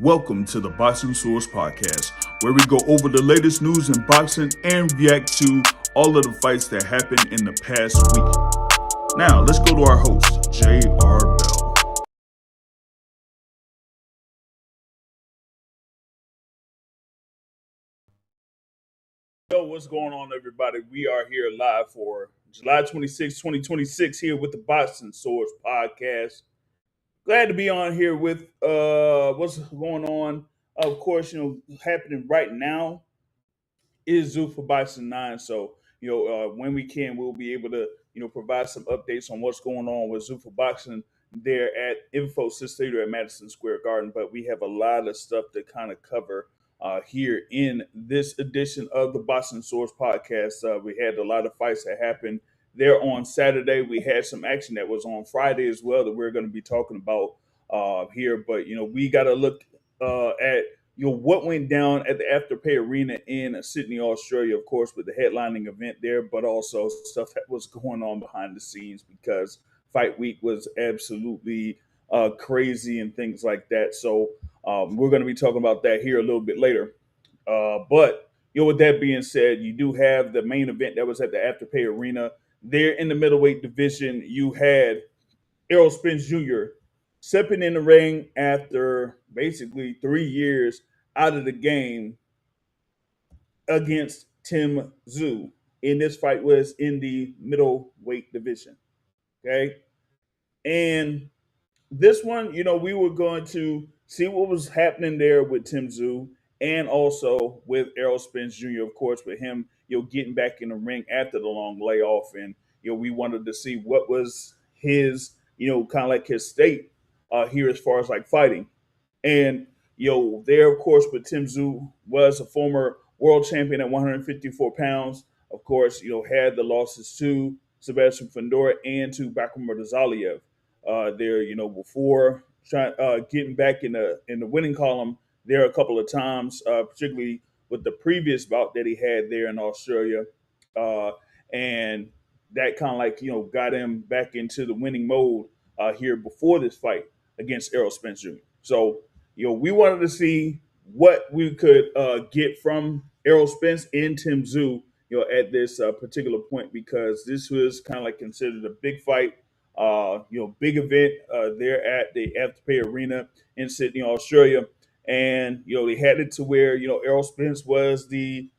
Welcome to the Boxing Source Podcast, where we go over the latest news in boxing and react to all of the fights that happened in the past week. Now, let's go to our host, J.R. Bell. Yo, what's going on, everybody? We are here live for July 26, 2026, here with the Boxing Source Podcast. Glad to be on here with what's going on. Of course, happening right now is Zuffa Bison 9. So, when we can, we'll be able to, provide some updates on what's going on with Zuffa Boxing there at Infosys Theater at Madison Square Garden. But we have a lot of stuff to kind of cover here in this edition of the Boxing Source podcast. We had a lot of fights that happened there on Saturday. We had some action that was on Friday as well that we're going to be talking about here. But, we got to look at what went down at the Afterpay Arena in Sydney, Australia, of course, with the headlining event there, but also stuff that was going on behind the scenes because fight week was absolutely crazy and things like that. So we're going to be talking about that here a little bit later. But with that being said, you do have the main event that was at the Afterpay Arena. There in the middleweight division, you had Errol Spence Jr. stepping in the ring after basically 3 years out of the game against Tszyu. And this fight was in the middleweight division. Okay. And this one, we were going to see what was happening there with Tszyu and also with Errol Spence Jr., of course, with him, getting back in the ring after the long layoff. And, we wanted to see what was his, kind of like his state here as far as like fighting. And, there, of course, with Tszyu was a former world champion at 154 pounds. Of course, had the losses to Sebastian Fundora and to Bakum Murtazaliev there, before getting back in the winning column there a couple of times, particularly with the previous bout that he had there in Australia, uh, and that kind of like got him back into the winning mode here before this fight against Errol Spence Jr. So we wanted to see what we could get from Errol Spence and Tszyu, at this particular point because this was kind of like considered a big fight big event there at the Afterpay Arena in Sydney, Australia. And they had it to where Errol Spence was the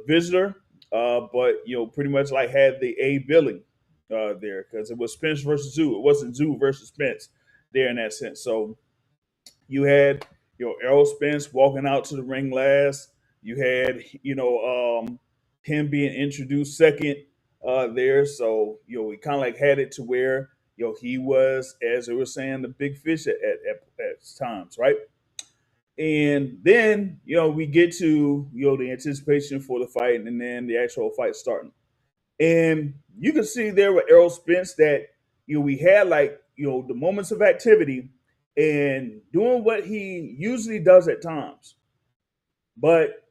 visitor, but pretty much like had the A billing there because it was Spence versus Zoo. It wasn't Zoo versus Spence there in that sense. So you had Errol Spence walking out to the ring last. You had him being introduced second there. So we kind of like had it to where he was, as they were saying, the big fish at times, right? And then we get to the anticipation for the fight, and then the actual fight starting. And you can see there with Errol Spence that we had like the moments of activity and doing what he usually does at times. But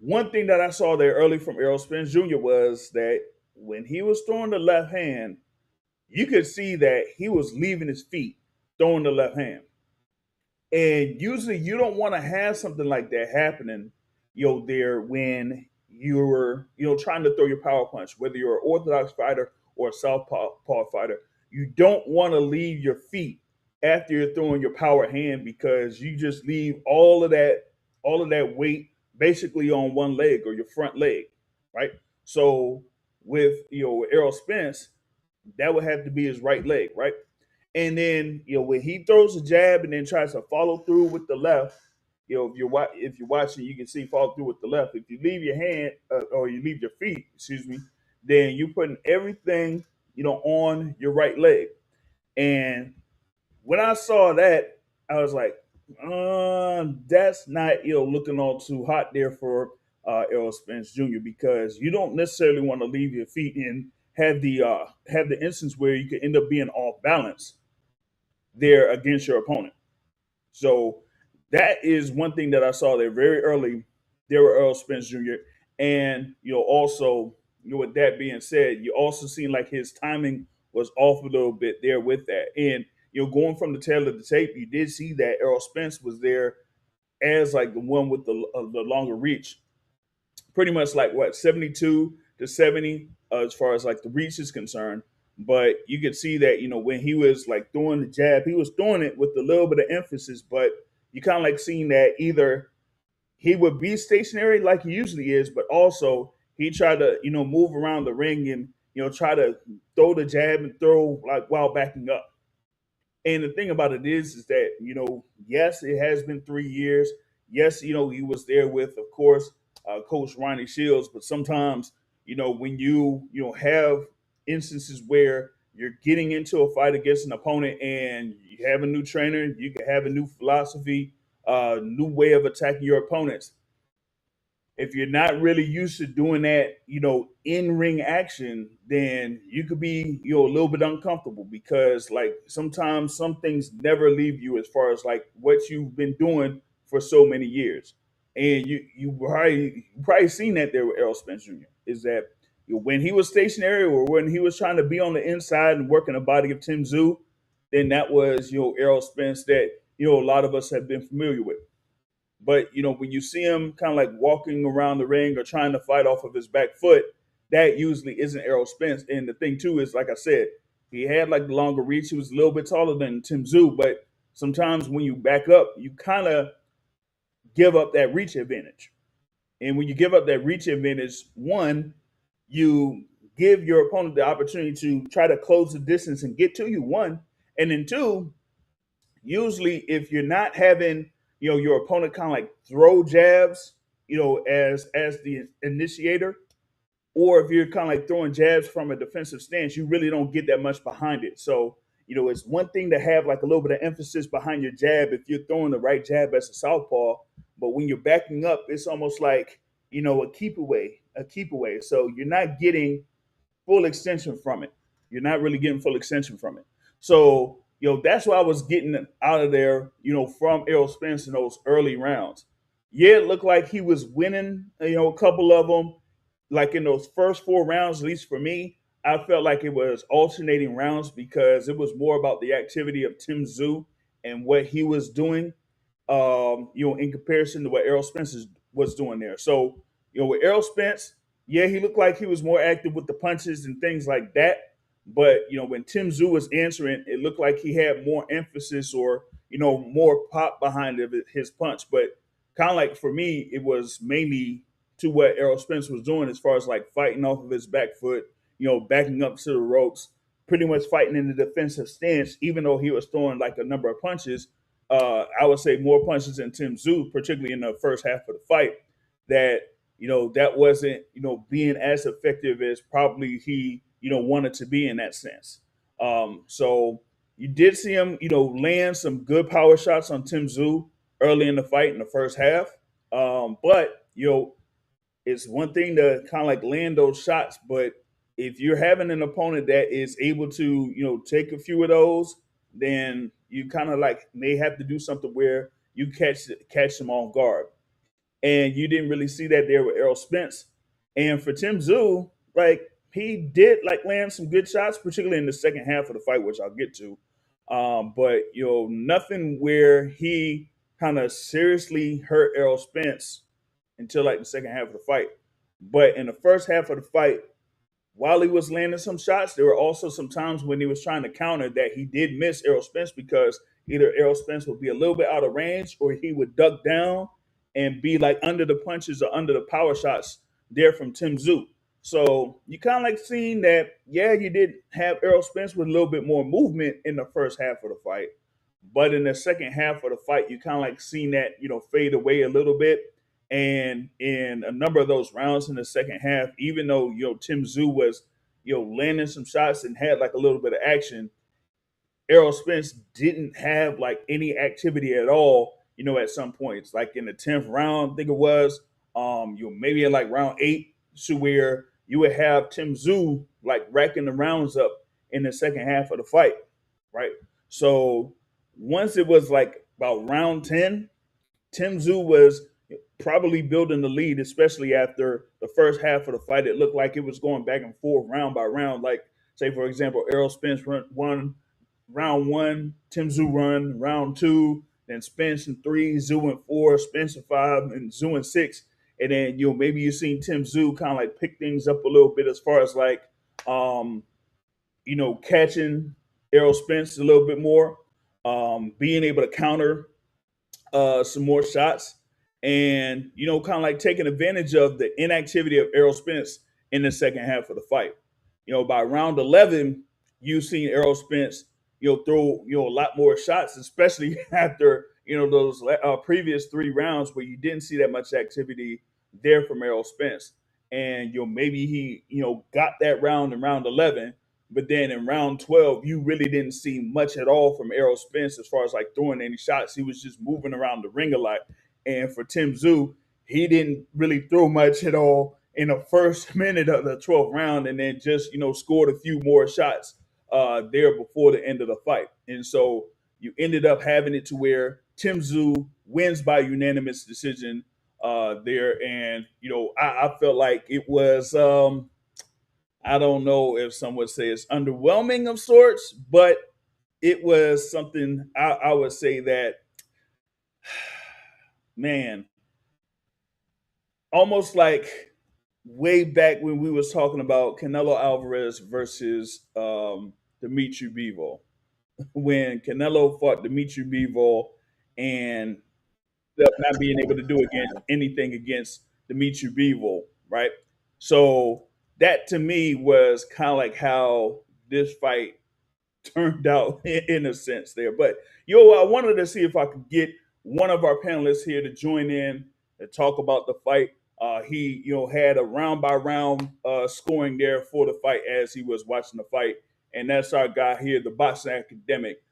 one thing that I saw there early from Errol Spence Jr. was that when he was throwing the left hand, you could see that he was leaving his feet throwing the left hand. And usually you don't want to have something like that happening, there when you're, trying to throw your power punch, whether you're an orthodox fighter or a southpaw fighter. You don't want to leave your feet after you're throwing your power hand because you just leave all of that weight basically on one leg or your front leg, right? So with Errol Spence, that would have to be his right leg, right? And then when he throws a jab and then tries to follow through with the left, if you're watching, you can see follow through with the left. If you leave your hand or you leave your feet, excuse me, then you're putting everything on your right leg. And when I saw that, I was like, that's not looking all too hot there for Errol Spence Jr. because you don't necessarily want to leave your feet and have the instance where you could end up being off balance there against your opponent. So that is one thing that I saw there very early. There were Earl Spence Jr. And also, with that being said, you also seen like his timing was off a little bit there with that. And going from the tail of the tape, you did see that Errol Spence was there as like the one with the longer reach, pretty much like what 72 to 70 as far as like the reach is concerned. But you could see that when he was like throwing the jab, he was throwing it with a little bit of emphasis. But you kind of like seeing that either he would be stationary like he usually is, but also he tried to move around the ring and try to throw the jab and throw like while backing up. And the thing about it is that yes, it has been 3 years. Yes, he was there with, of course, Coach Ronnie Shields. But sometimes, when have instances where you're getting into a fight against an opponent and you have a new trainer, you can have a new philosophy, new way of attacking your opponents. If you're not really used to doing that, in ring action, then you could be, a little bit uncomfortable because like sometimes some things never leave you as far as like what you've been doing for so many years. And you probably seen that there with Errol Spence Jr. is that when he was stationary or when he was trying to be on the inside and working the body of Tim Tszyu, then that was Errol Spence that a lot of us have been familiar with. But when you see him kind of like walking around the ring or trying to fight off of his back foot, that usually isn't Errol Spence. And the thing too is, like I said, he had like the longer reach. He was a little bit taller than Tim Tszyu, but sometimes when you back up, you kind of give up that reach advantage. And when you give up that reach advantage, one, you give your opponent the opportunity to try to close the distance and get to you. One, and then two, usually if you're not having your opponent kind of like throw jabs as the initiator, or if you're kind of like throwing jabs from a defensive stance, you really don't get that much behind it. So it's one thing to have like a little bit of emphasis behind your jab if you're throwing the right jab as a southpaw, but when you're backing up, it's almost like a keep away, so you're not getting full extension from it. You're not really getting full extension from it. So, that's why I was getting out of there, from Errol Spence in those early rounds. Yeah, it looked like he was winning, a couple of them. Like in those first 4 rounds, at least for me, I felt like it was alternating rounds because it was more about the activity of Tim Tszyu and what he was doing, in comparison to what Errol Spence was doing there. So, with Errol Spence, yeah, he looked like he was more active with the punches and things like that. But when Tim Tszyu was answering, it looked like he had more emphasis or more pop behind his punch. But kind of like for me, it was mainly to what Errol Spence was doing as far as like fighting off of his back foot, backing up to the ropes, pretty much fighting in the defensive stance, even though he was throwing like a number of punches. I would say more punches than Tim Tszyu, particularly in the first half of the fight. That that wasn't being as effective as probably he wanted to be in that sense. So you did see him land some good power shots on Tim Tszyu early in the fight in the first half. But it's one thing to kind of like land those shots, but if you're having an opponent that is able to take a few of those, then you kind of like may have to do something where you catch them off guard. And you didn't really see that there with Errol Spence. And for Tim Tszyu, like he did like land some good shots, particularly in the second half of the fight, which I'll get to. But nothing where he kind of seriously hurt Errol Spence until like the second half of the fight. But in the first half of the fight, while he was landing some shots, there were also some times when he was trying to counter that he did miss Errol Spence because either Errol Spence would be a little bit out of range or he would duck down and be like under the punches or under the power shots there from Tim Tszyu. So you kind of like seeing that, yeah, you did have Errol Spence with a little bit more movement in the first half of the fight. But in the second half of the fight, you kind of like seen that, fade away a little bit. And in a number of those rounds in the second half, even though, Tim Tszyu was, landing some shots and had like a little bit of action, Errol Spence didn't have like any activity at all, at some points. Like in the 10th round, I think it was, maybe in like round 8, to where you would have Tim Tszyu like racking the rounds up in the second half of the fight, right? So once it was like about round 10, Tim Tszyu was probably building the lead, especially after the first half of the fight. It looked like it was going back and forth round by round. Like, say, for example, Errol Spence won round one, Tim Tszyu run round two, then Spence in three, Tszyu in four, Spence in five, and Tszyu in six. And then maybe you've seen Tim Tszyu kind of like pick things up a little bit as far as like um, catching Errol Spence a little bit more, being able to counter some more shots, and kind of like taking advantage of the inactivity of Errol Spence in the second half of the fight. By round 11, you've seen Errol Spence, throw a lot more shots, especially after those previous three rounds where you didn't see that much activity there from Errol Spence, and maybe he got that round in round 11. But then in round 12, you really didn't see much at all from Errol Spence as far as like throwing any shots. He was just moving around the ring a lot. And for Tim Tszyu, he didn't really throw much at all in the first minute of the 12th round, and then just, scored a few more shots there before the end of the fight. And so you ended up having it to where Tim Tszyu wins by unanimous decision there. And, I felt like it was. I don't know if some would say it's underwhelming of sorts, but it was something I would say that, man, almost like way back when we was talking about Canelo Alvarez versus Dimitri Bivol, when Canelo fought Dimitri Bivol and not being able to do anything against Dimitri Bivol, right? So that to me was kind of like how this fight turned out in a sense there. But I wanted to see if I could get one of our panelists here to join in and talk about the fight. He had a round by round scoring there for the fight as he was watching the fight, and that's our guy here, the boxing academic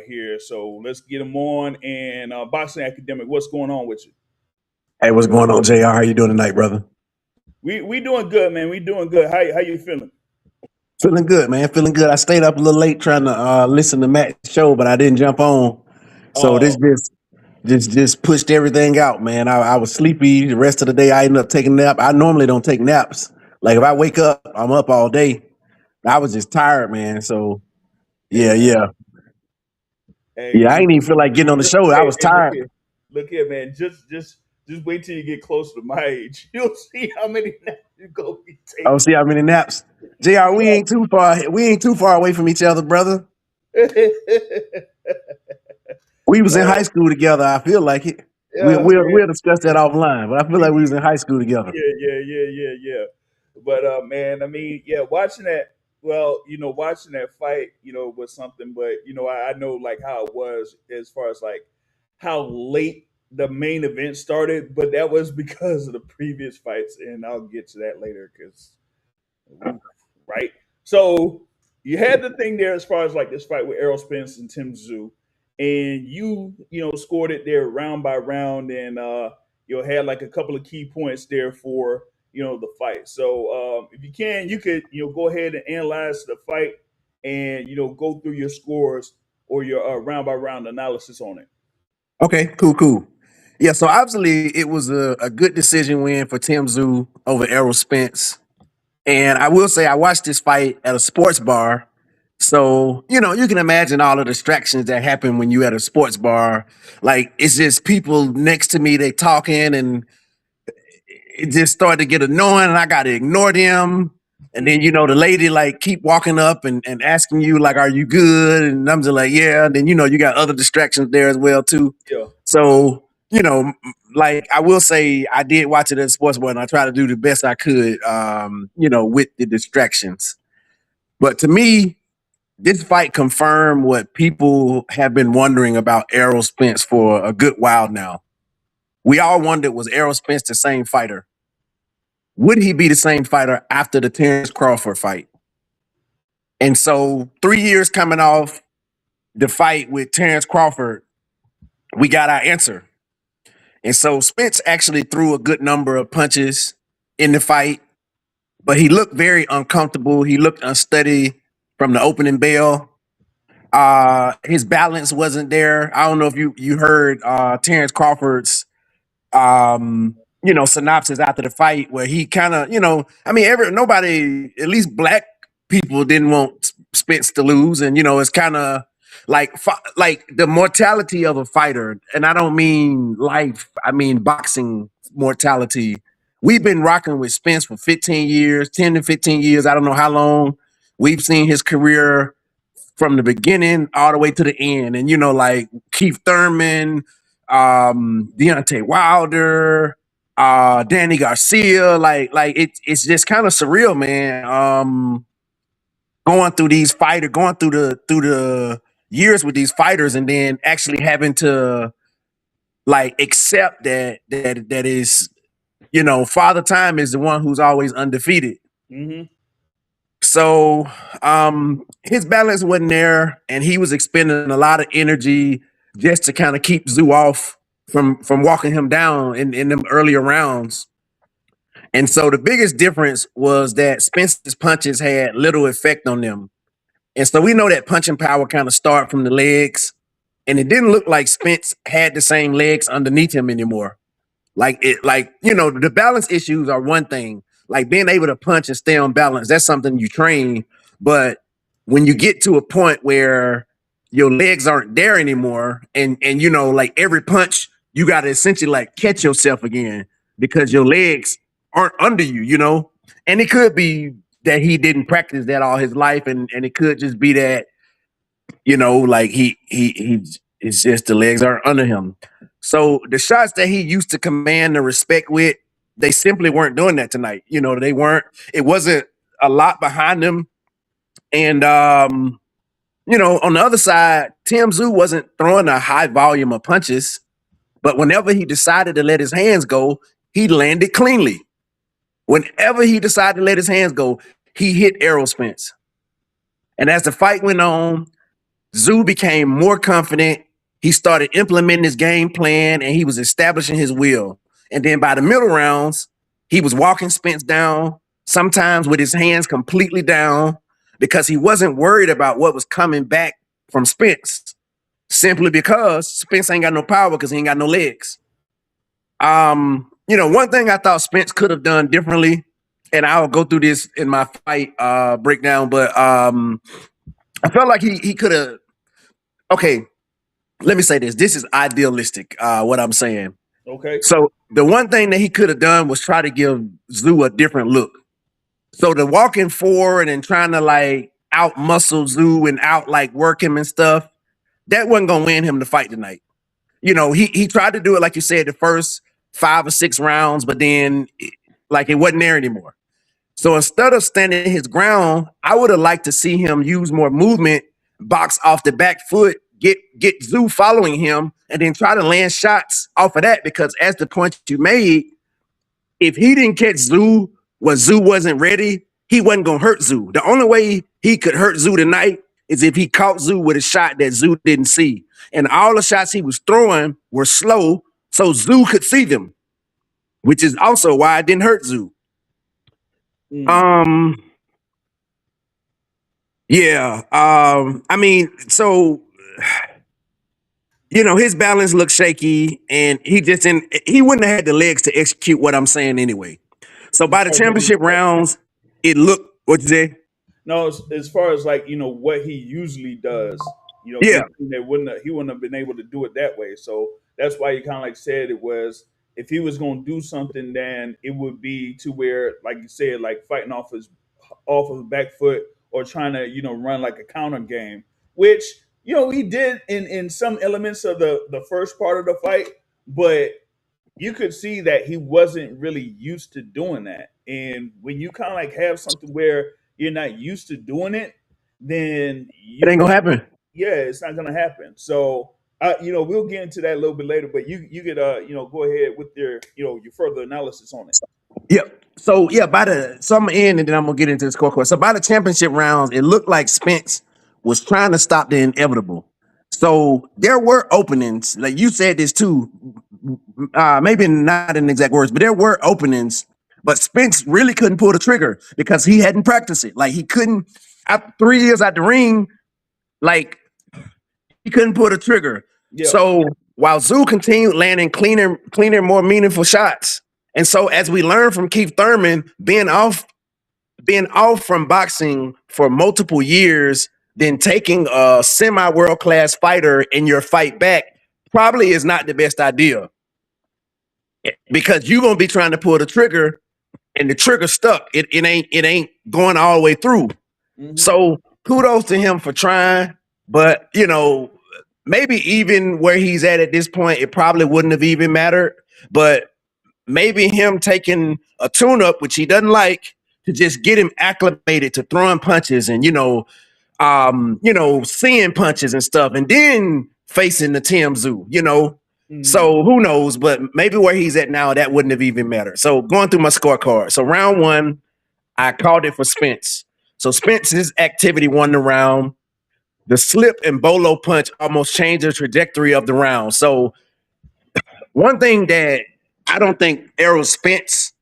here. So let's get him on. And boxing academic, what's going on with you? Hey, what's going on, JR? How you doing tonight, brother? We doing good, man. We doing good. How you feeling? Feeling good, man. Feeling good. I stayed up a little late trying to listen to Matt's show, but I didn't jump on. So this Oh, just pushed everything out, man. I was sleepy the rest of the day. I ended up taking a nap. I normally don't take naps. Like if I wake up, I'm up all day. I was just tired, man. So hey yeah, man. yeah. Hey, Yeah, I didn't even feel like getting on the show. I was look tired. here, look here, man. Just wait till you get close to my age. You'll see how many naps you gonna be Oh, see how many naps. JR, we ain't too far. We ain't too far away from each other, brother. taking. We was in high uh, school together. I feel like it. yeah, We'll discuss that offline. But I feel like we was in high school together. yeah. But man, I mean, yeah, watching that. Well, watching that fight, was something. But I know like how it was as far as like how late the main event started, but that was because of the previous fights, and I'll get to that later because right. So you had the thing there as far as like this fight with Errol Spence and Tim Tszyu, and you scored it there round by round, and you had like a couple of key points there for the fight. So if you can, you could go ahead and analyze the fight, and go through your scores or your round by round analysis on it. Okay, cool. Yeah, so obviously it was a good decision win for Tim Tszyu over Errol Spence. And I will say I watched this fight at a sports bar. So, you can imagine all the distractions that happen when you at a sports bar. Like it's just people next to me, they talking and it just started to get annoying and I got to ignore them. And then, the lady like keep walking up and asking you like, are you good? And I'm just like, yeah. And then, you got other distractions there as well too. Yeah. So, like I will say I did watch it at sports bar and I tried to do the best I could, with the distractions. But to me, this fight confirmed what people have been wondering about Errol Spence for a good while now. We all wondered, was Errol Spence the same fighter? Would he be the same fighter after the Terrence Crawford fight? And so 3 years coming off the fight with Terrence Crawford, we got our answer. And so Spence actually threw a good number of punches in the fight, but he looked very uncomfortable. He looked unsteady from the opening bell. His balance wasn't there. I don't know if you heard Terrence Crawford's synopsis after the fight where he kind of, I mean, nobody, at least black people didn't want Spence to lose. And, it's kind of, like the mortality of a fighter, and I don't mean life, I mean boxing mortality. We've been rocking with Spence for 15 years, 10 to 15 years. I don't know how long. We've seen his career from the beginning all the way to the end. And, like Keith Thurman, Deontay Wilder, Danny Garcia, it's just kind of surreal, man. Going through the years with these fighters, and then actually having to accept that is, Father Time is the one who's always undefeated. Mm-hmm. So his balance wasn't there, and he was expending a lot of energy just to kind of keep Tszyu off from walking him down in them earlier rounds. And so the biggest difference was that Spence's punches had little effect on them. And so we know that punching power kind of start from the legs, and it didn't look like Spence had the same legs underneath him anymore. The balance issues are one thing. Like being able to punch and stay on balance, that's something you train. But when you get to a point where your legs aren't there anymore, and every punch, you got to essentially catch yourself again because your legs aren't under you, And it could be that he didn't practice that all his life, and it could just be that, he it's just the legs aren't under him. So the shots that he used to command the respect with, they simply weren't doing that tonight. They weren't. It wasn't a lot behind them. And on the other side, Tszyu wasn't throwing a high volume of punches, but whenever he decided to let his hands go, he landed cleanly. Whenever he decided to let his hands go, he hit Errol Spence. And as the fight went on, Tszyu became more confident. He started implementing his game plan, and he was establishing his will. And then by the middle rounds, he was walking Spence down, sometimes with his hands completely down, because he wasn't worried about what was coming back from Spence, simply because Spence ain't got no power because he ain't got no legs. One thing I thought Spence could have done differently, and I'll go through this in my fight breakdown, but I felt like he could have. Okay, let me say this. This is idealistic, what I'm saying. Okay. So the one thing that he could have done was try to give Tszyu a different look. So the walking forward and trying to out muscle Tszyu and out work him and stuff, that wasn't gonna win him the fight tonight. He tried to do it like you said the first 5 or 6 rounds, but then it wasn't there anymore. So instead of standing his ground, I would have liked to see him use more movement, box off the back foot, get Tszyu following him, and then try to land shots off of that. Because as the point you made, if he didn't catch Tszyu when Tszyu wasn't ready, he wasn't gonna hurt Tszyu. The only way he could hurt Tszyu tonight is if he caught Tszyu with a shot that Tszyu didn't see. And all the shots he was throwing were slow, so Tszyu could see them, which is also why it didn't hurt Tszyu. Yeah. I mean, so his balance looked shaky, and he wouldn't have had the legs to execute what I'm saying anyway. So by the championship rounds, it looked, what'd you say? No, as far as what he usually does, Yeah. he wouldn't have been able to do it that way. So that's why you kind of said it was, if he was going to do something, then it would be to where, like you said, fighting off his back foot, or trying to run a counter game, which he did in some elements of the first part of the fight, but you could see that he wasn't really used to doing that. And when you kind of have something where you're not used to doing it, then It ain't gonna happen. Yeah, it's not gonna happen. So we'll get into that a little bit later, but you could go ahead with your your further analysis on it. Yep. So I'm gonna end, and then I'm gonna get into the scorecard. So by the championship rounds, it looked like Spence was trying to stop the inevitable. So there were openings, like you said this too, maybe not in exact words, but there were openings. But Spence really couldn't pull the trigger because he hadn't practiced it. He couldn't. After 3 years at the ring, he couldn't pull the trigger. Yeah. So while Tszyu continued landing cleaner, more meaningful shots. And so as we learned from Keith Thurman, being off from boxing for multiple years then taking a semi-world-class fighter in your fight back probably is not the best idea, because you're gonna be trying to pull the trigger and the trigger stuck. It ain't going all the way through. Mm-hmm. So kudos to him for trying, but maybe even where he's at this point, it probably wouldn't have even mattered. But maybe him taking a tune-up, which he doesn't like, to just get him acclimated to throwing punches and seeing punches and stuff, and then facing the Tszyu, Mm-hmm. So who knows? But maybe where he's at now, that wouldn't have even mattered. So going through my scorecard. So round 1, I called it for Spence. So Spence's activity won the round. The slip and bolo punch almost changed the trajectory of the round. So one thing that I don't think Errol Spence,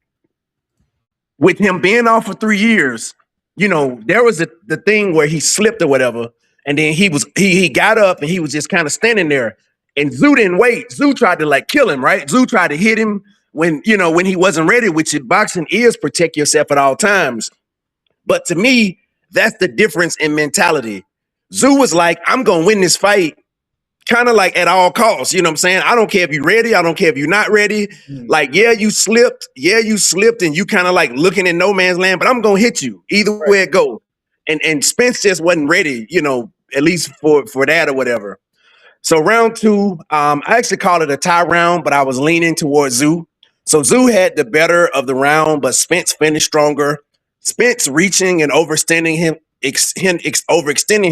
with him being off for 3 years, there was the thing where he slipped or whatever, and then he got up and he was just kind of standing there. And Tszyu didn't wait. Tszyu tried to kill him, right? Tszyu tried to hit him when he wasn't ready, which in boxing is protect yourself at all times. But to me, that's the difference in mentality. Tszyu was like, I'm going to win this fight kind of like at all costs. You know what I'm saying? I don't care if you're ready. I don't care if you're not ready. Mm-hmm. Yeah, you slipped. Yeah, you slipped and you kind of looking in no man's land, but I'm going to hit you either way it go. And Spence just wasn't ready, at least for that or whatever. So round 2, I actually called it a tie round, but I was leaning towards Tszyu. So Tszyu had the better of the round, but Spence finished stronger. Spence reaching and overextending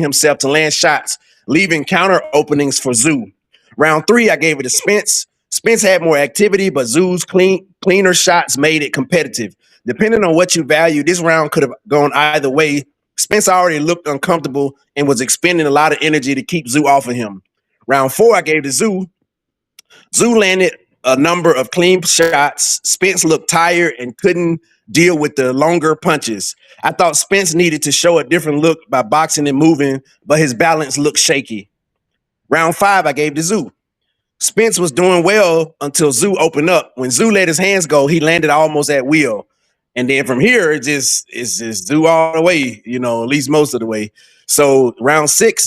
himself to land shots, leaving counter openings for Tszyu. Round 3, I gave it to Spence. Spence had more activity, but Tszyu's cleaner shots made it competitive. Depending on what you value, this round could have gone either way. Spence already looked uncomfortable and was expending a lot of energy to keep Tszyu off of him. Round 4, I gave to Tszyu. Tszyu landed a number of clean shots. Spence looked tired and couldn't deal with the longer punches. I thought Spence needed to show a different look by boxing and moving, but his balance looked shaky. Round 5, I gave to Tszyu. Spence was doing well until Tszyu opened up. When Tszyu let his hands go, he landed almost at will. And then from here, it's just Tszyu all the way, at least most of the way. So round 6,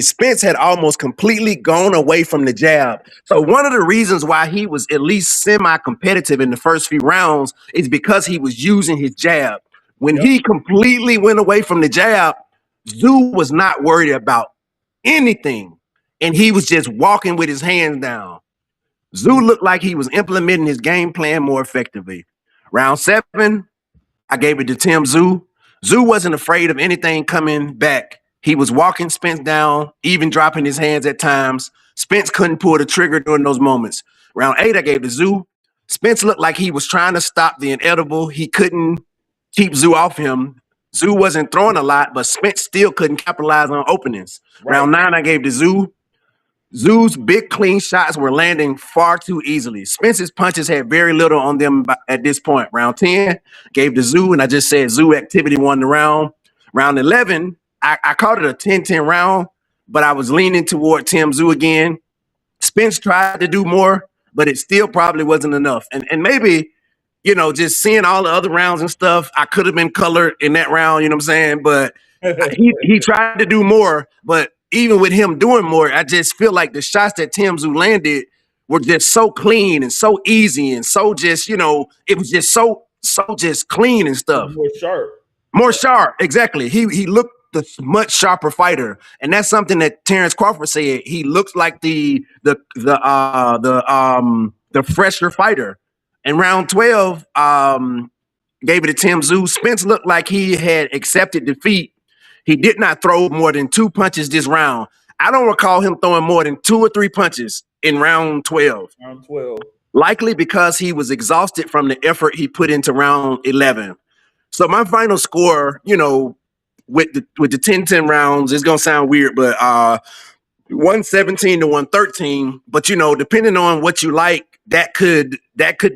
Spence had almost completely gone away from the jab. So one of the reasons why he was at least semi-competitive in the first few rounds is because he was using his jab. When he completely went away from the jab, Tszyu was not worried about anything, and he was just walking with his hands down. Tszyu looked like he was implementing his game plan more effectively. Round 7, I gave it to Tszyu. Tszyu wasn't afraid of anything coming back. He was walking Spence down, even dropping his hands at times. Spence couldn't pull the trigger during those moments. Round 8, I gave to Tszyu. Spence looked like he was trying to stop the inedible. He couldn't keep Tszyu off him. Tszyu wasn't throwing a lot, but Spence still couldn't capitalize on openings. Right. Round 9, I gave to Tszyu. Tszyu's big clean shots were landing far too easily. Spence's punches had very little on them at this point. Round 10, gave to Tszyu, and I just said Tszyu activity won the round. Round 11, I called it a 10-10 round, but I was leaning toward Tszyu again. Spence tried to do more, but it still probably wasn't enough. And maybe, just seeing all the other rounds and stuff, I could have been colored in that round, you know what I'm saying? But he tried to do more, but even with him doing more, I just feel like the shots that Tszyu landed were just so clean and so easy and so just, it was just so just clean and stuff. More sharp, exactly. He looked a much sharper fighter, and that's something that Terrence Crawford said. He looks like the fresher fighter. In round 12, gave it to Tszyu. Spence looked like he had accepted defeat. He did not throw more than 2 punches this round. I don't recall him throwing more than 2 or 3 punches in round 12. Likely because he was exhausted from the effort he put into round 11. So my final score, with the 10-10 rounds, it's gonna sound weird, but 117 to 113. But depending on what you like, that could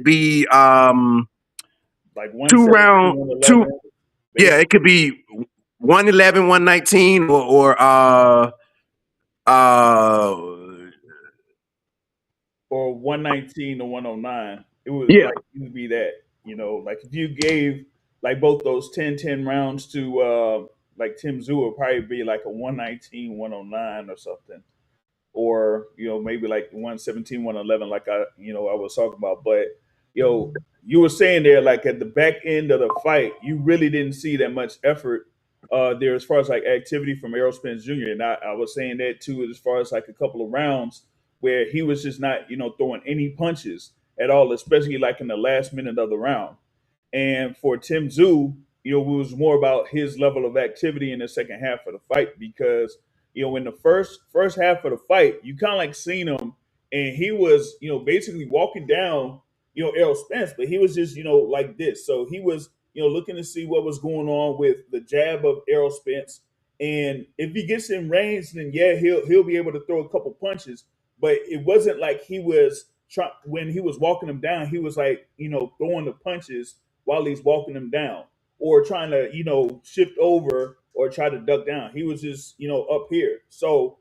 be like 2 Yeah, it could be 111, 119, or 119 to 109. It would it would be that, like if you gave like both those 10-10 rounds to like Tim Tszyu would probably be like a 119, 109 or something, or maybe like 117, 111, like I was talking about. But you were saying there, like at the back end of the fight, you really didn't see that much effort there as far as like activity from Errol Spence Jr. And I was saying that too, as far as like a couple of rounds where he was just not throwing any punches at all, especially like in the last minute of the round. And for Tim Tszyu, it was more about his level of activity in the second half of the fight, because in the first half of the fight, you kind of like seen him, and he was basically walking down Errol Spence, but he was just like this. So he was looking to see what was going on with the jab of Errol Spence, and if he gets in range, then yeah, he'll be able to throw a couple punches. But it wasn't like he was when he was walking him down, he was like throwing the punches while he's walking him down, or trying to shift over or try to duck down. He was just up here. So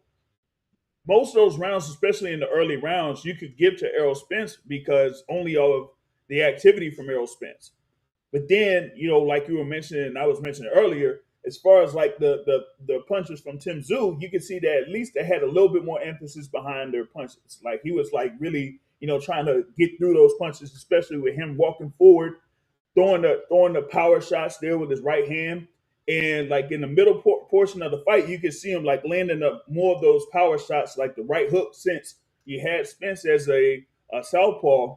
most of those rounds, especially in the early rounds, you could give to Errol Spence because only of the activity from Errol Spence. But then, like you were mentioning, I was mentioning earlier, as far as like the punches from Tim Tszyu, you could see that at least they had a little bit more emphasis behind their punches. Like he was like really, trying to get through those punches, especially with him walking forward, throwing the power shots there with his right hand. And like in the middle portion of the fight, you can see him like landing up more of those power shots, like the right hook, since you had Spence as a southpaw.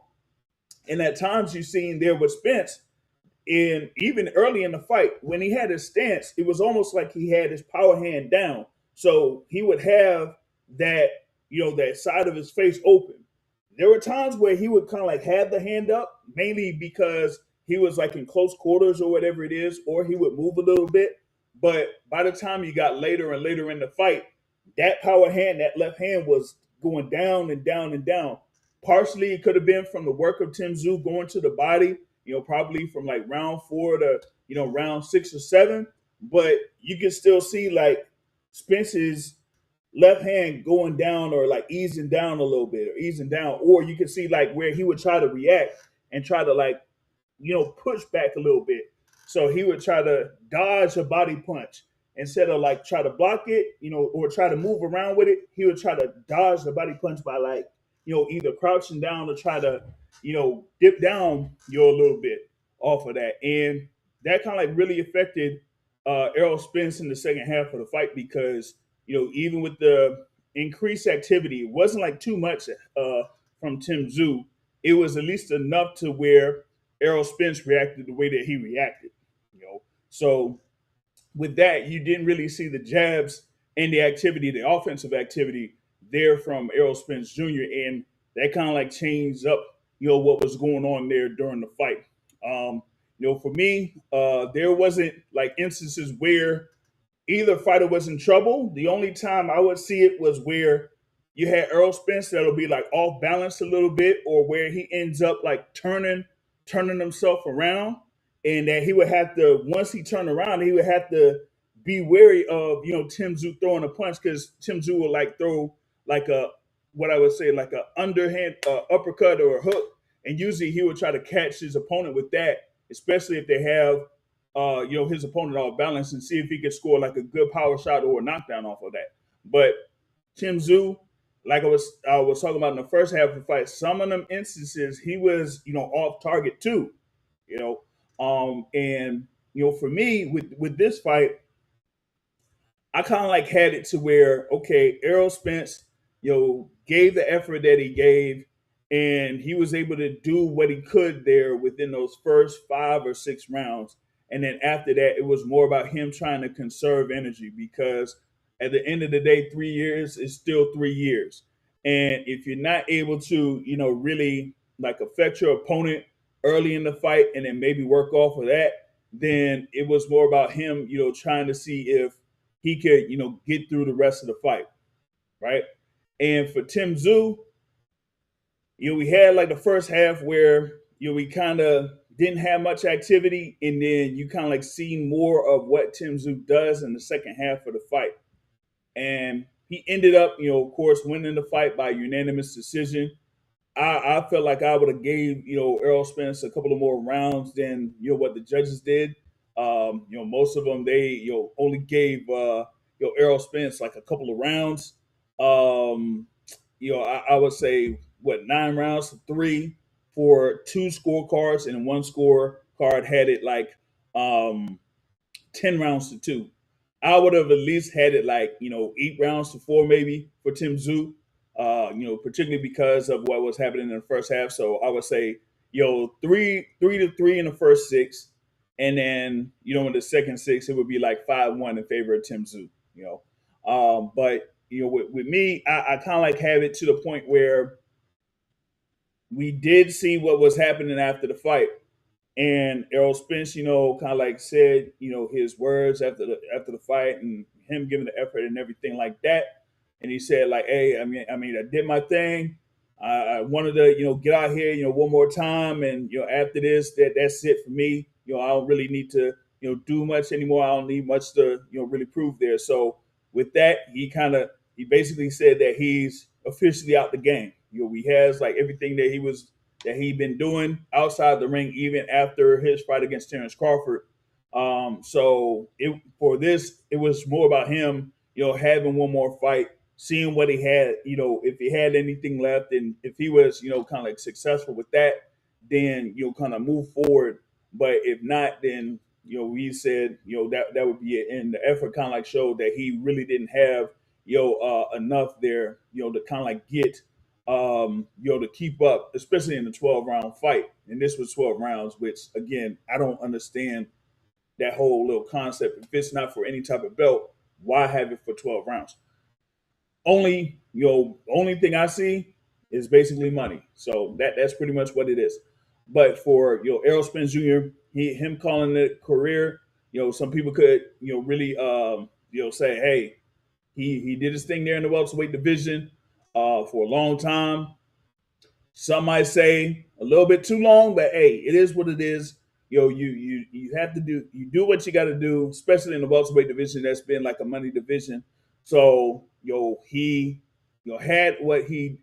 And at times you seen there with Spence, and even early in the fight, when he had his stance, it was almost like he had his power hand down. So he would have that, that side of his face open. There were times where he would kind of like have the hand up, mainly because he was like in close quarters or whatever it is, or he would move a little bit. But by the time you got later and later in the fight, that power hand, that left hand was going down and down and down. Partially, it could have been from the work of Tim Tszyu going to the body, probably from like round 4 to, round 6 or 7. But you can still see like Spence's left hand going down, or like easing down a little bit, or easing down. Or you can see like where he would try to react and try to like, push back a little bit. So he would try to dodge a body punch instead of like try to block it, or try to move around with it. He would try to dodge the body punch by like, either crouching down or try to, dip down, a little bit off of that. And that kind of like really affected Errol Spence in the second half of the fight, because, even with the increased activity, it wasn't like too much from Tim Tszyu. It was at least enough to where Errol Spence reacted the way that he reacted. So with that, you didn't really see the jabs and the activity, the offensive activity there from Errol Spence Jr. And that kind of like changed up, what was going on there during the fight. For me, there wasn't like instances where either fighter was in trouble. The only time I would see it was where you had Errol Spence that'll be like off balance a little bit, or where he ends up like turning himself around, and that he would have to, once he turned around, he would have to be wary of Tim Tszyu throwing a punch, because Tim Tszyu will like throw like a, what I would say, like a underhand uppercut or a hook, and usually he would try to catch his opponent with that, especially if they have his opponent off balance, and see if he could score like a good power shot or a knockdown off of that. But Tim Tszyu, like I was talking about in the first half of the fight, some of them instances he was off target too, and for me with this fight, I kind of like had it to where, okay, Errol Spence, gave the effort that he gave, and he was able to do what he could there within those first 5 or 6 rounds. And then after that, it was more about him trying to conserve energy, because at the end of the day, 3 years is still 3 years. And if you're not able to, really like affect your opponent early in the fight and then maybe work off of that, then it was more about him, trying to see if he could, get through the rest of the fight, right? And for Tim Tszyu, we had like the first half where, we kind of didn't have much activity, and then you kind of like see more of what Tim Tszyu does in the second half of the fight. And he ended up, of course, winning the fight by unanimous decision. I felt like I would have gave Errol Spence a couple of more rounds than what the judges did. Most of them they only gave Errol Spence like a couple of rounds. Um, I would say what 9 rounds to three for two scorecards, and one scorecard had it like um, 10 rounds to two. I would have at least had it like 8 rounds to four maybe for Tim Tszyu. Particularly because of what was happening in the first half. So I would say, 3-3 in the first six, and then in the second six it would be like 5-1 in favor of Tim Tszyu. But with me, I kind of like have it to the point where we did see what was happening after the fight. And Errol Spence, kind of like said, his words after the fight, and him giving the effort and everything like that. And he said, like, hey, I did my thing. I wanted to, get out here, one more time, and after this, that's it for me. I don't really need to, do much anymore. I don't need much to, really prove there. So with that, he basically said that he's officially out the game. He has like everything that he'd been doing outside the ring, even after his fight against Terrence Crawford. So it was more about him, having one more fight, seeing what he had, if he had anything left, and if he was, kind of like successful with that, then kind of move forward. But if not, then we said that would be it. And the effort kind of like showed that he really didn't have enough there, to kind of like get to keep up, especially in the 12-round fight. And this was 12 rounds, which again, I don't understand that whole little concept. If it's not for any type of belt, why have it for 12 rounds? Only thing I see is basically money. So that's pretty much what it is. But for Errol Spence Jr., him calling it career, some people could really say, hey, he did his thing there in the welterweight division for a long time. Some might say a little bit too long, but hey, it is what it is. You have to do what you got to do, especially in the welterweight division. That's been like a money division. So he had what he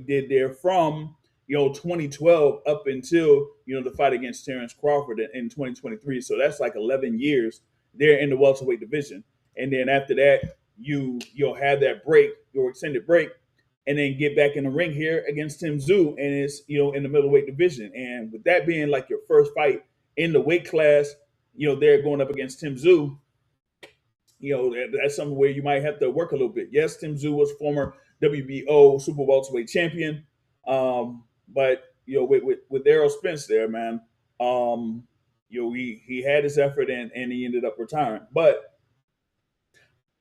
did there from 2012 up until the fight against Terrence Crawford in 2023. So that's like 11 years there in the welterweight division. And then after that, you'll have that break, your extended break, and then get back in the ring here against Tim Tszyu, and it's in the middleweight division. And with that being like your first fight in the weight class, they're going up against Tim Tszyu. That's something where you might have to work a little bit. Yes, Tim Tszyu was former WBO super welterweight champion, but with Errol Spence there, man, he had his effort and he ended up retiring. But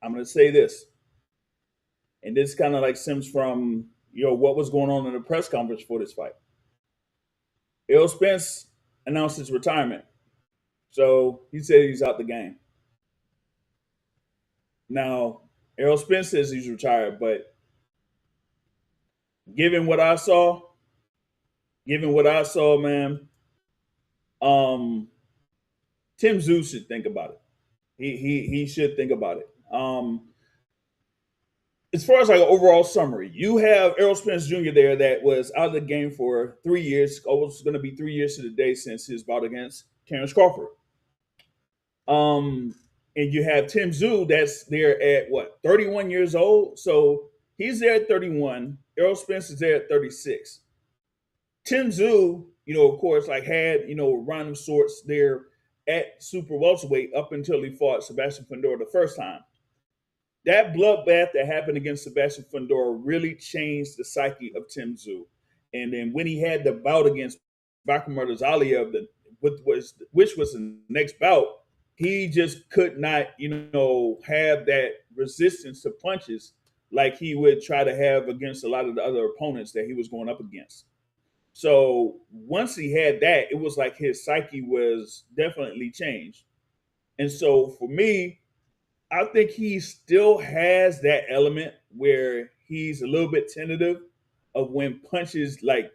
I'm going to say this, and this kind of like stems from what was going on in the press conference for this fight. Errol Spence announced his retirement, so he said he's out the game. Now, Errol Spence says he's retired, but given what I saw, man, um, Tim Tszyu should think about it. He should think about it. As far as like an overall summary, you have Errol Spence Jr. there that was out of the game for 3 years. Almost going to be 3 years to the day since his bout against Terrence Crawford. And you have Tim Tszyu that's there at what 31 years old. So he's there at 31. Errol Spence is there at 36. Tim Tszyu, of course, like had a run of sorts there at super welterweight up until he fought Sebastian Fundora the first time. That bloodbath that happened against Sebastian Fundora really changed the psyche of Tim Tszyu. And then when he had the bout against Bakhmut Murtazalia, which was the next bout, he just could not, have that resistance to punches like he would try to have against a lot of the other opponents that he was going up against. So once he had that, it was like his psyche was definitely changed. And so for me, I think he still has that element where he's a little bit tentative of when punches like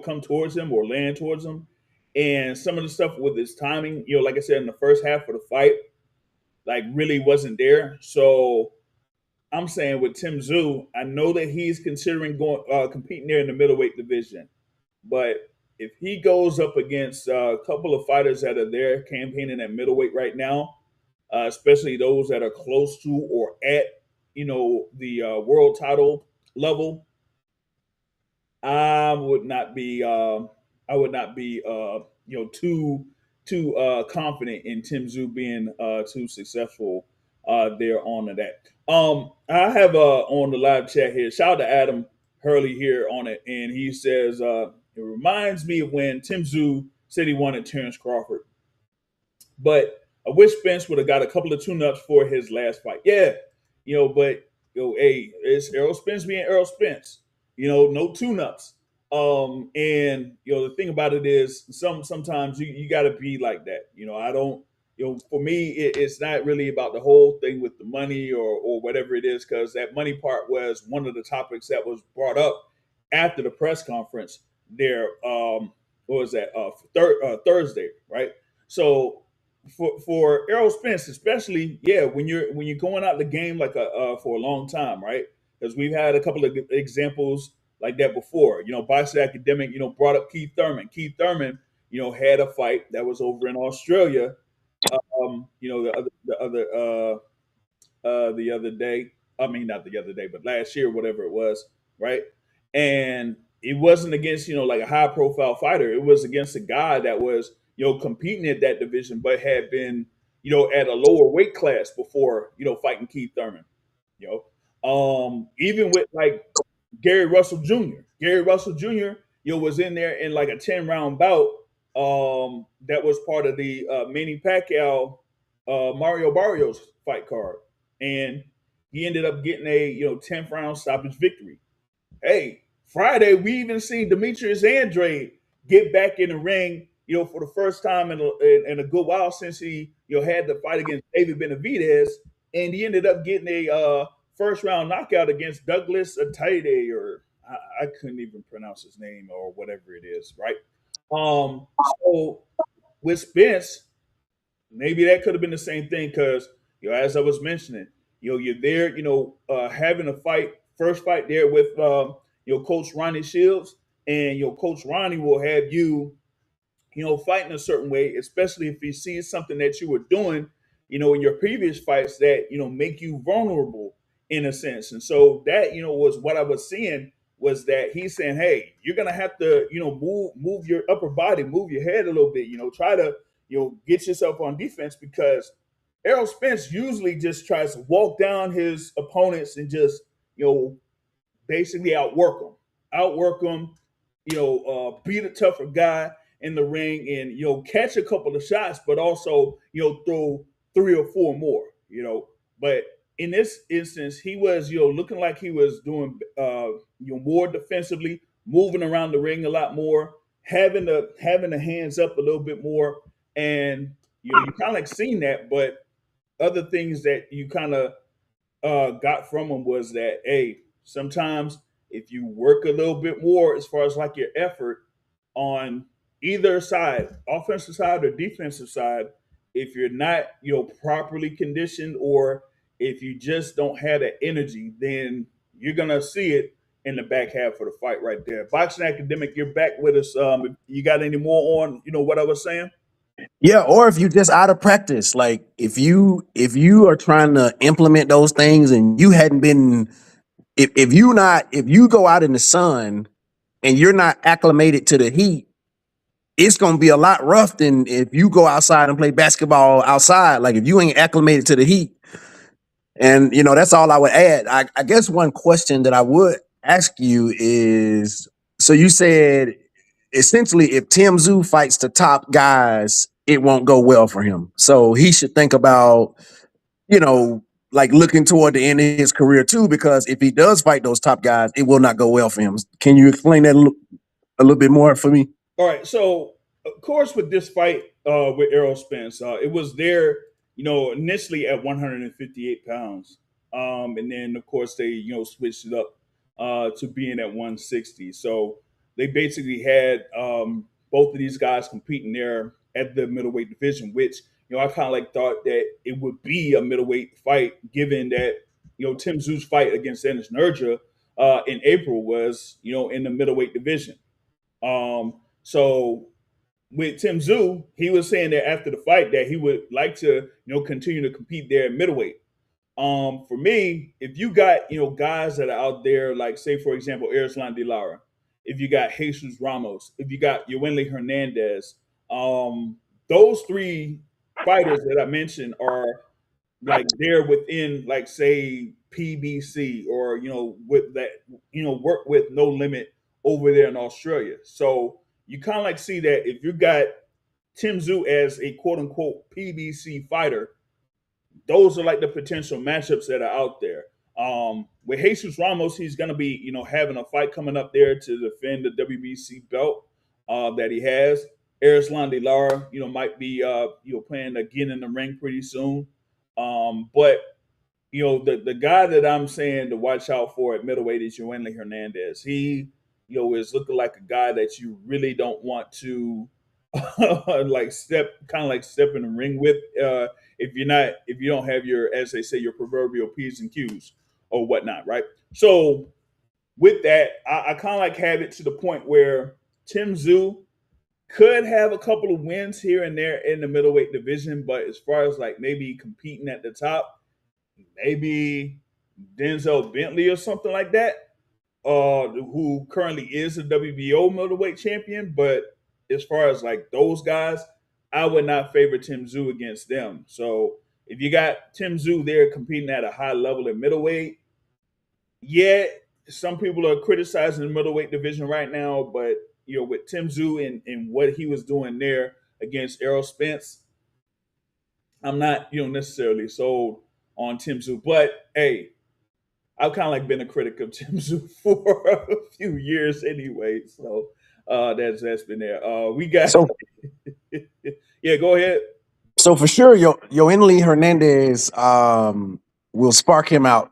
come towards him or land towards him. And some of the stuff with his timing, like I said, in the first half of the fight, like really wasn't there. So I'm saying with Tim Tszyu, I know that he's considering going competing there in the middleweight division, but if he goes up against a couple of fighters that are there campaigning at middleweight right now, especially those that are close to or at the world title level, I would not be too confident in Tim Tszyu being too successful there on to that. I have on the live chat here. Shout out to Adam Hurley here on it, and he says it reminds me of when Tim Tszyu said he wanted Terrence Crawford. But I wish Spence would have got a couple of tune-ups for his last fight. Yeah, but hey, it's Errol Spence being Errol Spence. No tune-ups. And the thing about it is sometimes you got to be like that. I don't. For me, it's not really about the whole thing with the money or whatever it is, because that money part was one of the topics that was brought up after the press conference there. What was that? Thursday, right? So for Errol Spence, especially, yeah, when you're going out the game like for a long time, right? Because we've had a couple of examples like that before. Boxing Academic, brought up Keith Thurman. Keith Thurman, had a fight that was over in Australia. The other day. I mean, not the other day, but last year, whatever it was, right? And it wasn't against like a high profile fighter. It was against a guy that was competing at that division, but had been at a lower weight class before fighting Keith Thurman. Even with like Gary Russell Jr. Gary Russell Jr. Was in there in like a 10-round bout. That was part of the Manny Pacquiao Mario Barrios fight card, and he ended up getting a 10th round stoppage victory. Hey, Friday we even seen Demetrius Andrade get back in the ring, for the first time in a good while since he had the fight against David Benavidez, and he ended up getting a first round knockout against Douglas Ataide, or I couldn't even pronounce his name or whatever it is, right? So with Spence, maybe that could have been the same thing because as I was mentioning, you're there, having a fight, first fight there with Coach Ronnie Shields, and Coach Ronnie will have you, fighting a certain way, especially if he sees something that you were doing, in your previous fights that make you vulnerable in a sense. And so that was what I was seeing, was that he's saying, hey, you're gonna have to move your upper body, move your head a little bit, try to get yourself on defense, because Errol Spence usually just tries to walk down his opponents and just basically outwork them, beat a tougher guy in the ring, and catch a couple of shots, but also throw 3 or 4 more. But in this instance, he was looking like he was doing more defensively, moving around the ring a lot more, having the hands up a little bit more, and you kind of like seen that. But other things that you kind of got from him was that, hey, sometimes if you work a little bit more as far as like your effort on either side, offensive side or defensive side, if you're not properly conditioned, or if you just don't have that energy, then you're gonna see it in the back half of the fight right there. Boxing Academic, you're back with us. You got any more on what I was saying? Yeah, or if you just out of practice, like if you are trying to implement those things and you hadn't been, if you go out in the sun and you're not acclimated to the heat, it's gonna be a lot rough than if you go outside and play basketball outside. Like if you ain't acclimated to the heat, and that's all I would add. I guess one question that I would ask you is, so you said essentially if Tim Tszyu fights the top guys, it won't go well for him. So he should think about, you know, like looking toward the end of his career too, because if he does fight those top guys, it will not go well for him. Can you explain that a little bit more for me? All right, so of course with this fight with Errol Spence, it was there, initially at 158 pounds, and then of course they switched it up to being at 160. So they basically had both of these guys competing there at the middleweight division, which I kind of like thought that it would be a middleweight fight, given that Tim Tszyu's fight against Ennis in April was in the middleweight division. So with Tim Tszyu, he was saying that after the fight that he would like to continue to compete there at middleweight. For me, if you got guys that are out there, like say for example, Erislan De Lara, if you got Jesus Ramos, if you got Yoenli Hernandez, those three fighters that I mentioned are like they're within like say PBC or with that work with no limit over there in Australia. So you kind of like see that if you got Tim Tszyu as a quote unquote PBC fighter, those are like the potential matchups that are out there. With Jesus Ramos, he's going to be, having a fight coming up there to defend the WBC belt that he has. Erislan De Lara, might be, planning to get in the ring pretty soon. But the guy that I'm saying to watch out for at middleweight is Yoenli Hernandez. He, is looking like a guy that you really don't want to like step in the ring with if you don't have your, as they say, your proverbial P's and Q's or whatnot, right? So with that, I kind of like have it to the point where Tim Tszyu could have a couple of wins here and there in the middleweight division, but as far as like maybe competing at the top, maybe Denzel Bentley or something like that, who currently is the WBO middleweight champion. But as far as like those guys, I would not favor Tim Tszyu against them. So if you got Tim Tszyu there competing at a high level in middleweight, yeah, some people are criticizing the middleweight division right now, but with Tim Tszyu and what he was doing there against Errol Spence, I'm not necessarily sold on Tim Tszyu. But hey, I've kind of like been a critic of Tim Tszyu for a few years anyway, so that's been there. We got So yeah, go ahead. so for sure, Yoenli Hernandez will spark him out.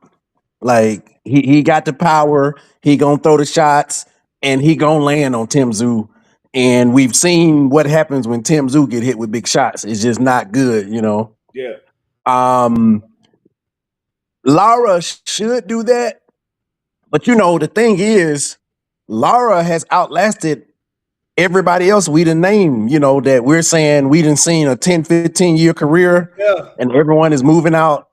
Like he got the power, he gonna throw the shots, and he gonna land on Tim Tszyu. And we've seen what happens when Tim Tszyu get hit with big shots. It's just not good. Yeah, Um, Lara should do that, but the thing is, Lara has outlasted everybody else we done named, that we're saying we done seen a 10, 15-year career yeah. and everyone is moving out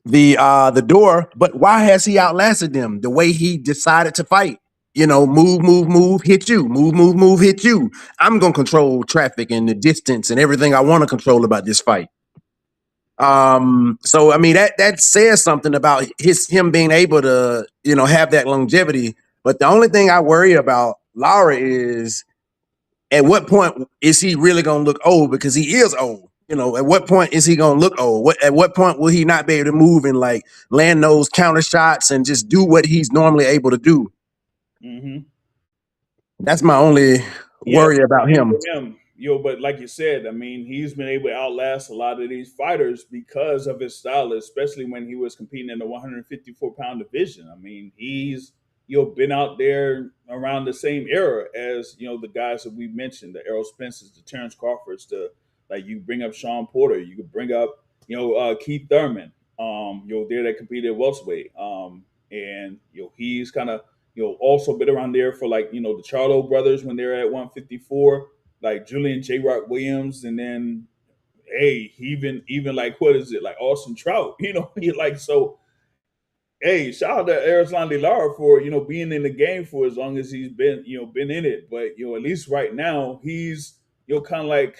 the door. But why has he outlasted them? The way he decided to fight. Move, hit you. Move, hit you. I'm gonna control traffic and the distance and everything I want to control about this fight. So I mean that says something about him being able to, have that longevity. But the only thing I worry about Lara is at what point is he really gonna look old? Because he is old. At what point is he gonna look old? At what point will he not be able to move and like land those counter shots and just do what he's normally able to do? Mm-hmm. That's my only Yeah, worry about and him. with him, but like you said, I mean, he's been able to outlast a lot of these fighters because of his style, especially when he was competing in the 154-pound division. I mean, he's been out there around the same era as the guys that we mentioned, the Errol Spencers, the Terrence Crawfords, the like you bring up Sean Porter, you could bring up Keith Thurman, there that competed at welterweight, and he's kind of also been around there for like, the Charlo brothers when they're at 154, like Julian J. Rock Williams, and then hey, even like what is it, like Austin Trout, he like so. Hey, shout out to Erislan De Lara for being in the game for as long as he's been in it, but at least right now he's kind of like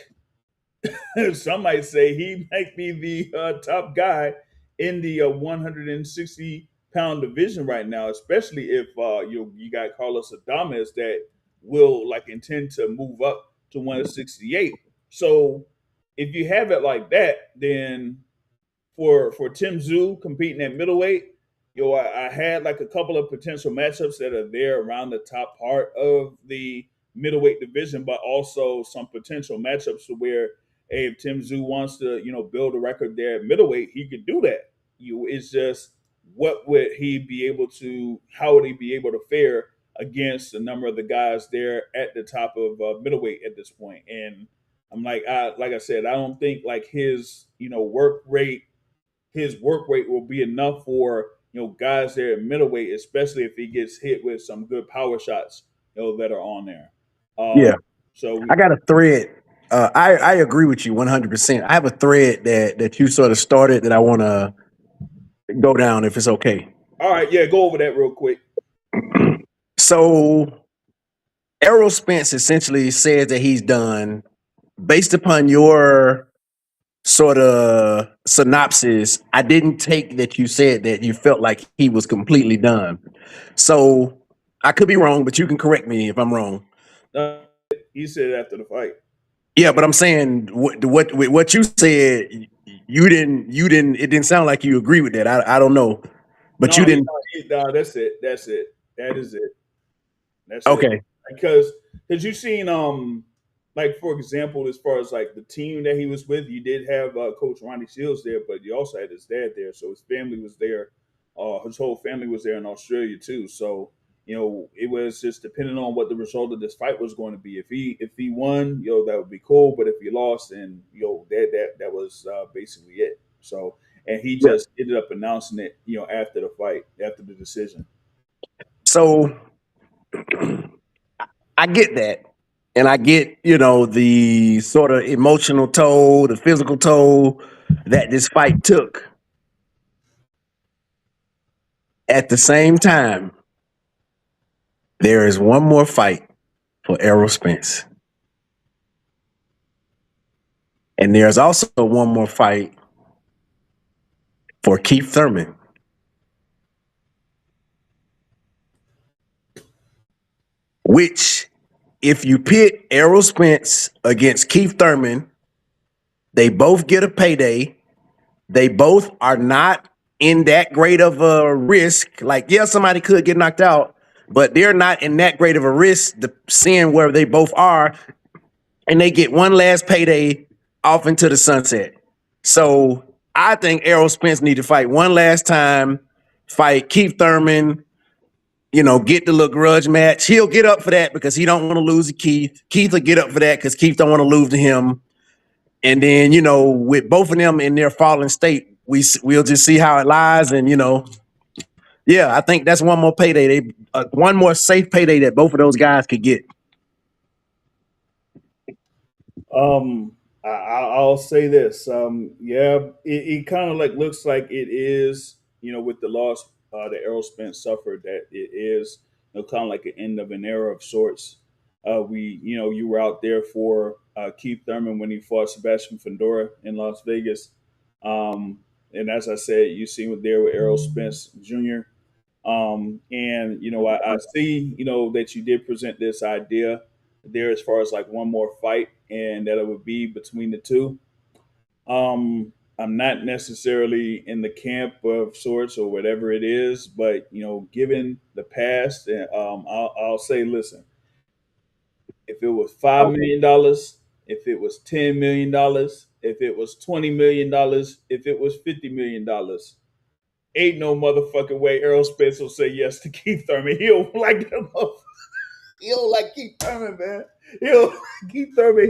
some might say he might be the top guy in the 160-pound division right now, especially if you got Carlos Adames that will like intend to move up to 168. So if you have it like that, then for Tim Tszyu competing at middleweight, I had like a couple of potential matchups that are there around the top part of the middleweight division, but also some potential matchups to where, hey, if Tim Tszyu wants to, build a record there at middleweight, he could do that. It's just what would he be able to? How would he be able to fare against a number of the guys there at the top of middleweight at this point? And I'm like I said, I don't think like his work rate will be enough for guys there at middleweight, especially if he gets hit with some good power shots, that are on there. Yeah, So I got a thread. I agree with you 100%. I have a thread that you sort of started that I want to go down if it's okay. all right, yeah, go over that real quick. So Errol Spence essentially says that he's done based upon your sort of synopsis. I didn't take that you said that you felt like he was completely done. So I could be wrong, but you can correct me if I'm wrong. He said after the fight. Yeah, but I'm saying what you said, you didn't it didn't sound like you agree with that. I don't know. But you No, didn't. no, that's it. That's it. That is it. That's it. Okay. Because you seen like for example, as far as like the team that he was with, you did have Coach Ronnie Shields there, but you also had his dad there, so his family was there. His whole family was there in Australia too. So it was just depending on what the result of this fight was going to be. If he won, that would be cool. But if he lost, then that was basically it. So and he Yeah. just ended up announcing it, after the fight, after the decision. So I get that. And I get, the sort of emotional toll, the physical toll that this fight took. At the same time, there is one more fight for Errol Spence. And there's also one more fight for Keith Thurman. Which, if you pit Errol Spence against Keith Thurman, they both get a payday. They both are not in that great of a risk. Like, yeah, somebody could get knocked out, but they're not in that great of a risk, seeing where they both are, and they get one last payday off into the sunset. So I think Errol Spence need to fight one last time, fight Keith Thurman, get the little grudge match. He'll get up for that because he don't want to lose to Keith. Keith will get up for that because Keith don't want to lose to him. And then, with both of them in their fallen state, we'll just see how it lies. And, yeah, I think that's one more payday. One more safe payday that both of those guys could get. I'll say this. Yeah, it kind of like looks like it is, with the loss that Errol Spence suffered, that it is, kind of like an end of an era of sorts. You were out there for Keith Thurman when he fought Sebastian Fundora in Las Vegas. And as I said, you see with there with Errol Spence Jr. And I see that you did present this idea there as far as like one more fight, and that it would be between the two. I'm not necessarily in the camp of sorts or whatever it is, but given the past, I'll say, listen, if it was $5 million, if it was $10 million, if it was $20 million, if it was $50 million, ain't no motherfucking way Errol Spence will say yes to Keith Thurman. He don't like that. He don't like Keith Thurman, man. He'll Keith Thurman.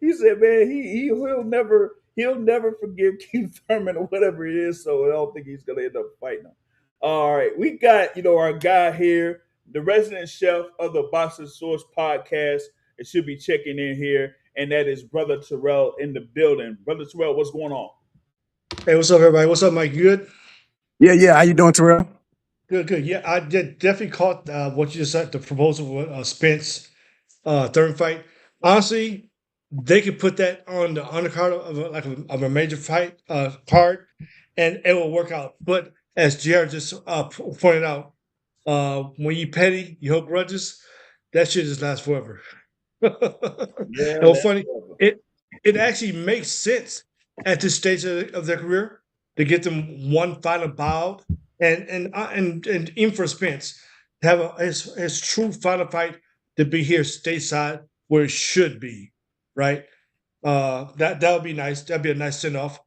He said, man, he'll never forgive Keith Thurman or whatever it is. So I don't think he's gonna end up fighting him. All right, we got our guy here, the resident chef of the Boxing Source podcast. It should be checking in here, and that is Brother Terrell in the building. Brother Terrell, what's going on? Hey, what's up, everybody? What's up, Mike? You good? Yeah. How you doing, Terrell? Good. Yeah, I did definitely caught what you just said, the proposal with Spence third fight. Honestly, they could put that on the undercard of a major fight card, and it will work out. But as Jared just pointed out, when you petty, you hold grudges, that shit just lasts forever. Yeah, No that's funny. It actually makes sense at this stage of their career to get them one final bout and even for Spence to have his true final fight to be here stateside where it should be, right? That would be nice. That'd be a nice send off.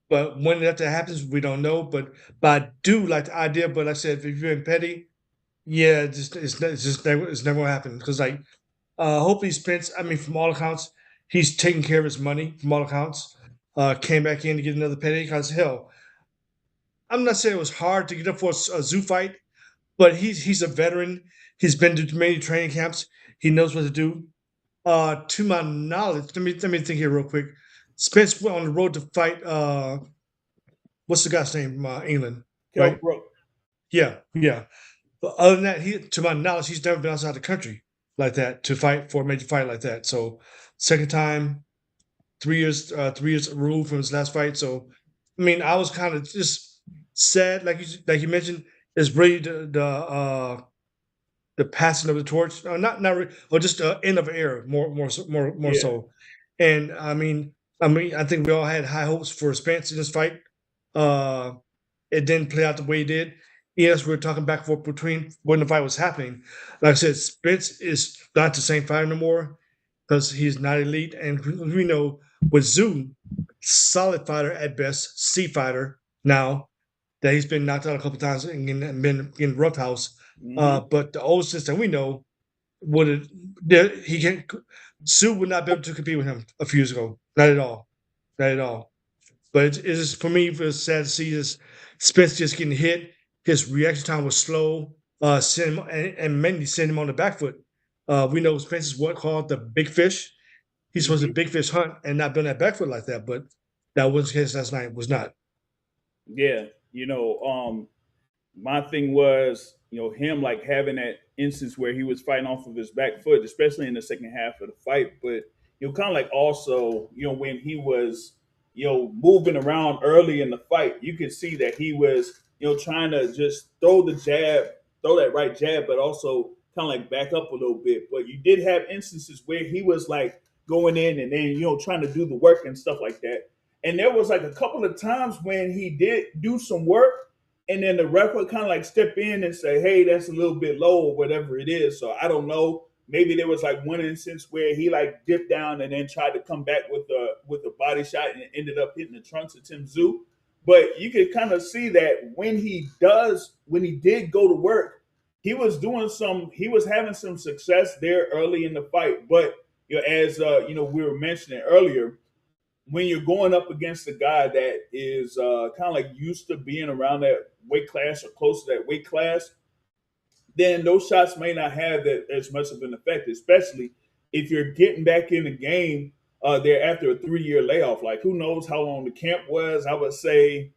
But when that happens, we don't know. But I do like the idea. But like I said, if you're in petty, yeah, it's never gonna happen because hopefully Spence. I mean, from all accounts, he's taking care of his money. From all accounts, came back in to get another payday because hell, I'm not saying it was hard to get up for a zoo fight, but he's a veteran. He's been to many training camps. He knows what to do. To my knowledge, let me think here real quick. Spence went on the road to fight. What's the guy's name from England? Kell Right? Brook. Yeah, yeah. But other than that, to my knowledge, he's never been outside the country like that to fight for a major fight like that. So, second time, 3 years removed from his last fight. So, I mean, I was kind of just sad, like you mentioned, is really the passing of the torch, or just the end of an era, more Yeah. so. And I think we all had high hopes for Spence in this fight. Uh, it didn't play out the way it did. Yes, we were talking back and forth between when the fight was happening. Like I said, Spence is not the same fighter no more because he's not elite, and we know with Tszyu, solid fighter at best, C fighter now that he's been knocked out a couple times and been in roughhouse. Mhm. But the oldest that we know he can Tszyu would not be able to compete with him a few years ago. Not at all. Not at all. But it is for me. It's sad to see this Spence just getting hit. His reaction time was slow. Send him and mainly send him on the back foot. We know Spence is what called the big fish. He's supposed to Mhm. big fish hunt and not be on that back foot like that. But that was the case last night. Was not. Yeah. My thing was, him like having that instance where he was fighting off of his back foot, especially in the second half of the fight. But kind of like also, when he was, moving around early in the fight, you could see that he was, trying to just throw the jab, throw that right jab, but also kind of like back up a little bit. But you did have instances where he was like going in and then, trying to do the work and stuff like that. And there was like a couple of times when he did do some work, and then the ref would kind of like step in and say, "Hey, that's a little bit low," or whatever it is. So I don't know. Maybe there was like one instance where he like dipped down and then tried to come back with a body shot and ended up hitting the trunks of Tszyu. But you could kind of see that when he did go to work, he was having some success there early in the fight. But as we were mentioning earlier, when you're going up against a guy that is kind of like used to being around that weight class or close to that weight class, then those shots may not have that as much of an effect, especially if you're getting back in the game there after a 3-year layoff. Like, who knows how long the camp was? I would say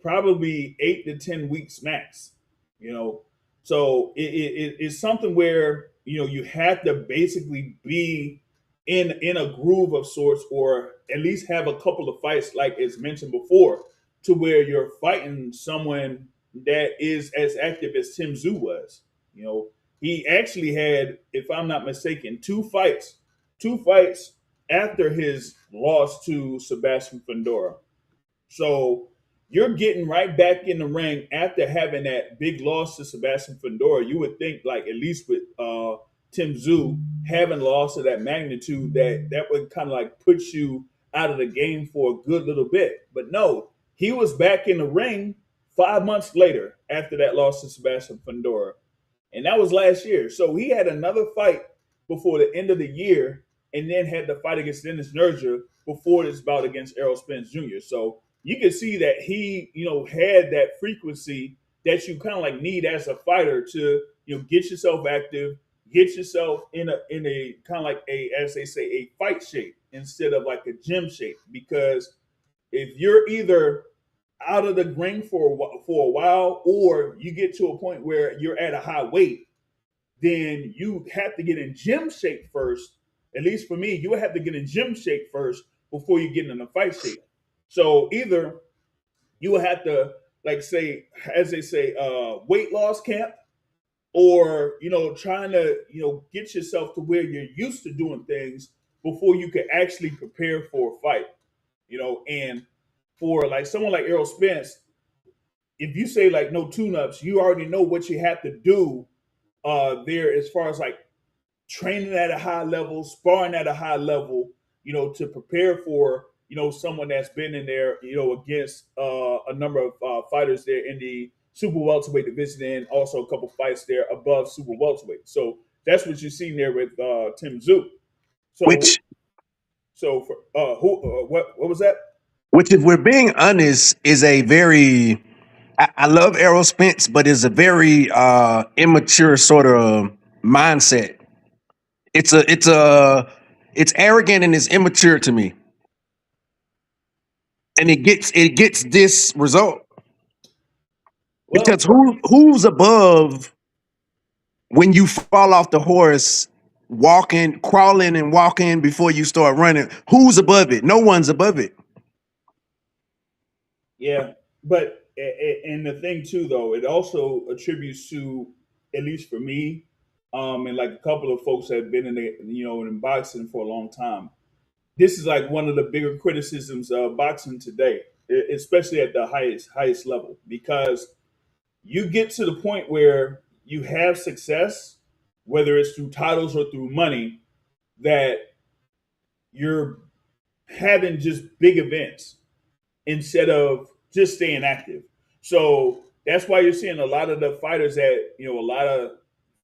probably 8 to 10 weeks max. You know, so it's something where you have to basically be in a groove of sorts, or at least have a couple of fights, like as mentioned before, to where you're fighting someone that is as active as Tszyu was. You know, he actually had, if I'm not mistaken, two fights after his loss to Sebastian Fundora. So you're getting right back in the ring after having that big loss to Sebastian Fundora. You would think, like, at least with Tszyu having lost to that magnitude, that would kind of like put you out of the game for a good little bit. But no, he was back in the ring 5 months later after that loss to Sebastian Fundora, and that was last year. So he had another fight before the end of the year, and then had the fight against Dennis Nerger before this bout against Errol Spence Jr. So you can see that he, had that frequency that you kind of like need as a fighter to, get yourself active, get yourself in a kind of like a, as they say, a fight shape instead of like a gym shape. Because if you're either out of the ring for a while, or you get to a point where you're at a high weight, then you have to get in gym shape first. At least for me, you have to get in gym shape first before you get in a fight shape. So either you will have to, like, say, as they say, weight loss camp, or trying to get yourself to where you're used to doing things before you can actually prepare for a fight. And for like someone like Errol Spence, if you say like no tune-ups, you already know what you have to do there, as far as like training at a high level, sparring at a high level, to prepare for, someone that's been in there, against a number of fighters there in the super welterweight division, and also a couple fights there above super welterweight. So that's what you're seeing there with Tszyu. So, Which so for what was that? Which, if we're being honest, is a very I love Errol Spence, but it's a very immature sort of mindset. It's arrogant and it's immature to me. And it gets this result. Well, Because who's above when you fall off the horse, crawling and walking before you start running? Who's above it? No one's above it. yeah, but and the thing too, though, it also attributes to, at least for me, and like a couple of folks that have been in the, in boxing for a long time. This is like one of the bigger criticisms of boxing today, especially at the highest level, because you get to the point where you have success, whether it's through titles or through money, that you're having just big events instead of just staying active. So that's why you're seeing a lot of the fighters that a lot of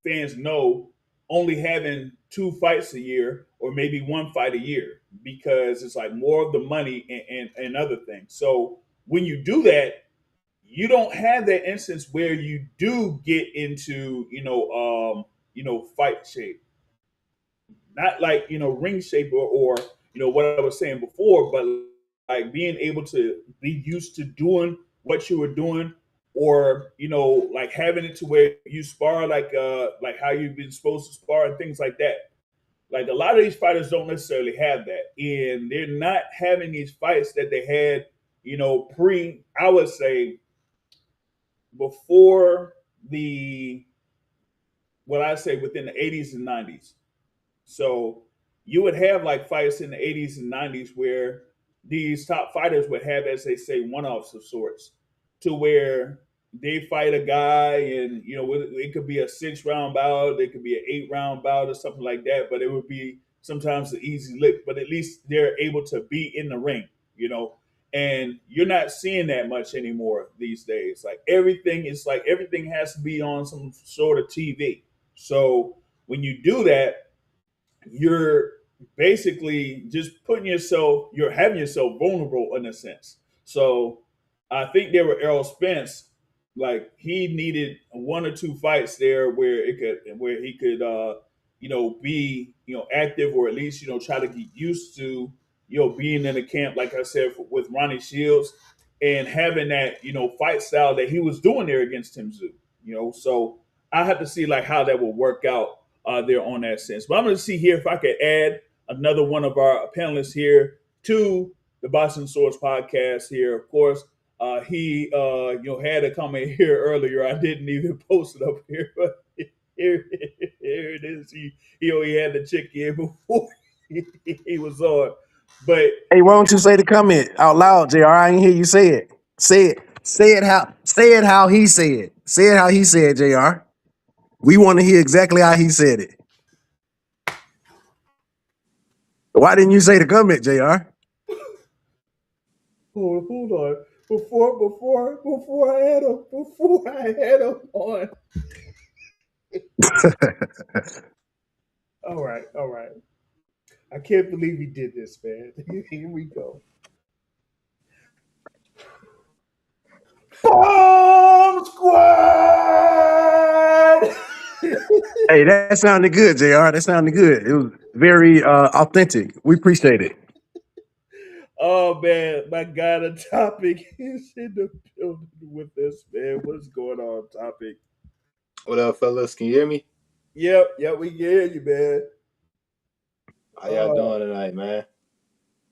fans know only having 2 fights a year or maybe 1 fight a year, because it's like more of the money and other things. So when you do that, you don't have that instance where you do get into fight shape, not like ring shape or what I was saying before, but like being able to be used to doing what you were doing, or like having it to where you spar like how you've been supposed to spar and things like that. Like a lot of these fighters don't necessarily have that, and they're not having these fights that they had pre, I would say, before the, what I say, within the 80s and 90s. So you would have like fights in the 80s and 90s where these top fighters would have, as they say, one-offs of sorts, to where they fight a guy and it could be a 6 round bout, it could be an 8 round bout or something like that, but it would be sometimes an easy lick, but at least they're able to be in the ring, and you're not seeing that much anymore these days. Like everything has to be on some sort of TV. So when you do that, you're basically just you're having yourself vulnerable in a sense. So I think there were Errol Spence, like he needed 1 or 2 fights there where he could be active, or at least try to get used to being in the camp, like I said, with Ronnie Shields, and having that fight style that he was doing there against Tszyu. So I have to see like how that will work out there on that sense. But I'm going to see here if I could add another one of our panelists here to the Boxing Swords podcast here. Of course, he had a comment here earlier. I didn't even post it up here, but here it is. He only had the chick in before he was on. But Hey, why don't you say the comment out loud, JR? I didn't hear you say it. Say it. Say it how he said. Say it how he said, JR. We want to hear exactly how he said it. Why didn't you say the comment, JR? hold on. Before I had him on. All right. I can't believe he did this, man. Here we go. Bomb Squad! Hey, that sounded good, JR. That sounded good. It was very authentic. We appreciate it. Oh, man. My God, a topic is in the building with this, man. What's going on, topic? What up, fellas? Can you hear me? Yep, we can hear you, man. How y'all doing tonight, man?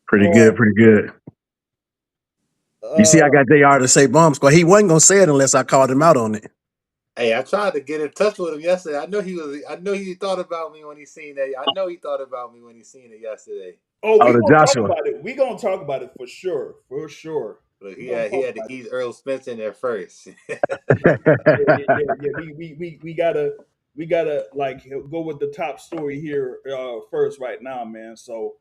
Pretty Oh, good, pretty good. You see, I got JR to say bomb squad. He wasn't gonna say it unless I called him out on it. Hey, I tried to get in touch with him yesterday. I know he thought about me when he seen that. I know he thought about me when he seen it yesterday. oh, Oh, we the gonna talk Joshua. about it. We gonna talk about it for sure. For sure. But We he gonna had talk to about ease Errol Spence in there first. yeah. We gotta like go with the top story here first right now, man. So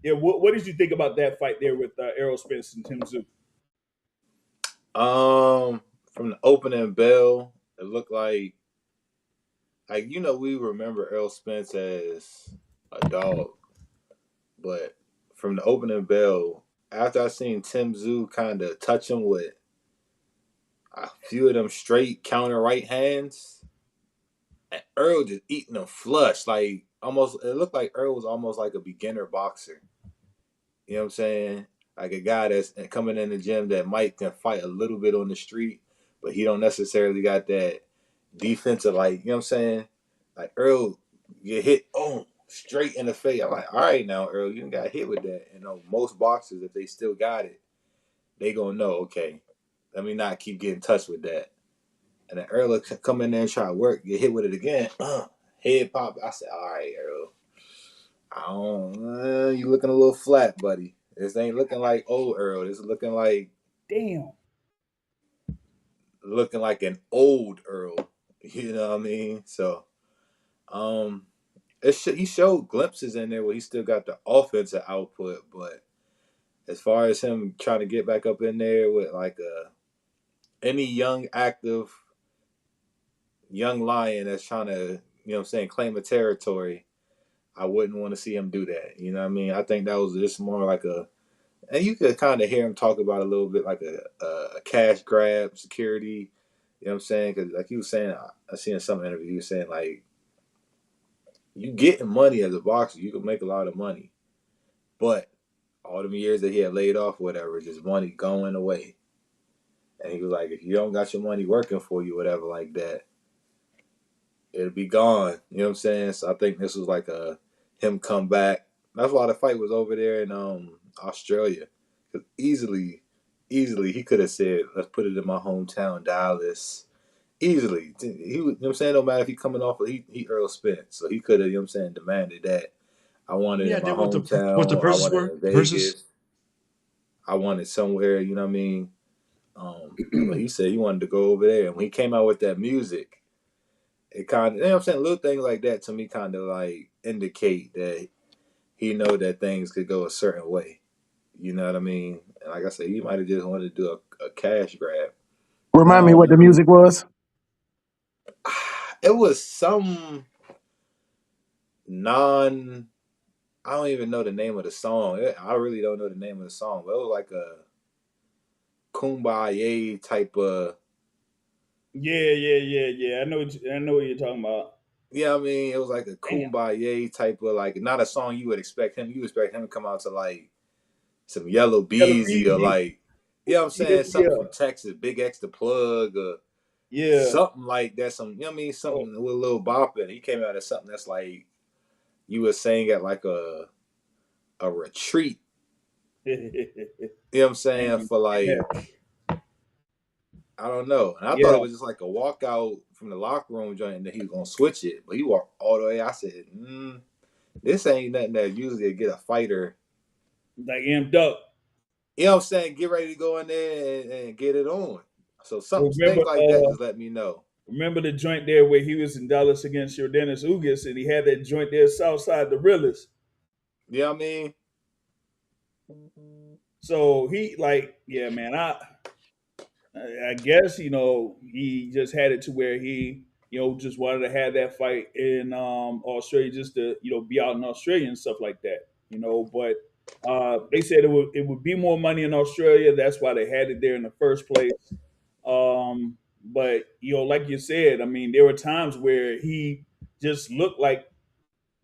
yeah, what did you think about that fight there with Errol Spence and Tim Tszyu? From the opening bell, it looked like we remember Errol Spence as a dog, but from the opening bell, after I seen Tszyu kind of touch him with a few of them straight counter right hands, and Earl just eating them flush. Like almost, it looked like Earl was almost like a beginner boxer. You know what I'm saying? Like a guy that's coming in the gym that might can fight a little bit on the street, but he don't necessarily got that defensive, like, you know what I'm saying? Like Earl get hit, straight in the face. I'm like, all right now, Earl, you done got hit with that. You know, most boxers, if they still got it, they gonna know, okay, let me not keep getting touched with that. And then Earl will come in there and try to work, get hit with it again. Head pop. I said, all right, Earl. I don't. You looking a little flat, buddy. This ain't looking like old Earl. This is looking like Damn. looking like an old Earl. You know what I mean? So, he showed glimpses in there where he still got the offensive output, but as far as him trying to get back up in there with like any young active young lion that's trying to, you know what I'm saying, claim a territory, I wouldn't want to see him do that. You know what I mean? I think that was just more like and you could kind of hear him talk about a little bit like a cash grab, security. You know what I'm saying? Because like he was saying, I seen in some interview, he was saying like, you getting money as a boxer, you can make a lot of money, but all them years that he had laid off, whatever, just money going away. And he was like, if you don't got your money working for you, whatever, like that, it'll be gone. You know what I'm saying? So I think this was like him come back. That's why the fight was over there in Australia. Because easily he could have said, let's put it in my hometown, Dallas. Easily. He, you know what I'm saying? No matter if he coming off, he Errol Spence. So he could have, you know what I'm saying, demanded that. I want it Yeah, in my they what the hometown. I verses want it were in versus. Vegas. I want it somewhere, you know what I mean? But he said he wanted to go over there. And when he came out with that music, it kind of, you know what I'm saying, little things like that to me kind of like indicate that he know that things could go a certain way. You know what I mean? And like I said, he might have just wanted to do a cash grab. Remind me Now, what the music was. it was some non, I don't even know the name of the song. I really don't know the name of the song, but it was like a kumbaya type of. Yeah. I know what you're talking about. Yeah, I mean, it was like a Damn. kumbaya type of, like, not a song you would expect him. You expect him to come out to like some Yellow Yellow Beezy or Beezy. like, you know what I'm saying, something Yeah. from Texas, Big X the Plug or Yeah. something like that. Some, you know what I mean, Oh. something with a little bop in it. He came out as something that's like you were saying at like a retreat. You know what I'm saying, for like, I don't know. And I thought Yeah. it was just like a walkout from the locker room joint and then he was gonna switch it, but he walked all the way. I said, this ain't nothing that usually get a fighter Like amped up. you know what I'm saying, get ready to go in there and get it on. So some Remember things like that just let me know. remember the joint there where he was in Dallas against your Dennis Ugas and he had that joint there Southside the realest. You know what I mean? So he like, yeah, man, I guess, he just had it to where he, just wanted to have that fight in Australia just to, be out in Australia and stuff like that, but they said it would be more money in Australia. That's why they had it there in the first place. But like you said, I mean, there were times where he just looked like,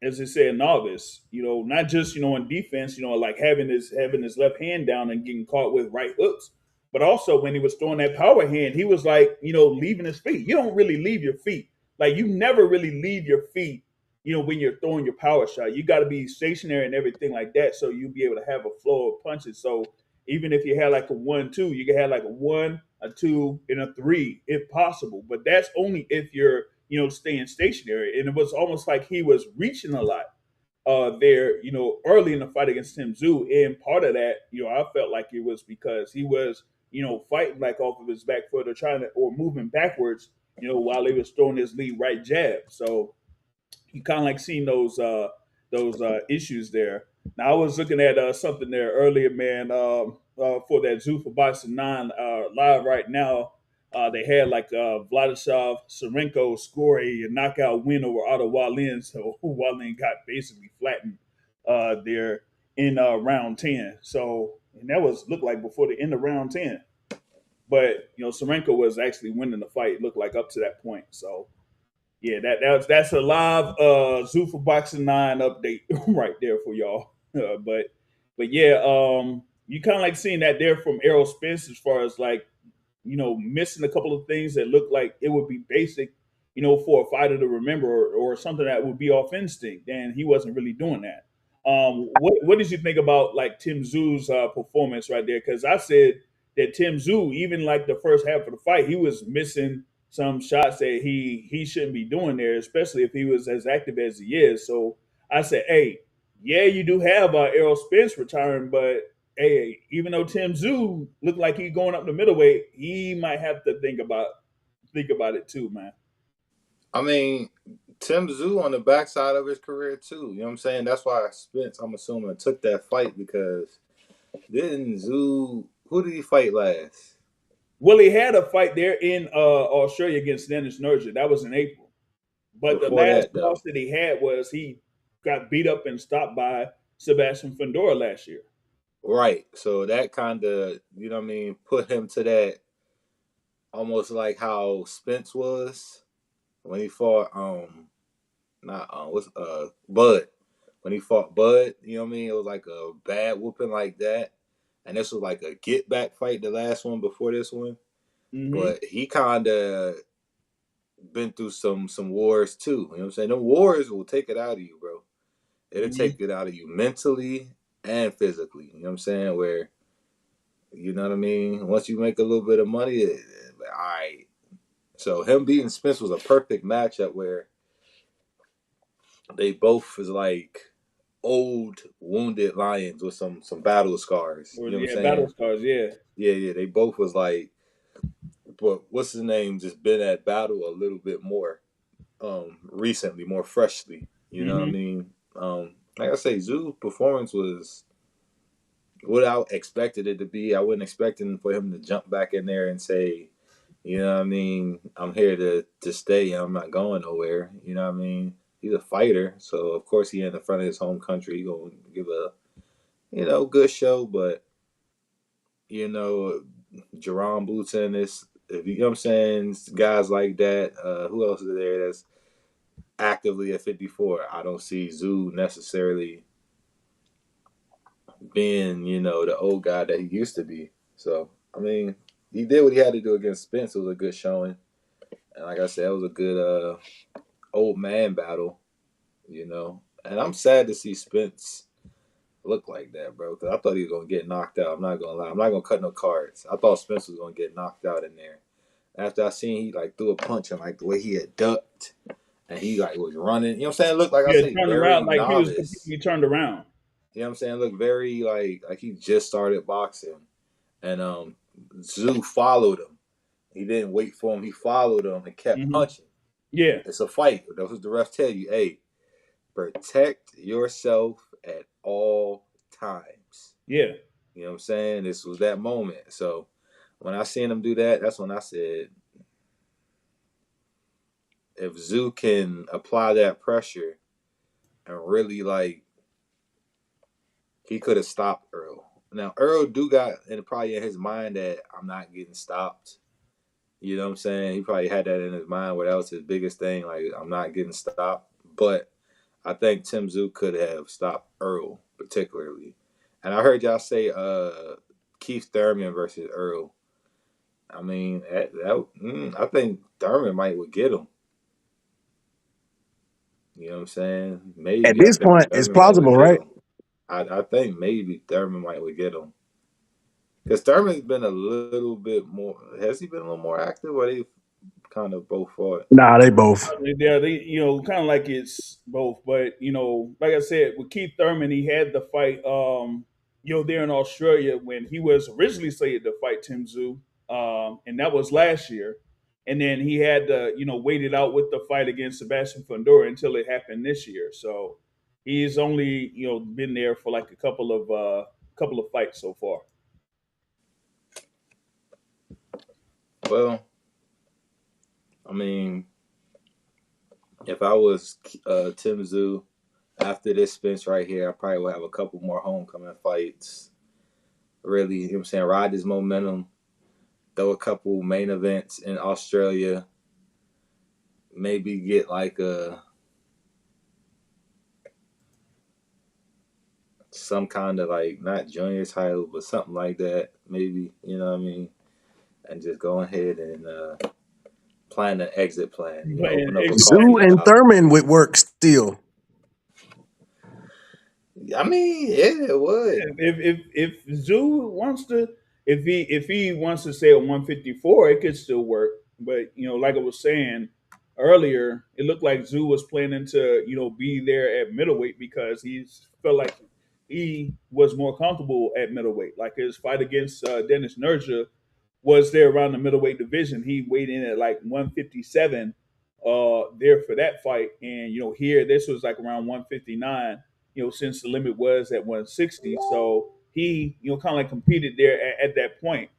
as they say, a novice. Not just on defense. Like having his left hand down and getting caught with right hooks, but also when he was throwing that power hand, he was like, leaving his feet. You don't really leave your feet. Like you never really leave your feet. When you're throwing your power shot, you got to be stationary and everything like that, so you'll be able to have a flow of punches. So even if you had like a 1-2, you can have like a 1, a 2, and a 3 if possible. But that's only if you're staying stationary. And it was almost like he was reaching a lot there, early in the fight against Tszyu. And part of that, I felt like it was because he was, fighting like off of his back foot or moving backwards, while he was throwing his lead right jab. So you kind of like seeing those issues there. Now I was looking at something there earlier, man, for that Zuffa Boxing 9 live right now. They had like Vladislav Serenko score a knockout win over Otto Wallin, so Wallin got basically flattened there in round 10. So and that looked like before the end of round 10. But Semenko was actually winning the fight. It looked like up to that point. So yeah, that's a live Zuffa Boxing 9 update right there for y'all. But yeah, you kind of like seeing that there from Errol Spence as far as like missing a couple of things that look like it would be basic, for a fighter to remember or something that would be off instinct, and he wasn't really doing that. What did you think about like Tim Tszyu's performance right there? Because I said that Tim Tszyu, even like the first half of the fight, he was missing some shots that he shouldn't be doing there, especially if he was as active as he is. So I said, hey, yeah, you do have Errol Spence retiring, but hey, even though Tim Tszyu looked like he's going up the middleweight, he might have to think about it too, man. I mean, Tim Tszyu on the backside of his career too. You know what I'm saying? That's why Spence, I'm assuming, took that fight, because didn't Tszyu, who did he fight last? Well, he had a fight there in Australia against Dennis Nurkic. That was in April. But Before the last that, loss that he had was he got beat up and stopped by Sebastian Fundora last year. Right. So that kind of, you know what I mean, put him to that, almost like how Spence was when he fought Bud. When he fought Bud, you know what I mean? It was like a bad whooping like that. And this was like a get back fight, the last one before this one. Mm-hmm. But he kind of been through some wars too. You know what I'm saying? Them wars will take it out of you, bro. It'll take it out of you mentally and physically. You know what I'm saying? Where, you know what I mean? Once you make a little bit of money, like, all right. So him beating Spence was a perfect matchup where they both was like old wounded lions with some battle scars. You know what I'm saying? Battle scars, yeah. Yeah. They both was like, but what's his name? Just been at battle a little bit more recently, more freshly. You know what I mean? Like I say, Tszyu's performance was what I expected it to be. I wasn't expecting for him to jump back in there and say, you know what I mean, I'm here to stay and I'm not going nowhere. You know what I mean? He's a fighter, so of course he in the front of his home country. He gonna give a good show, but Jerome Boots Ennis, if you know what I'm saying, guys like that, who else is there that's actively at 54? I don't see Tszyu necessarily being, the old guy that he used to be. So, I mean, he did what he had to do against Spence. It was a good showing. And like I said, it was a good old man battle, And I'm sad to see Spence look like that, bro, because I thought he was going to get knocked out. I'm not going to lie. I'm not going to cut no cards. I thought Spence was going to get knocked out in there. After I seen he, like, threw a punch and, like, the way he had ducked and he, like, was running. You know what I'm saying? It looked like, I say, turned very around, like novice. he turned around. You know what I'm saying? It looked very, like he just started boxing. And Tszyu followed him. He didn't wait for him. He followed him and kept punching. Yeah. It's a fight. That was the ref tell you, hey, protect yourself at all times. Yeah. You know what I'm saying? This was that moment. So when I seen him do that, that's when I said, if Tszyu can apply that pressure and really, like, he could have stopped Errol. Now, Errol do got probably in his mind that I'm not getting stopped. You know what I'm saying? He probably had that in his mind where that was his biggest thing, like, I'm not getting stopped. But I think Tim Tszyu could have stopped Errol particularly. And I heard y'all say Keith Thurman versus Errol. I mean, I think Thurman would get him. You know what I'm saying? Maybe at this point, it's plausible, right? I think maybe Thurman would get him. Because Thurman's been a little bit more. Has he been a little more active, or they kind of both fought? Nah, they both. Yeah, they kind of like it's both. But like I said, with Keith Thurman, he had the fight there in Australia when he was originally slated to fight Tim Tszyu, and that was last year. And then he had to wait it out with the fight against Sebastian Fundora until it happened this year. So he's only been there for like a couple of fights so far. Well, I mean, if I was Tim Tszyu, after this Spence right here, I probably would have a couple more homecoming fights really, you know what I'm saying, ride his momentum, throw a couple main events in Australia, maybe get like some kind of like not junior title, but something like that, maybe, you know what I mean, and just go ahead and plan an exit plan. You know, Plan open up a exit coffee Zoo and shop. Thurman would work still. I mean, yeah, it would. If Zoo wants to, if he wants to stay at 154, it could still work. But like I was saying earlier, it looked like Zoo was planning to be there at middleweight because he felt like he was more comfortable at middleweight. Like his fight against Dennis Nerja was there around the middleweight division. He weighed in at like 157 there for that fight, and here this was like around 159. Since the limit was at 160, so he kind of like competed there at that point.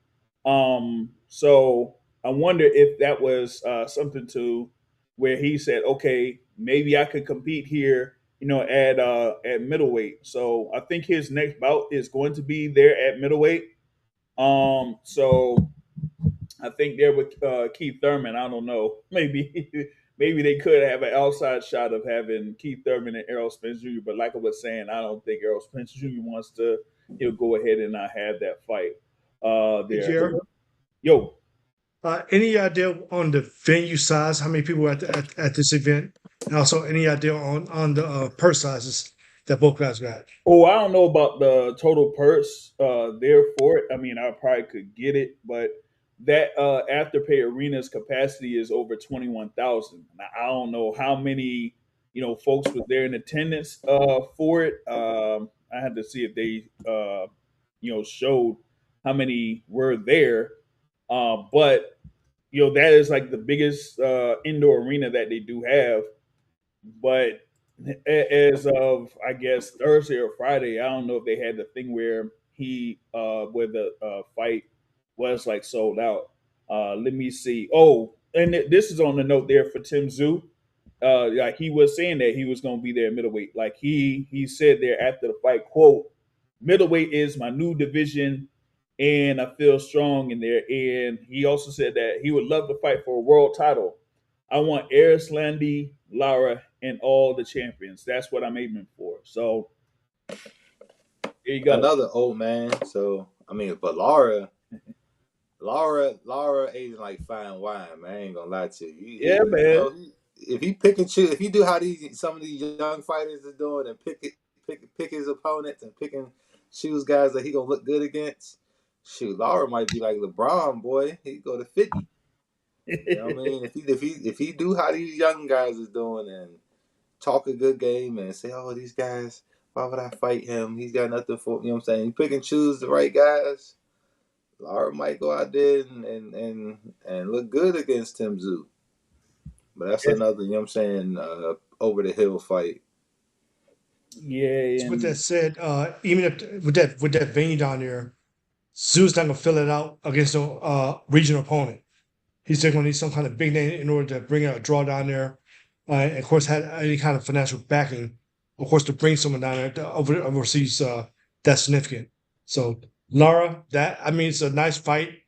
So I wonder if that was something to where he said, okay, maybe I could compete here, at middleweight. So I think his next bout is going to be there at middleweight. So I think there with Keith Thurman, I don't know, maybe maybe they could have an outside shot of having Keith Thurman and Errol Spence Jr. But like I was saying, I don't think Errol Spence Jr. wants to go ahead and not have that fight Hey, there. Jared, Yo, any idea on the venue size? How many people were at this event? And also, any idea on the purse sizes that both guys got? oh, I don't know about the total purse there for it. I mean, I probably could get it, but that Afterpay Arena's capacity is over 21,000. Now, I don't know how many folks was there in attendance for it. I had to see if they showed how many were there. But that is like the biggest indoor arena that they do have. But as of I guess Thursday or Friday, I don't know if they had the thing where the fight was like sold out. Let me see. Oh, and this is on the note there for Tim Tszyu. Like he was saying that he was going to be there at middleweight. Like he said there after the fight, quote, middleweight is my new division and I feel strong in there. And he also said that he would love to fight for a world title. I want Arislandi, Lara, and all the champions. That's what I'm aiming for. So there you go. Another old man. So I mean, but Lara aging like fine wine, man. I ain't gonna lie to you. Yeah, man. If he pick and choose, if he do how some of these young fighters are doing and pick his opponents and choose guys that he gonna look good against, shoot, Lara might be like LeBron, boy. He go to 50. You know what I mean? If he do how these young guys is doing and talk a good game and say, oh, these guys, why would I fight him? He's got nothing for, you know what I'm saying? You pick and choose the right guys. Lara might go out there and look good against Tim Tszyu. But that's another, you know what I'm saying, over the hill fight. Yeah. With that said, even if with that venue down there, Zoo's not gonna fill it out against a regional opponent. He's just gonna need some kind of big name in order to bring a draw down there, and of course had any kind of financial backing, of course, to bring someone down there to overseas that's significant. So Lara, it's a nice fight,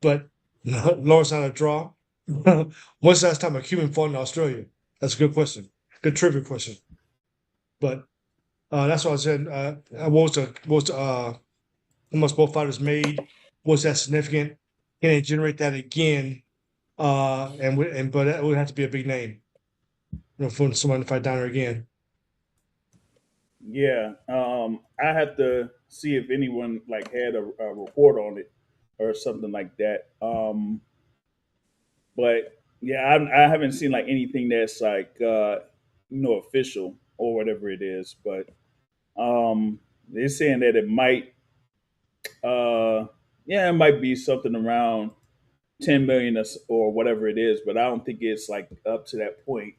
but Lara's not a draw. When's the last time a Cuban fought in Australia? That's a good question. Good trivia question. But that's what I said. What was how much both fighters made? Was that significant? Can they generate that again? But it would have to be a big name, for someone to fight down there again. Yeah. I have to see if anyone like had a report on it or something like that. But yeah, I haven't seen like anything that's like official or whatever it is. But they're saying that it might it might be something around 10 million or whatever it is, but I don't think it's like up to that point.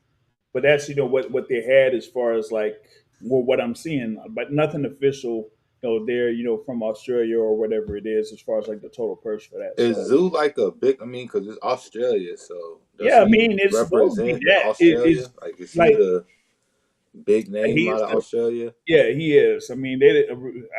But that's what they had as far as like what I'm seeing, but nothing official. There, from Australia or whatever it is, as far as like the total purse for that. Is So, Tszyu like a big? I mean, because it's Australia, so does yeah, I he mean, it's supposed to be represent that. Australia? It's Like, is he like the Big name He out is of Australia. yeah, he is. I mean,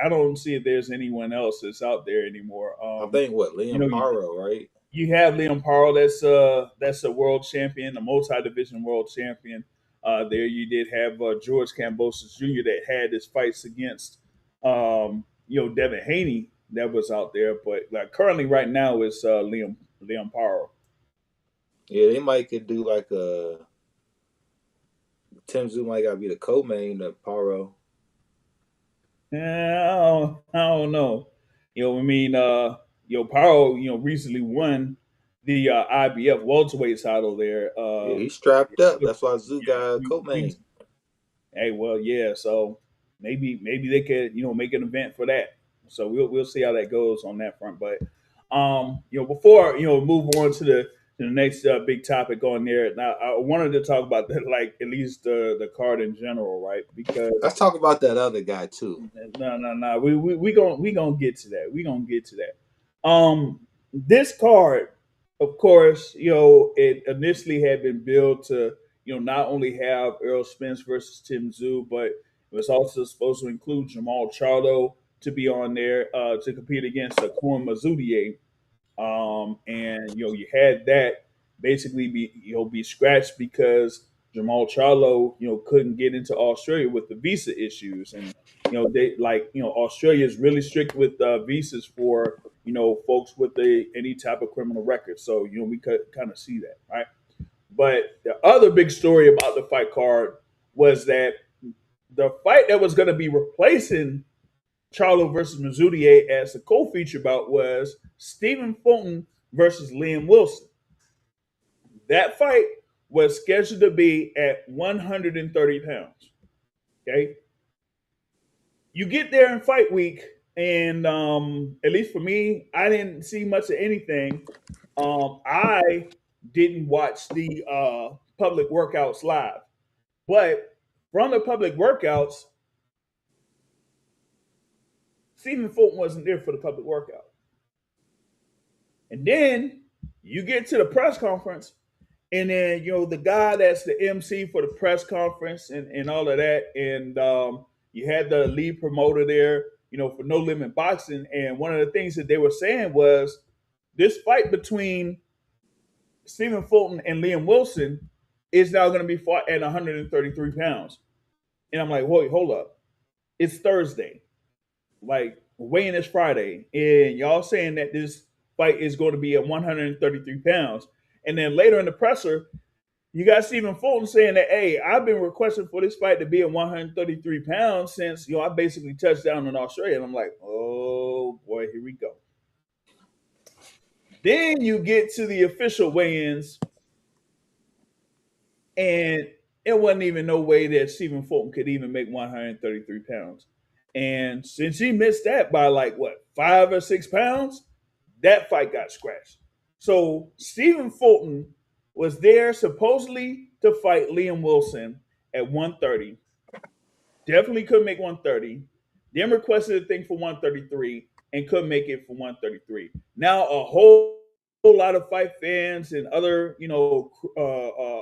I don't see if there's anyone else that's out there anymore. I think what You Liam know, Paro, right? you have Liam Parle, that's a world champion, a multi-division world champion. There you did have George Kambosos Jr. that had his fights against Devin Haney that was out there, but like currently right now is Liam Parle. Yeah, they might could do like a Tim Tszyu might gotta be the co-main of Paro. I don't know. I mean, Parle, recently won the IBF welterweight title there. Yeah, he's strapped up. With- That's why Tszyu got a yeah, co-main. hey, well, yeah. So maybe they could make an event for that. So we'll see how that goes on that front. But before move on to the next big topic on there. Now I wanted to talk about that, like at least the card in general, right? Because Let's talk about that other guy too. no. We gonna get to that. We gonna get to that. This card, of course, it initially had been built to not only have Errol Spence versus Tim Tszyu, but it was also supposed to include Jamal Charlo to be on there to compete against Caoimin Agyarko. And you had that basically be scratched because Jamal Charlo couldn't get into Australia with the visa issues, and they Australia is really strict with visas for folks with any type of criminal record. So we could kind of see that, right? But the other big story about the fight card was that the fight that was going to be replacing Charlo versus Mizudier as a co-feature bout was Stephen Fulton versus Liam Wilson. That fight was scheduled to be at 130 pounds. Okay. You get there in fight week, and at least for me, I didn't see much of anything. I didn't watch the public workouts live, but from the public workouts, Stephen Fulton wasn't there for the public workout. And then you get to the press conference, and then the guy that's the MC for the press conference and all of that, and you had the lead promoter there, for No Limit Boxing, and one of the things that they were saying was this fight between Stephen Fulton and Liam Wilson is now going to be fought at 133 pounds, and I'm like, wait, hold up, it's Thursday, like weighing is Friday, and y'all saying that this fight is going to be at 133 pounds. And then later in the presser, you got Stephen Fulton saying that, hey, I've been requesting for this fight to be at 133 pounds since I basically touched down in Australia. And I'm like, oh boy, here we go. Then you get to the official weigh-ins, and it wasn't even no way that Stephen Fulton could even make 133 pounds. And since he missed that by like 5 or 6 pounds, that fight got scratched. So Stephen Fulton was there supposedly to fight Liam Wilson at 130. Definitely couldn't make 130. Then requested a thing for 133 and couldn't make it for 133. Now a whole lot of fight fans and other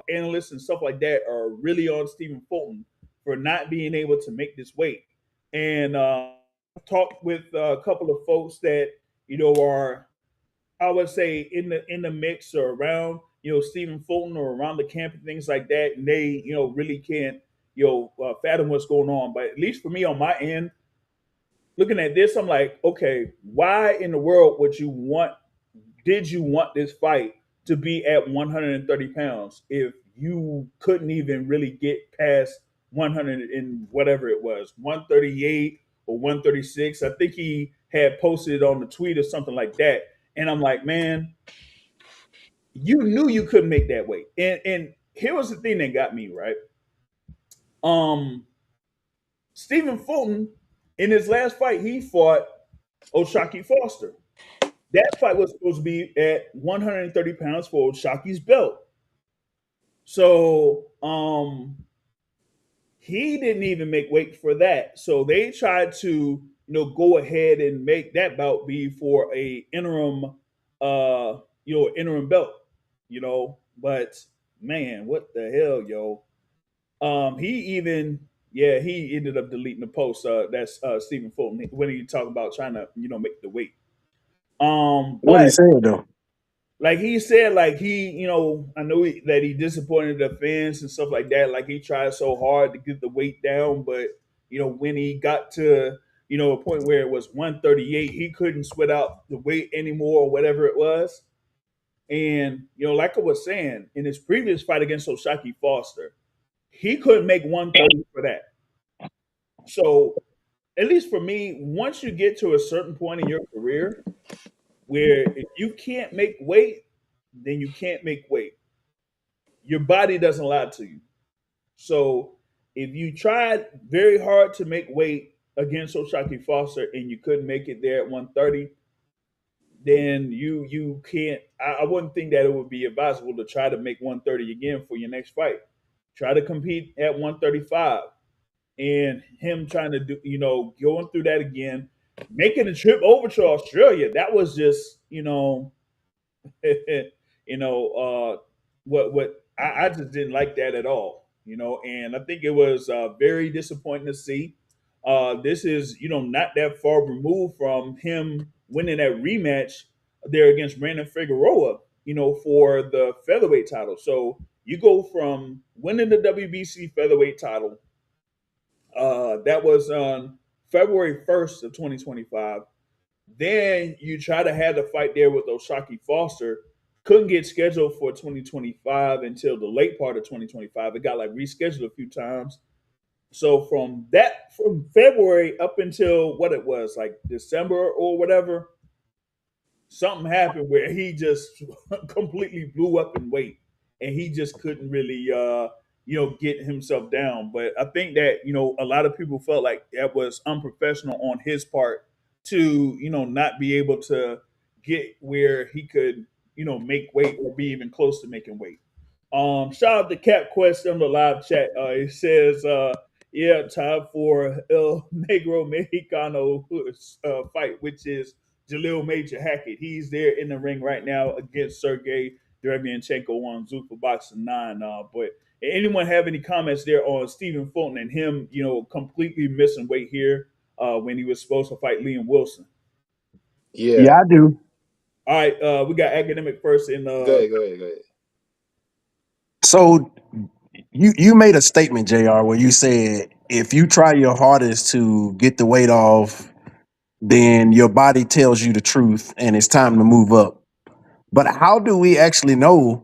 analysts and stuff like that are really on Stephen Fulton for not being able to make this weight. And talked with a couple of folks that are, I would say, in the mix or around Stephen Fulton or around the camp and things like that, and they really can't fathom what's going on. But at least for me on my end, looking at this, I'm like, okay, why in the world did you want this fight to be at 130 pounds if you couldn't even really get past 100 and whatever it was, 138 or 136? I think he had posted it on the tweet or something like that. And I'm like, man, you knew you couldn't make that weight. And here was the thing that got me, right? Stephen Fulton, in his last fight, he fought O'Shaquie Foster. That fight was supposed to be at 130 pounds for O'Shaquie's belt. So he didn't even make weight for that. So they tried to go ahead and make that bout be for a interim interim belt, But man, what the hell, yo? He ended up deleting the post. That's Stephen Fulton when he talked about trying to make the weight. What he But said though? like he said, like I know that he disappointed the fans and stuff like that. Like he tried so hard to get the weight down, but when he got to a point where it was 138, he couldn't sweat out the weight anymore or whatever it was. And like I was saying, in his previous fight against Oshaki Foster, he couldn't make 130 for that. So at least for me, once you get to a certain point in your career where if you can't make weight, then you can't make weight. Your body doesn't lie to you. So if you tried very hard to make weight against Oshaki Foster and you couldn't make it there at 130, then you can't. I wouldn't think that it would be advisable to try to make 130 again for your next fight. Try to compete at 135, and him trying to do going through that again, making a trip over to Australia. That was just what I just didn't like that at all. And I think it was very disappointing to see. This is not that far removed from him winning that rematch there against Brandon Figueroa. For the featherweight title. So you go from winning the WBC featherweight title. That was on February 1st of 2025. Then you try to have the fight there with Oshaki Foster. Couldn't get scheduled for 2025 until the late part of 2025. It got like rescheduled a few times. So from February up until what it was, like December or whatever, something happened where he just completely blew up in weight and he just couldn't really get himself down. But I think that a lot of people felt like that was unprofessional on his part to not be able to get where he could make weight or be even close to making weight. Shout out to Cap Quest on the live chat. It says yeah, time for El Negro Mexicano fight, which is Jalil Major Hackett. He's there in the ring right now against Sergey Derevyanchenko on Zuffa Boxing 9. But anyone have any comments there on Stephen Fulton and him, completely missing weight here when he was supposed to fight Liam Wilson? Yeah. Yeah, I do. All right, we got academic first in. Go ahead. So you made a statement, Jr., where you said if you try your hardest to get the weight off, then your body tells you the truth and it's time to move up. But how do we actually know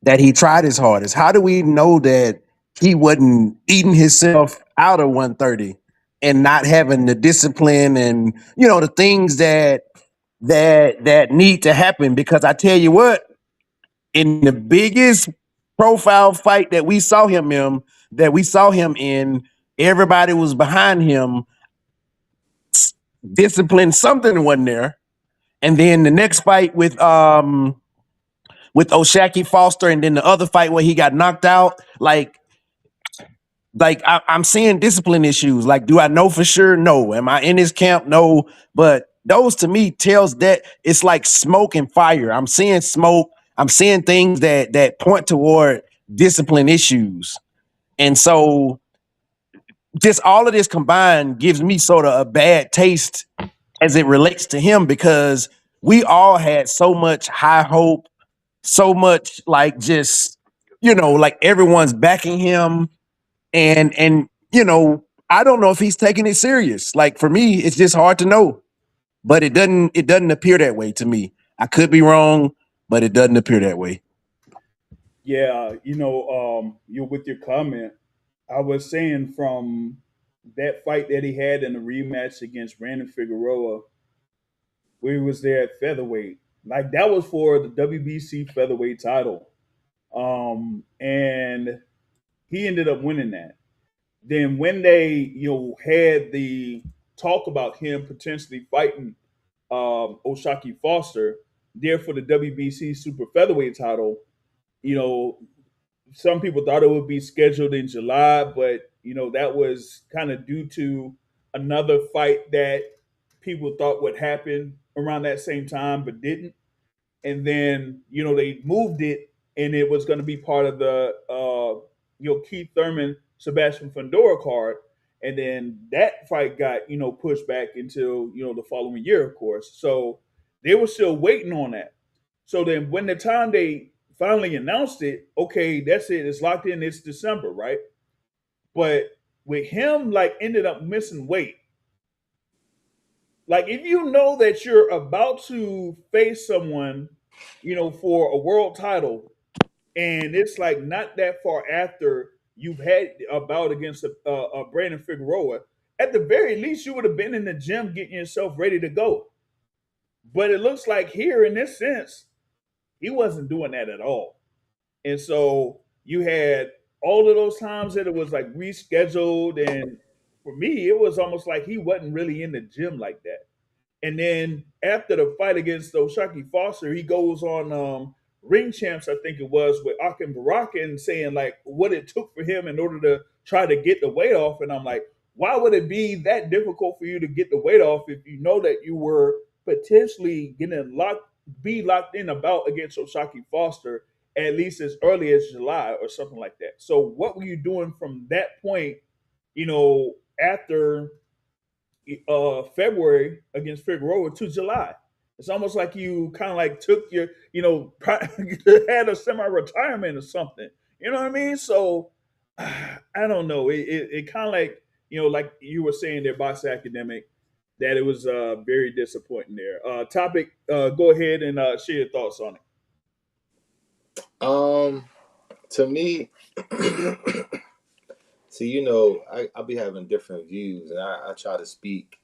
that he tried his hardest? How do we know that he wasn't eating himself out of 130 and not having the discipline and the things that need to happen? Because I tell you what, in the biggest profile fight that we saw him in, everybody was behind him. Discipline, something wasn't there. And then the next fight with Oshaki Foster, and then the other fight where he got knocked out, I'm seeing discipline issues. Like, do I know for sure? No. Am I in his camp? No. But those to me tells that it's like smoke and fire. I'm seeing smoke. I'm seeing things that point toward discipline issues. And so just all of this combined gives me sort of a bad taste as it relates to him, because we all had so much high hope, so much like just, like everyone's backing him. And I don't know if he's taking it serious. Like for me, it's just hard to know. But it doesn't appear that way to me. I could be wrong, but it doesn't appear that way. Yeah, you with your comment, I was saying from that fight that he had in the rematch against Brandon Figueroa, where he was there at featherweight, like that was for the WBC featherweight title, and he ended up winning that. Then when they had the talk about him potentially fighting Oshaki Foster there for the WBC super featherweight title, you know, some people thought it would be scheduled in July, but that was kind of due to another fight that people thought would happen around that same time, but didn't. And then they moved it, and it was going to be part of the Keith Thurman, Sebastian Fundora card, and then that fight got pushed back until the following year, of course. So they were still waiting on that. So then when the time they finally announced it, okay, that's it, it's locked in, it's December, right? But with him like ended up missing weight, like if you know that you're about to face someone, for a world title, and it's like not that far after you've had a bout against a Brandon Figueroa, at the very least you would have been in the gym getting yourself ready to go. But it looks like here in this sense, he wasn't doing that at all. And so you had all of those times that it was like rescheduled, and for me, it was almost like he wasn't really in the gym like that. And then after the fight against Oshaki Foster, he goes on Ring Champs, I think it was, with Akin Barakin saying like what it took for him in order to try to get the weight off. And I'm like, why would it be that difficult for you to get the weight off if you know that you were potentially getting locked in a bout against Oshaki Foster at least as early as July or something like that? So what were you doing from that point, after February against Figueroa to July? It's almost like you kind of like took your, had a semi-retirement or something. You know what I mean? So I don't know. It kind of like you were saying there, Box Academic, that it was very disappointing there. Topic, go ahead and share your thoughts on it. To me, see, I'll be having different views, and I try to speak,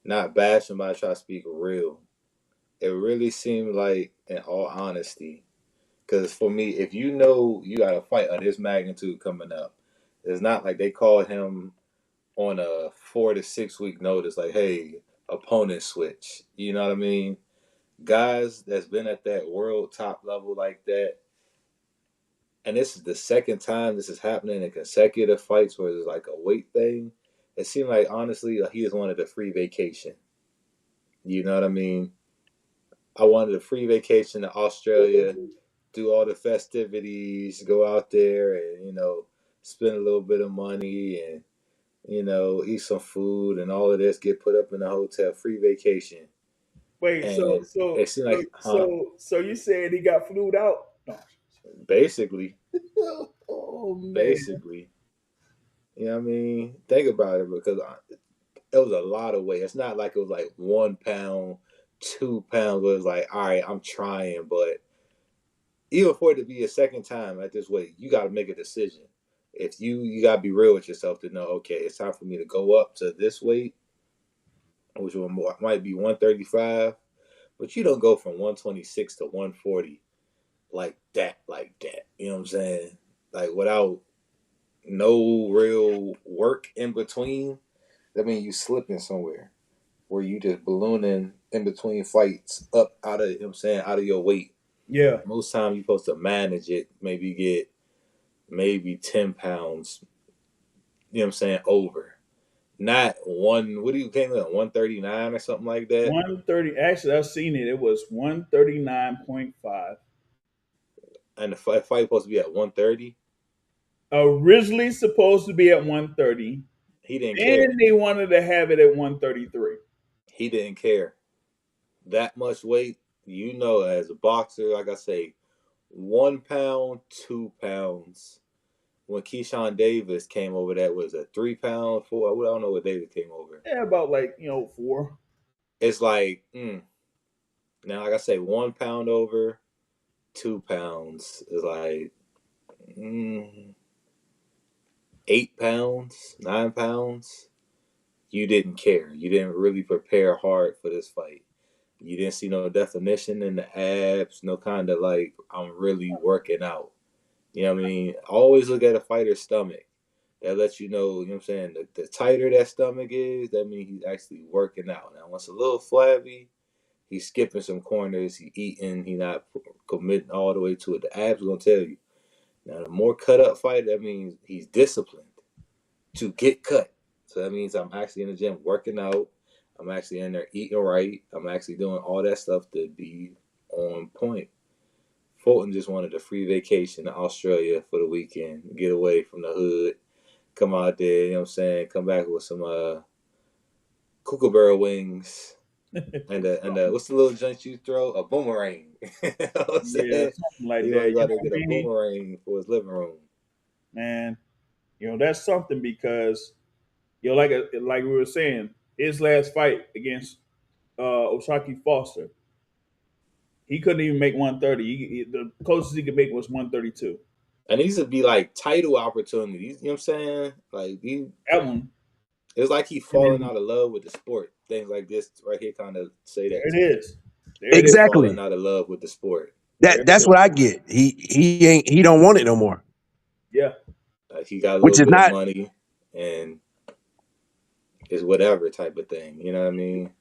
not bashing, but I try to speak real. It really seemed like, in all honesty, because for me, if you know you got a fight of this magnitude coming up, it's not like they called him on a 4 to 6 week notice, like, hey, opponent switch. You know what I mean? Guys that's been at that world top level like that, and this is the second time this is happening in consecutive fights where it's like a weight thing. It seemed like, honestly, he just wanted a free vacation. You know what I mean? I wanted a free vacation to Australia, do all the festivities, go out there and, spend a little bit of money and, eat some food and all of this, get put up in a hotel, free vacation. Wait, so And so it seemed so like, so so you said he got flued out? No. basically, Oh man. basically. You know what I mean? Think about it, because it was a lot of weight. It's not like it was like 1 pound, 2 pounds, where it's like, all right, I'm trying. But even for it to be a second time at this weight, you got to make a decision. If you got to be real with yourself to know, okay, it's time for me to go up to this weight, which might be 135, but you don't go from 126 to 140 like that. You know what I'm saying? Like, without no real work in between. That means you slipping somewhere, where you just ballooning in between fights up out of, out of your weight. Yeah. Most times you're supposed to manage it, maybe get 10 pounds, over. Not what do you came at, 139 or something like that? 130. Actually, I've seen it. It was 139.5. And the fight supposed to be at 130. Originally supposed to be at 130. He didn't care. And they wanted to have it at 133. He didn't care. That much weight, as a boxer, like I say, 1 pound, 2 pounds. When Keyshawn Davis came over, that was a 3 pound, 4. I don't know what Davis came over. Yeah, about 4. It's like, now, like I say, 1 pound over, 2 pounds is like 8 pounds, 9 pounds. You didn't care. You didn't really prepare hard for this fight. You didn't see no definition in the abs, no kind of like, I'm really working out. You know what I mean? Always look at a fighter's stomach. That lets you know, the tighter that stomach is, that means he's actually working out. Now, once a little flabby, he's skipping some corners, he's eating, he's not committing all the way to it. The abs are going to tell you. Now, the more cut up fighter, that means he's disciplined to get cut. So that means I'm actually in the gym working out. I'm actually in there eating right. I'm actually doing all that stuff to be on point. Fulton just wanted a free vacation to Australia for the weekend, get away from the hood, come out there, you know what I'm saying, come back with some kookaburra wings and what's the little joint you throw? A boomerang. You know what I'm Yeah, saying? something like He wanted that. to go You out there know and get what a I mean? boomerang for his living room. Man, that's something because like we were saying, his last fight against Oshaki Foster, he couldn't even make 130. The closest he could make was 132. And these would be like title opportunities, you know what I'm saying? Like That one, it's like he and falling then out of love with the sport. Things like this right here kind of say there that it to me. is. There it He's is. Exactly. falling out of love with the sport. There it That's is. what I get. He don't want it no more. Yeah. Like he got a Which little is bit of not money and it's whatever type of thing. You know what I mean?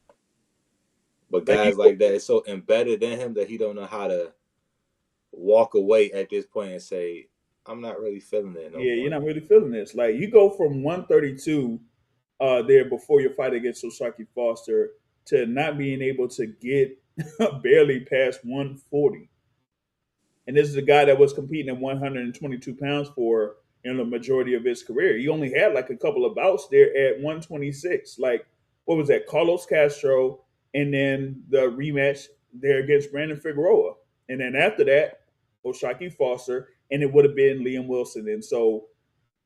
But Like you, guys like that, it's so embedded in him that he don't know how to walk away at this point and say, "I'm not really feeling it no yeah, you're more." not really feeling this. Like you go from 132 there before your fight against Oshaki Foster to not being able to get barely past 140. And this is a guy that was competing at 122 pounds for the majority of his career. He only had like a couple of bouts there at 126. Like, what was that? Carlos Castro, and then the rematch there against Brandon Figueroa. And then after that, Oshaki Foster, and it would have been Liam Wilson. And so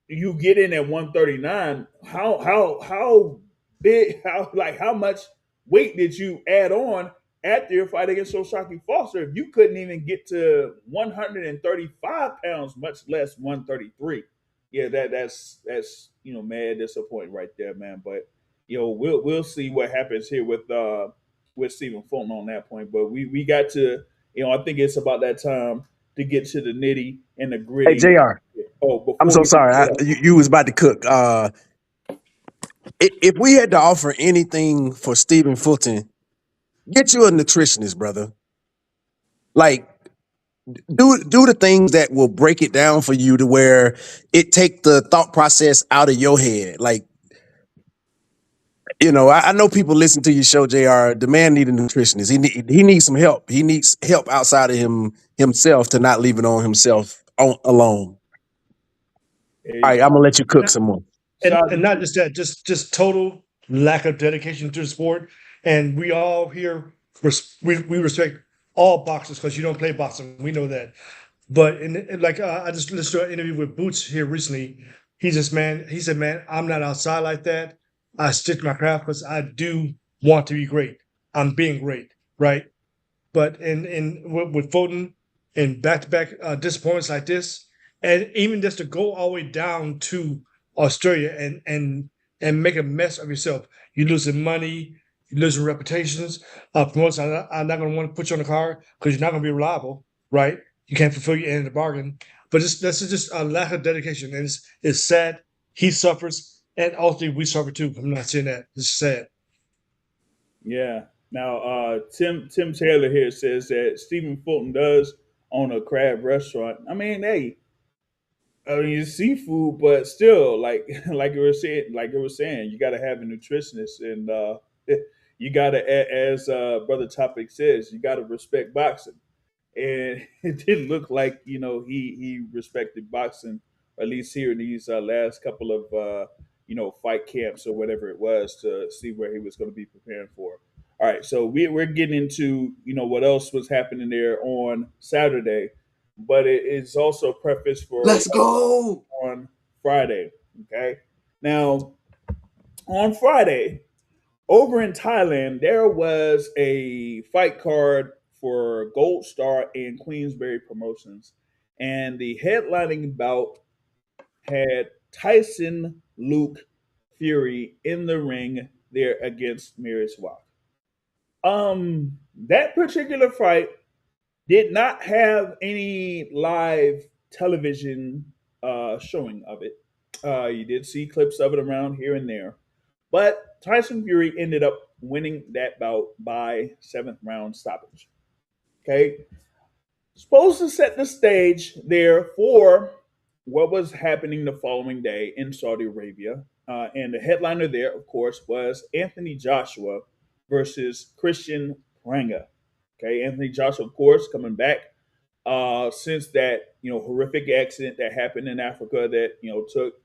you get in at 139, how big, how much weight did you add on after your fight against Oshaki Foster if you couldn't even get to 135 pounds, much less 133? Yeah, that's mad disappointing right there, man. But we'll see what happens here with Stephen Fulton on that point. But we got to, I think it's about that time to get to the nitty and the Hey gritty. JR. Oh, I'm before so we do sorry. that, You was about to cook. If we had to offer anything for Stephen Fulton, get you a nutritionist, brother. Like do the things that will break it down for you to where it take the thought process out of your head. Like, I know people listen to your show, JR. The man need a nutritionist. He needs some help. He needs help outside of himself to not leave it on himself alone. All hey, right, I'm gonna let you cook some more. and shout out and to not just that, just total lack of dedication to the sport. And we all here we respect all boxers because you don't play boxing. We know that. But like I just listened to an interview with Boots here recently. He said, man, I'm not outside like that. I stick to my craft because I do want to be great. I'm being great, right? But with Fulton and back to back disappointments like this, and even just to go all the way down to Australia and make a mess of yourself, you're losing money, you're losing reputations. Promoters are not going to want to put you on the card because you're not going to be reliable, right? You can't fulfill your end of the bargain. But that's just a lack of dedication, and it's sad. He suffers, and ultimately we suffer too. I'm not saying that. It's sad. yeah. Now, Tim Taylor here says that Stephen Fulton does own a crab restaurant. I mean, hey, it's seafood, but still, like like it was saying, you got to have a nutritionist, and you got to, as Brother Topic says, you got to respect boxing. And it didn't look like he respected boxing, or at least here in these last couple of fight camps or whatever it was, to see where he was going to be preparing for. All right, so we're getting into what else was happening there on Saturday, but it is also prefaced for Let's go. on Friday. Okay, now on Friday, over in Thailand, there was a fight card for Gold Star and Queensberry Promotions, and the headlining bout had Tyson Luke Fury in the ring there against Mariusz Wach. That particular fight did not have any live television showing of it. You did see clips of it around here and there, but Tyson Fury ended up winning that bout by seventh round stoppage. Okay, supposed to set the stage there for what was happening the following day in Saudi Arabia. And the headliner there, of course, was Anthony Joshua versus Kristian Prenga. Okay, Anthony Joshua, of course, coming back since that horrific accident that happened in Africa that took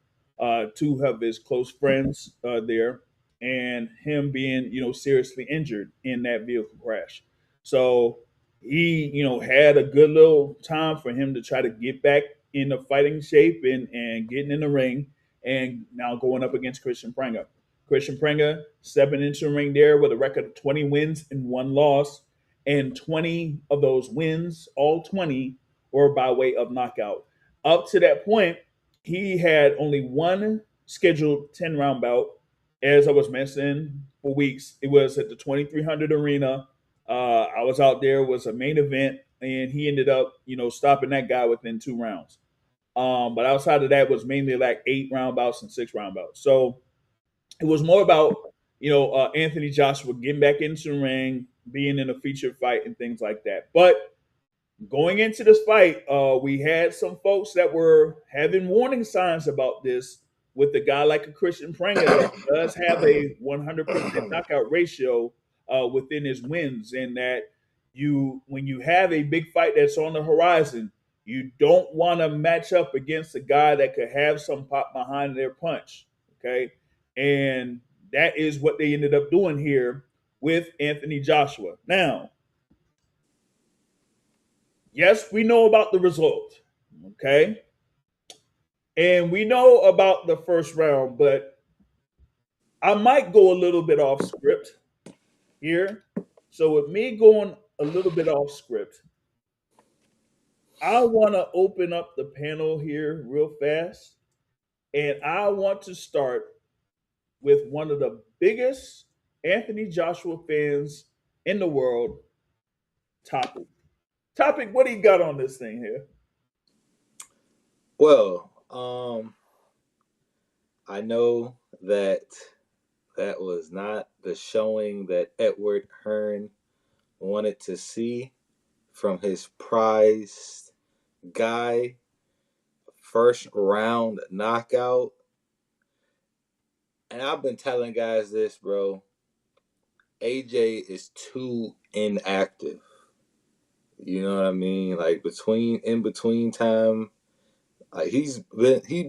two of his close friends there, and him being seriously injured in that vehicle crash. So he had a good little time for him to try to get back into fighting shape and getting in the ring, and now going up against Kristian Prenga. Kristian Prenga stepping into the ring there with a record of 20 wins and 1 loss, and 20 of those wins, all 20, were by way of knockout. Up to that point, he had only one scheduled 10-round bout, as I was mentioning, for weeks. It was at the 2300 arena. I was out there, was a main event, and he ended up, stopping that guy within 2 rounds. But outside of that, was mainly like 8-round bouts and 6-round bouts. So it was more about Anthony Joshua getting back into the ring, being in a featured fight, and things like that. But going into this fight, we had some folks that were having warning signs about this with a guy like a Kristian Prenga that does have a 100% knockout ratio within his wins, and that when you have a big fight that's on the horizon, you don't want to match up against a guy that could have some pop behind their punch. Okay. And that is what they ended up doing here with Anthony Joshua. Now, yes, we know about the result. Okay. And we know about the first round, but I might go a little bit off script here. So, with me going a little bit off script, I want to open up the panel here real fast. And I want to start with one of the biggest Anthony Joshua fans in the world, Topic. Topic, what do you got on this thing here? Well, I know that was not the showing that Edward Hearn wanted to see from his prized guy. First round knockout. And I've been telling guys this, bro. AJ is too inactive. You know what I mean? Like in between time, like he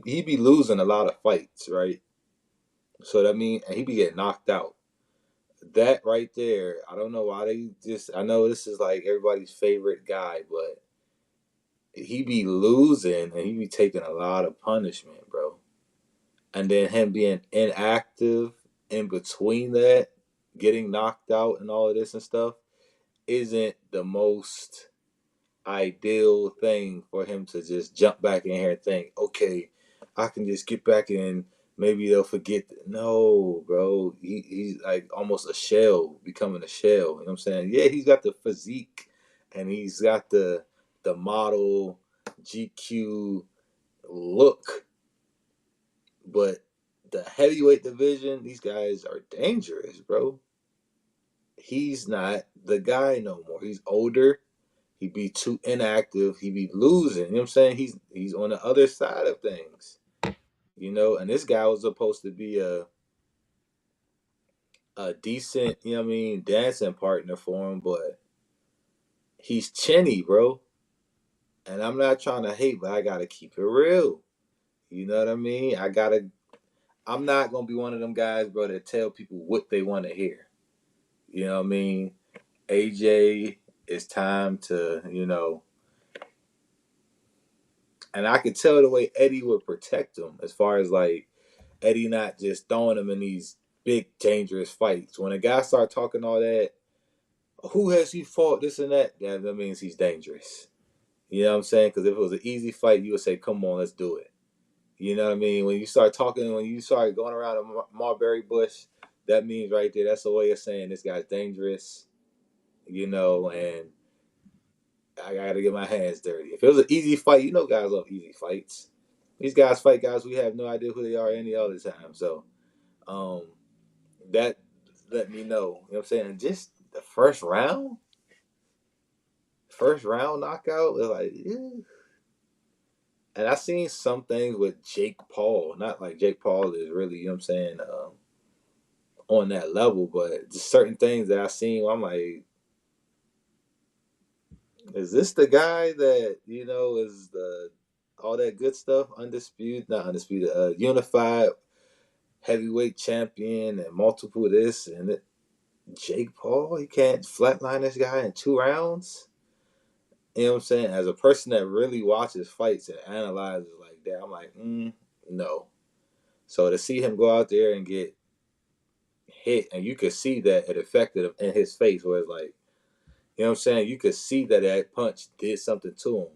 be losing a lot of fights, right? So that means, and he be getting knocked out. That right there, I don't know why I know this is like everybody's favorite guy, but he be losing and he be taking a lot of punishment, bro. And then him being inactive in between that, getting knocked out and all of this and stuff, isn't the most ideal thing for him to just jump back in here and think, okay, I can just get back in. Maybe they'll forget. No, bro. He's like almost a shell, becoming a shell. You know what I'm saying? Yeah, he's got the physique and he's got the model GQ look. But the heavyweight division, these guys are dangerous, bro. He's not the guy no more. He's older. He be too inactive. He be losing. You know what I'm saying? He's on the other side of things. And this guy was supposed to be a decent, dancing partner for him, but he's chinny, bro. And I'm not trying to hate, but I gotta keep it real. You know what I mean? I'm not gonna be one of them guys, bro, that tell people what they want to hear. You know what I mean? AJ, it's time to, and I could tell the way Eddie would protect him, as far as like Eddie not just throwing him in these big dangerous fights. When a guy start talking all that, who has he fought, this and that, that means he's dangerous. You know what I'm saying? Because if it was an easy fight, you would say, come on, let's do it. You know what I mean? When you start talking, when you start going around a mulberry bush, that means right there, that's a way of saying this guy's dangerous, and I got to get my hands dirty. If it was an easy fight, guys love easy fights. These guys fight guys we have no idea who they are any other time. So that let me know. You know what I'm saying? Just the first round knockout is like, yeah. And I seen some things with Jake Paul. Not like Jake Paul is really, you know what I'm saying, on that level, but just certain things that I seen where I'm like, Is this the guy that is the all that good stuff? Undisputed, not undisputed. Unified heavyweight champion and multiple this and it. Jake Paul, he can't flatline this guy in 2 rounds. You know what I'm saying? As a person that really watches fights and analyzes like that, I'm like, no. So to see him go out there and get hit, and you could see that it affected him in his face, where it's like, you know what I'm saying? You could see that that punch did something to him.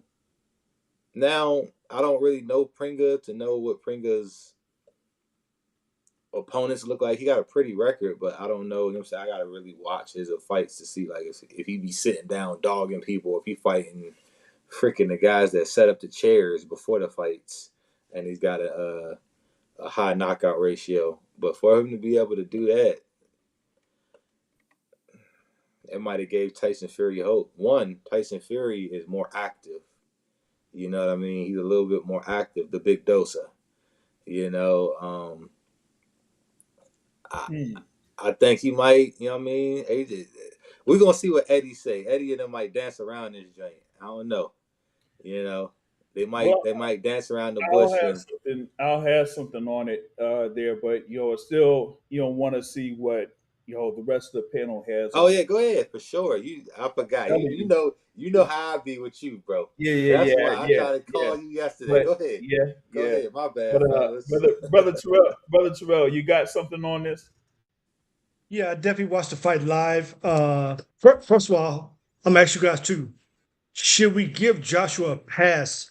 Now, I don't really know Prenga to know what Prenga's opponents look like. He got a pretty record, but I don't know. You know what I'm saying? I got to really watch his fights to see like if he be sitting down dogging people, if he fighting freaking the guys that set up the chairs before the fights, and he's got a high knockout ratio. But for him to be able to do that, it might have gave Tyson Fury hope. One, Tyson Fury is more active. You know what I mean? He's a little bit more active, the big dosa. You know, I think he might, you know what I mean? We're going to see what Eddie say. Eddie and them might dance around this joint. I don't know. You know, they might dance around the bush. I'll have something on it there, but still want to see what the rest of the panel has. Oh yeah, go ahead for sure. I forgot. You know how I be with you, bro. That's why I tried to call you yesterday. Go ahead. Go ahead. My bad, fellas. Brother Terrell, you got something on this? Yeah, I definitely watched the fight live. First of all, I'm gonna ask you guys too. Should we give Joshua a pass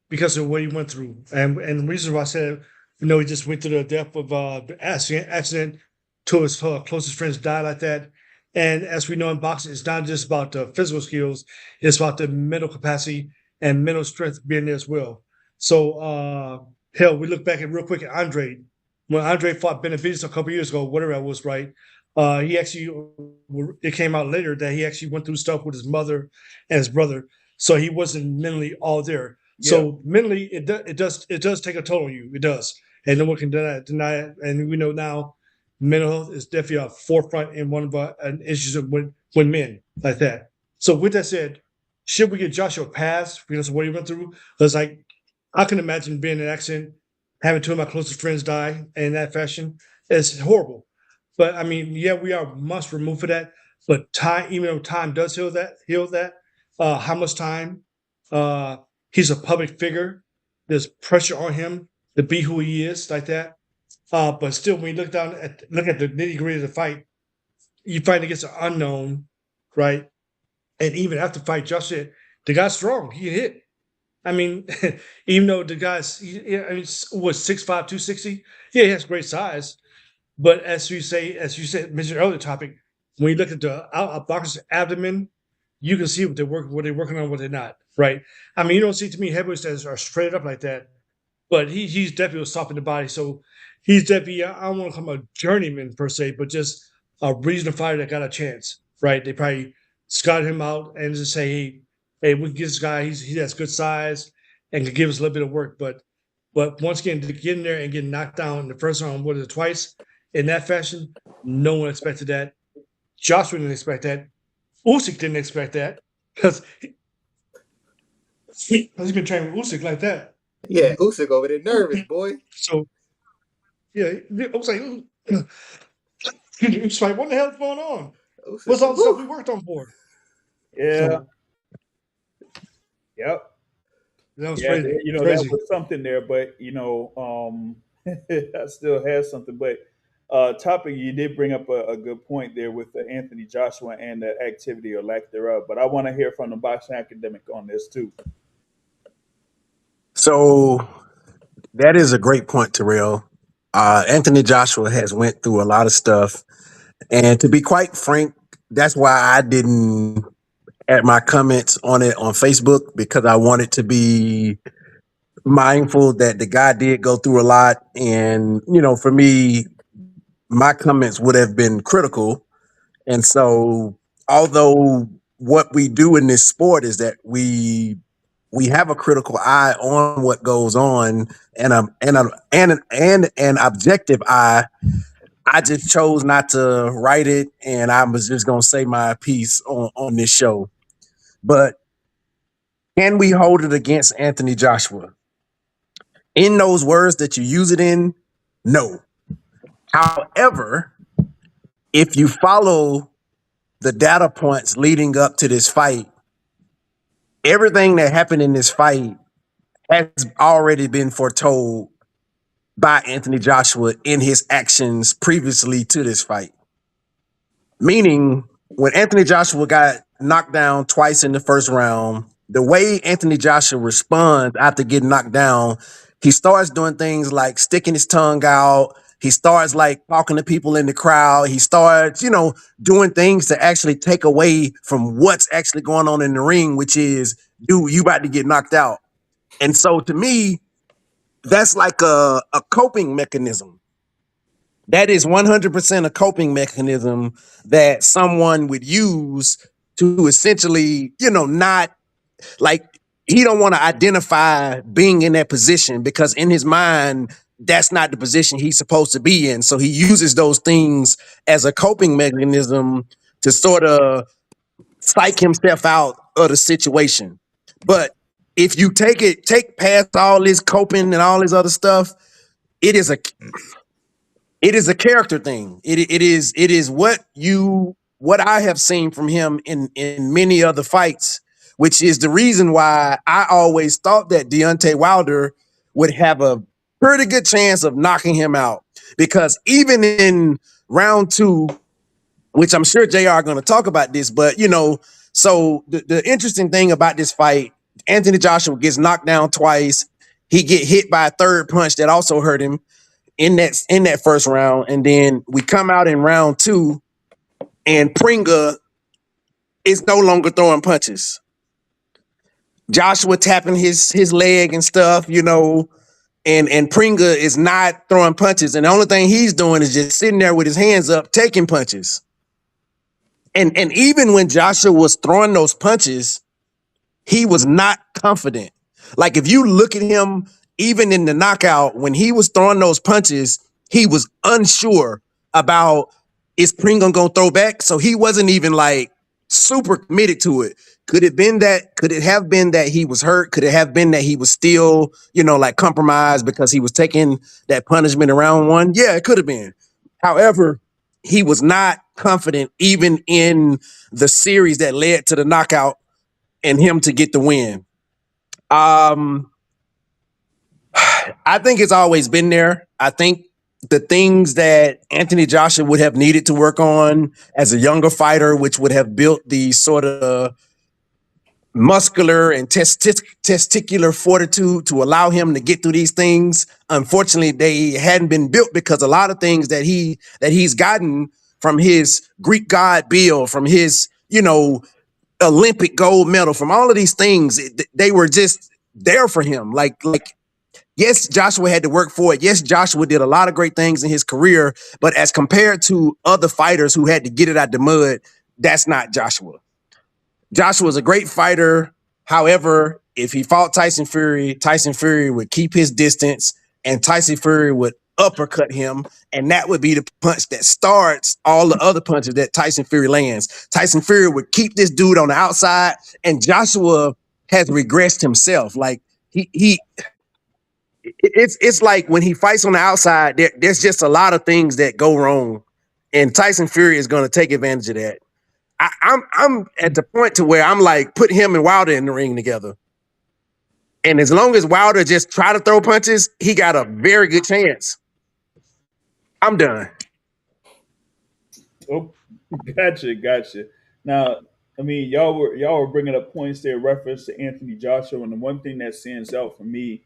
because of what he went through? And the reason why I said, he just went through the depth of the accident. Two of his closest friends died like that. And as we know in boxing, it's not just about the physical skills; it's about the mental capacity and mental strength being there as well. So, hell, we look back at real quick at Andre. When Andre fought Benavidez a couple years ago, whatever that was, right? He actually, it came out later that he actually went through stuff with his mother and his brother, so he wasn't mentally all there. Yeah. So mentally, it does take a toll on you. It does, and no one can deny it. And we know now, mental health is definitely a forefront in one of our issues when men like that. So with that said, should we give Joshua a pass because of what he went through? Because I can imagine being in an accident, having two of my closest friends die in that fashion. It's horrible. But I mean, yeah, we are months removed for that. But time, even though time does heal that, how much time? He's a public figure. There's pressure on him to be who he is, like that. But still, when you look at the nitty gritty of the fight, you fight against an unknown, right? And even after the fight, Josh said the guy's strong. He hit. I mean, even though the guy's was 6'5", 260, yeah, he has great size. But as you said, mentioned earlier topic, when you look at the boxer's abdomen, you can see what they're working on, what they're not, right? I mean, you don't see too many heavyweights that are straight up like that, but he's definitely soft in the body. So he's definitely, I don't want to call him a journeyman per se, but just a regional fighter that got a chance, right? They probably scouted him out and just say, hey, we can get this guy. He has good size and can give us a little bit of work. But once again, to get in there and get knocked down in the first round, twice in that fashion, no one expected that. Joshua didn't expect that. Usyk didn't expect that because he's been training with Usyk like that. Yeah, Usyk over there nervous, boy. So, yeah, I was like, it's like, what the hell's going on? Usyk, what's all the stuff we worked on for? Yeah. So, yep. That was crazy. That was something there, but I still have something. But topic, you did bring up a good point there with Anthony Joshua and the activity or lack thereof. But I want to hear from the boxing academic on this too. So that is a great point, Terrell. Anthony Joshua has went through a lot of stuff, and to be quite frank, that's why I didn't add my comments on it on Facebook, because I wanted to be mindful that the guy did go through a lot. And, for me, my comments would have been critical. And so, although what we do in this sport is that we have a critical eye on what goes on and an objective eye, I just chose not to write it, and I was just gonna say my piece on this show. But Can we hold it against Anthony Joshua? In those words that you use it in, no. However, if you follow the data points leading up to this fight, everything that happened in this fight has already been foretold by Anthony Joshua in his actions previously to this fight. Meaning, when Anthony Joshua got knocked down twice in the first round, the way Anthony Joshua responds after getting knocked down, he starts doing things like sticking his tongue out. He starts like talking to people in the crowd. He starts, doing things to actually take away from what's actually going on in the ring, which is, dude, you about to get knocked out. And so to me, that's like a coping mechanism. That is 100% a coping mechanism that someone would use to essentially, not like he don't want to identify being in that position because in his mind, that's not the position he's supposed to be in. So he uses those things as a coping mechanism to sort of psych himself out of the situation. But if you take past all this coping and all this other stuff, it is a character thing. It is what I have seen from him in many other fights, which is the reason why I always thought that Deontay Wilder would have a pretty good chance of knocking him out. Because even in round 2, which I'm sure JR going to talk about this, but so the interesting thing about this fight, Anthony Joshua gets knocked down twice. He get hit by a third punch that also hurt him in that first round, and then we come out in round 2, and Prenga is no longer throwing punches. Joshua tapping his leg and stuff, and Prenga is not throwing punches, and the only thing he's doing is just sitting there with his hands up, taking punches. And even when Joshua was throwing those punches, he was not confident. Like if you look at him, even in the knockout, when he was throwing those punches, he was unsure about is Prenga gonna throw back? So he wasn't even like super committed to it. Could it have been that he was hurt? Could it have been that he was still, like compromised because he was taking that punishment in round 1? Yeah, it could have been. However, he was not confident even in the series that led to the knockout and him to get the win. I think it's always been there. I think the things that Anthony Joshua would have needed to work on as a younger fighter, which would have built the sort of muscular and testicular fortitude to allow him to get through these things. Unfortunately, they hadn't been built because a lot of things that he's gotten from his Greek god Bill, from his, Olympic gold medal, from all of these things, they were just there for him. Like, yes, Joshua had to work for it. Yes, Joshua did a lot of great things in his career, but as compared to other fighters who had to get it out the mud, that's not Joshua. Joshua's a great fighter. However, if he fought Tyson Fury would keep his distance and Tyson Fury would uppercut him, and that would be the punch that starts all the other punches that Tyson Fury lands. Tyson Fury would keep this dude on the outside, and Joshua has regressed himself. Like it's like when he fights on the outside, there's just a lot of things that go wrong, and Tyson Fury is going to take advantage of that. I'm at the point to where I'm like, put him and Wilder in the ring together. And as long as Wilder just try to throw punches, he got a very good chance. I'm done. Oh, gotcha. Now, I mean, y'all were bringing up points there, reference to Anthony Joshua, and the one thing that stands out for me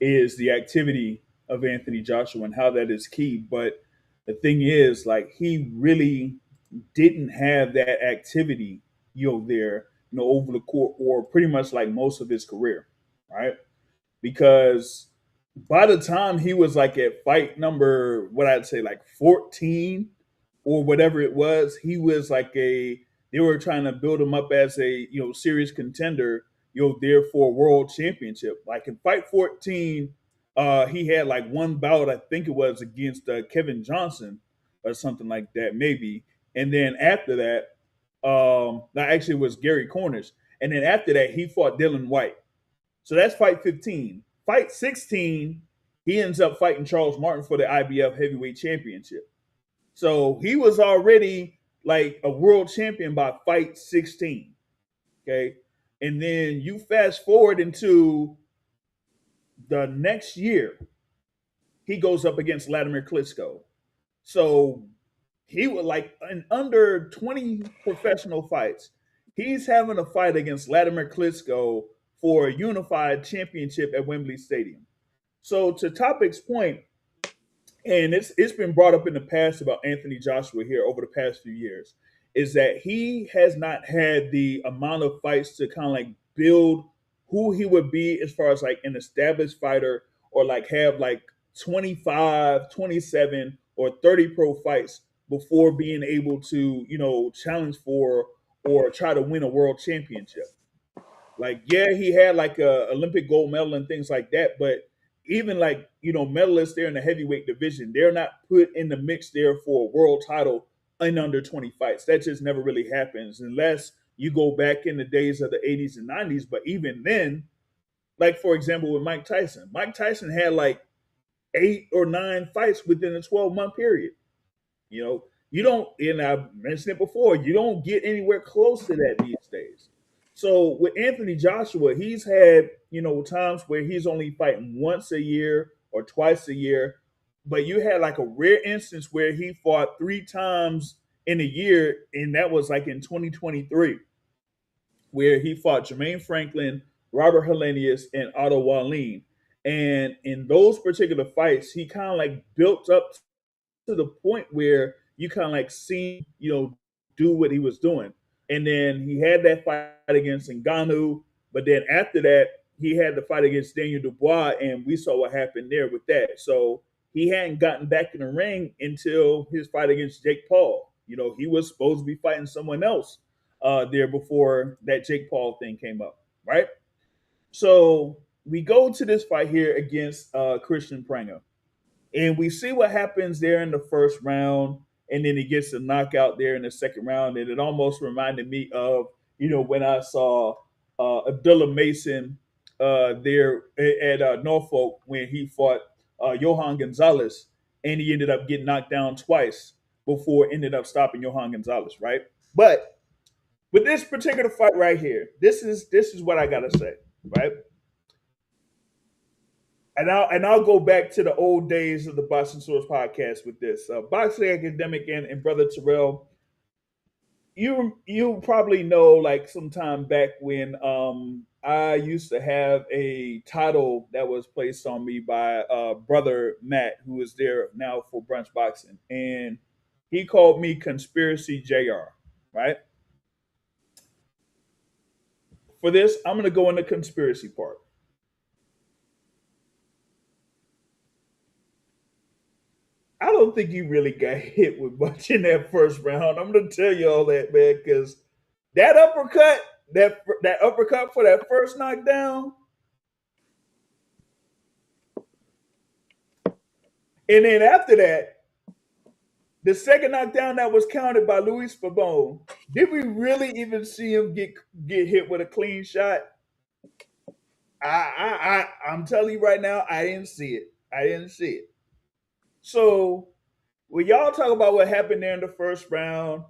is the activity of Anthony Joshua and how that is key. But the thing is, like, he really didn't have that activity, there, over the court or pretty much like most of his career, right? Because by the time he was like at fight number, what I'd say like 14 or whatever it was, he was like they were trying to build him up as a, serious contender, there for a world championship. Like in fight 14, he had like one bout, I think it was against Kevin Johnson or something like that, maybe. And then after that, that actually was Gary Cornish. And then after that, he fought Dylan White. So that's fight 15. Fight 16, he ends up fighting Charles Martin for the IBF heavyweight championship. So he was already like a world champion by fight 16. Okay. And then you fast forward into the next year, he goes up against Vladimir Klitschko. So he would like in under 20 professional fights, he's having a fight against Vladimir Klitschko for a unified championship at Wembley Stadium. So to Topic's point, and it's been brought up in the past about Anthony Joshua here over the past few years, is that he has not had the amount of fights to kind of like build who he would be as far as like an established fighter or like have like 25, 27, or 30 pro fights before being able to, challenge for or try to win a world championship. Like, yeah, he had like a Olympic gold medal and things like that, but even like, medalists there in the heavyweight division, they're not put in the mix there for a world title in under 20 fights. That just never really happens unless you go back in the days of the 80s and 90s. But even then, like for example with Mike Tyson had like 8 or 9 fights within a 12-month period. You don't, and I mentioned it before, you don't get anywhere close to that these days. So with Anthony Joshua, he's had, times where he's only fighting once a year or twice a year, but you had like a rare instance where he fought 3 times in a year, and that was like in 2023, where he fought Jermaine Franklin, Robert Helenius, and Otto Wallin. And in those particular fights, he kind of like built up to the point where you kind of like see, do what he was doing. And then he had that fight against Ngannou, but then after that, he had the fight against Daniel Dubois, and we saw what happened there with that. So he hadn't gotten back in the ring until his fight against Jake Paul. He was supposed to be fighting someone else there before that Jake Paul thing came up, right? So we go to this fight here against Kristian Prenga. And we see what happens there in the first round, and then he gets a knockout there in the second round. And it almost reminded me of, when I saw Abdullah Mason there at Norfolk when he fought Johan Gonzalez, and he ended up getting knocked down twice before ended up stopping Johan Gonzalez, right? But with this particular fight right here, this is what I gotta say, right? And I'll go back to the old days of the Boxing Source podcast with this. Boxing Academic and Brother Terrell, you probably know like sometime back when I used to have a title that was placed on me by Brother Matt, who is there now for Brunch Boxing. And he called me Conspiracy JR, right? For this, I'm going to go in the conspiracy part. I don't think you really got hit with much in that first round. I'm gonna tell you all that, man, because that uppercut for that first knockdown, and then after that, the second knockdown that was counted by Luis Fabon. Did we really even see him get hit with a clean shot? I'm telling you right now, I didn't see it. So when y'all talk about what happened there in the first round,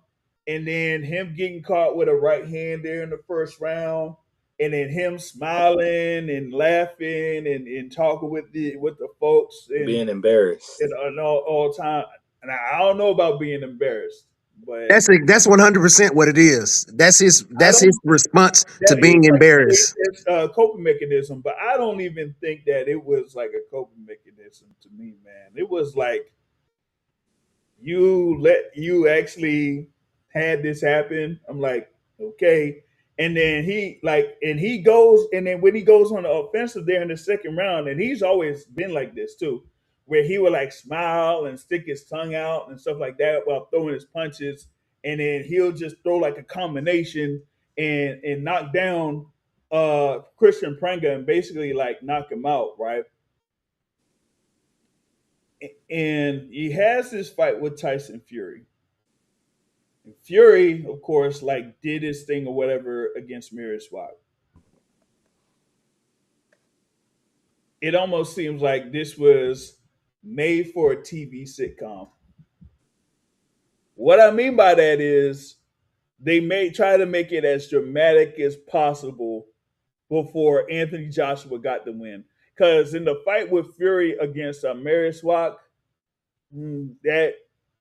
and then him getting caught with a right hand there in the first round, and then him smiling and laughing and talking with the folks and being embarrassed and all time. And I don't know about being embarrassed, but That's 100% what it is. That's his response to being embarrassed. It's a coping mechanism, but I don't even think that it was like a coping mechanism to me, man. It was like you actually had this happen. I'm like, okay. And then he goes, and then when he goes on the offensive there in the second round, and he's always been like this too, where he would like smile and stick his tongue out and stuff like that while throwing his punches, and then he'll just throw like a combination and knock down Kristian Prenga and basically like knock him out, right? And he has this fight with Tyson Fury. Fury, of course, like did his thing or whatever against Mariusz Wach. It almost seems like this was made for a TV sitcom. What I mean by that is they may try to make it as dramatic as possible before Anthony Joshua got the win. Because in the fight with Fury against Mariusz Wach, that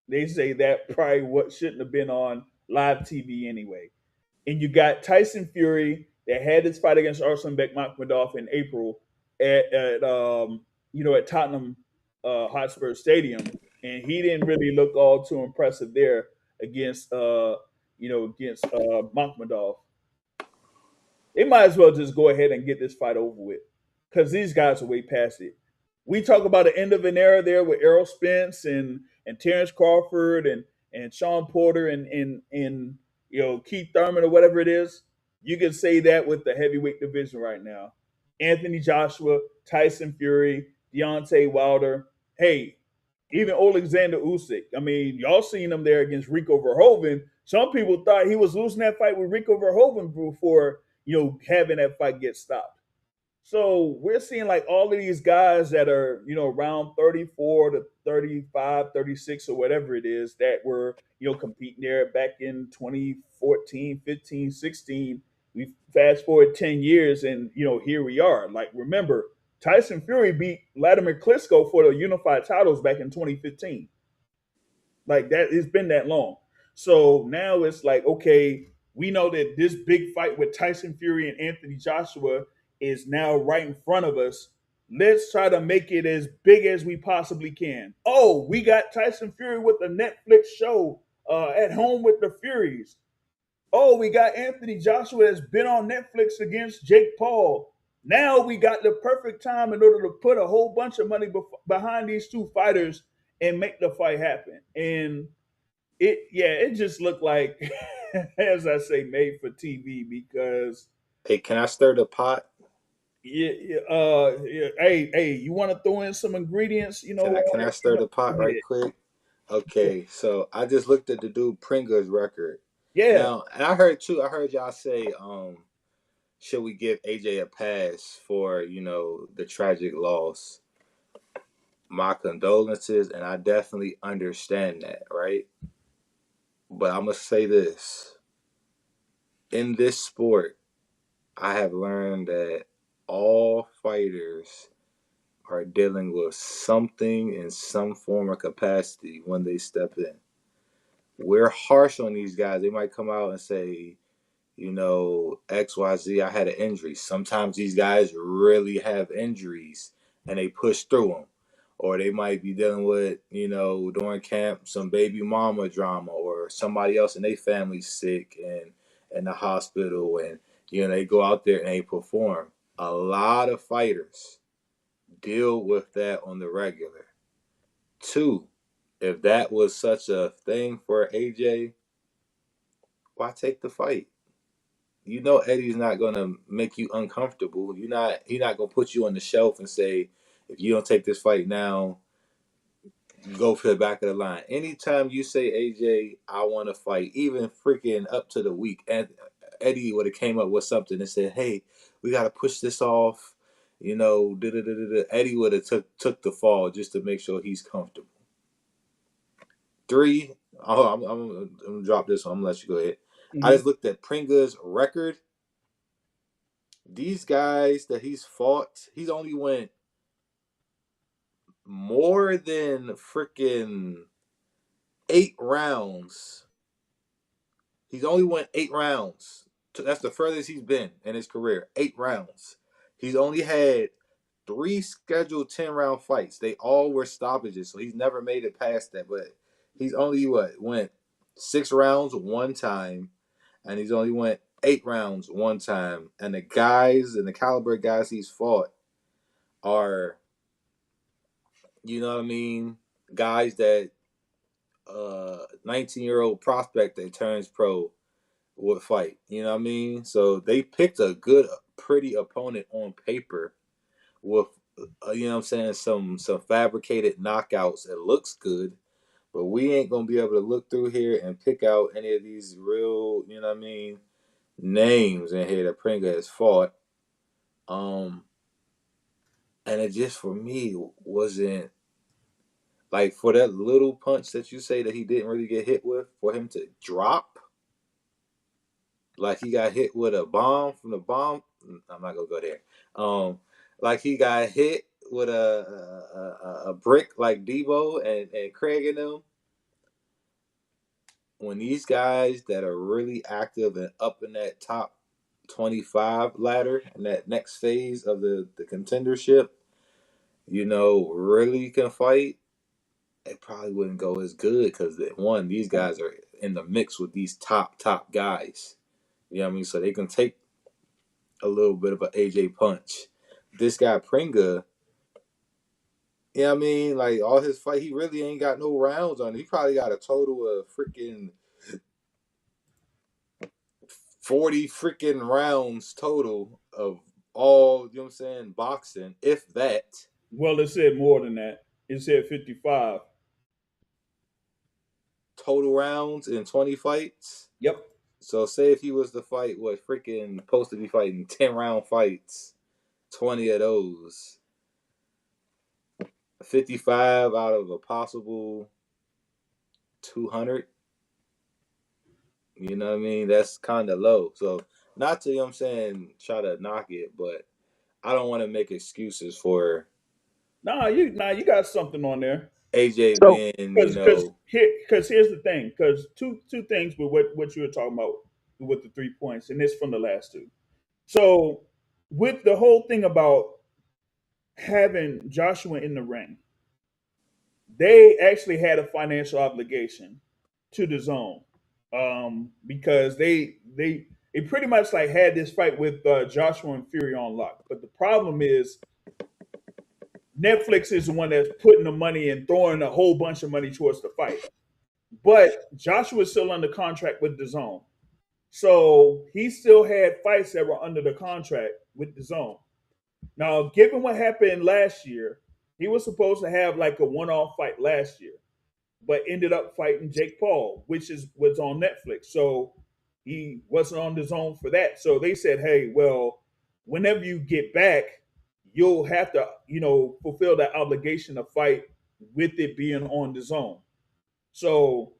they say that probably what shouldn't have been on live TV anyway. And you got Tyson Fury that had his fight against Arslan Bekmambetov in April at Tottenham Hotspur Stadium, and he didn't really look all too impressive there against Makhmudov. They might as well just go ahead and get this fight over with because these guys are way past it. We talk about the end of an era there with Errol Spence and Terrence Crawford and Sean Porter and Keith Thurman or whatever it is. You can say that with the heavyweight division right now. Anthony Joshua, Tyson Fury, Deontay Wilder. Hey, even Alexander Usyk. I mean, y'all seen him there against Rico Verhoeven. Some people thought he was losing that fight with Rico Verhoeven before having that fight get stopped. So we're seeing like all of these guys that are, around 34 to 35, 36 or whatever it is that were, competing there back in 2014, 15, 16. We fast forward 10 years and, here we are. Like, remember, Tyson Fury beat Vladimir Klitschko for the unified titles back in 2015. Like that, it's been that long. So now it's like, okay, we know that this big fight with Tyson Fury and Anthony Joshua is now right in front of us. Let's try to make it as big as we possibly can. Oh, we got Tyson Fury with the Netflix show at home with the Furies. Oh, we got Anthony Joshua that's been on Netflix against Jake Paul. Now we got the perfect time in order to put a whole bunch of money behind these two fighters and make the fight happen. And it just looked like, as I say, made for TV because. Hey, can I stir the pot? Hey, you want to throw in some ingredients? Can I stir the pot right quick? Okay, so I just looked at the dude Prenga's record. Yeah. Now, and I heard y'all say, should we give AJ a pass for, the tragic loss? My condolences, and I definitely understand that, right? But I'm going to say this. In this sport, I have learned that all fighters are dealing with something in some form or capacity when they step in. We're harsh on these guys. They might come out and say, XYZ, I had an injury. Sometimes these guys really have injuries and they push through them. Or they might be dealing with, during camp, some baby mama drama or somebody else in their family sick and in the hospital. And, they go out there and they perform. A lot of fighters deal with that on the regular. 2, if that was such a thing for AJ, why take the fight? Eddie's not gonna make you uncomfortable. He's not gonna put you on the shelf and say, if you don't take this fight now, go for the back of the line. Anytime you say, AJ, I want to fight, even freaking up to the week, and Eddie would have came up with something and said, hey, we got to push this off. Eddie would have took the fall just to make sure he's comfortable. 3, I'm going to drop this one. I'm going to let you go ahead. Mm-hmm. I just looked at Prenga's record. These guys that he's fought, he's only went more than freaking 8 rounds. He's only went 8 rounds. That's the furthest he's been in his career. 8 rounds. He's only had 3 scheduled 10-round fights. They all were stoppages, so he's never made it past that. But he's only went 6 rounds 1 time, and he's only went 8 rounds 1 time. And the guys and the caliber guys he's fought are, guys that 19-year-old prospect that turns pro would fight. So they picked a good, pretty opponent on paper with, some fabricated knockouts. It looks good, but we ain't gonna be able to look through here and pick out any of these real, you know what I mean, names in here that Prenga has fought. And it just for me wasn't like for that little punch that you say that he didn't really get hit with, for him to drop like he got hit with a bomb from the bomb. I'm not gonna go there. Like he got hit with a brick like Debo and Craig and them. When these guys that are really active and up in that top 25 ladder in that next phase of the contendership, you know, really can fight, it probably wouldn't go as good because one, these guys are in the mix with these top guys. You know what I mean? So they can take a little bit of an AJ punch. This guy Prenga, you know what I mean? Like all his fight, he really ain't got no rounds on him. He probably got a total of freaking 40 freaking rounds total of all, you know what I'm saying, boxing, if that. Well, it said more than that. It said 55. Total rounds in 20 fights? Yep. So say if he was to fight, what, freaking supposed to be fighting 10-round fights, 20 of those, 55 out of a possible 200. You know what I mean? That's kind of low. So not to, you know what I'm saying, try to knock it, but I don't want to make excuses for you got something on there. AJ So being, you know. Because here's the thing. Because two things with what you were talking about with the 3 points, and this from the last two. So with the whole thing about having Joshua in the ring, they actually had a financial obligation to the zone, because they pretty much like had this fight with Joshua and Fury on lock. But the problem is Netflix is the one that's putting the money and throwing a whole bunch of money towards the fight. But Joshua's still under contract with the zone. So he still had fights that were under the contract with the zone. Now, given what happened last year, he was supposed to have like a one-off fight last year, but ended up fighting Jake Paul, which was on Netflix. So he wasn't on the zone for that. So they said, hey, well, whenever you get back, you'll have to, fulfill that obligation to fight with it being on the zone. So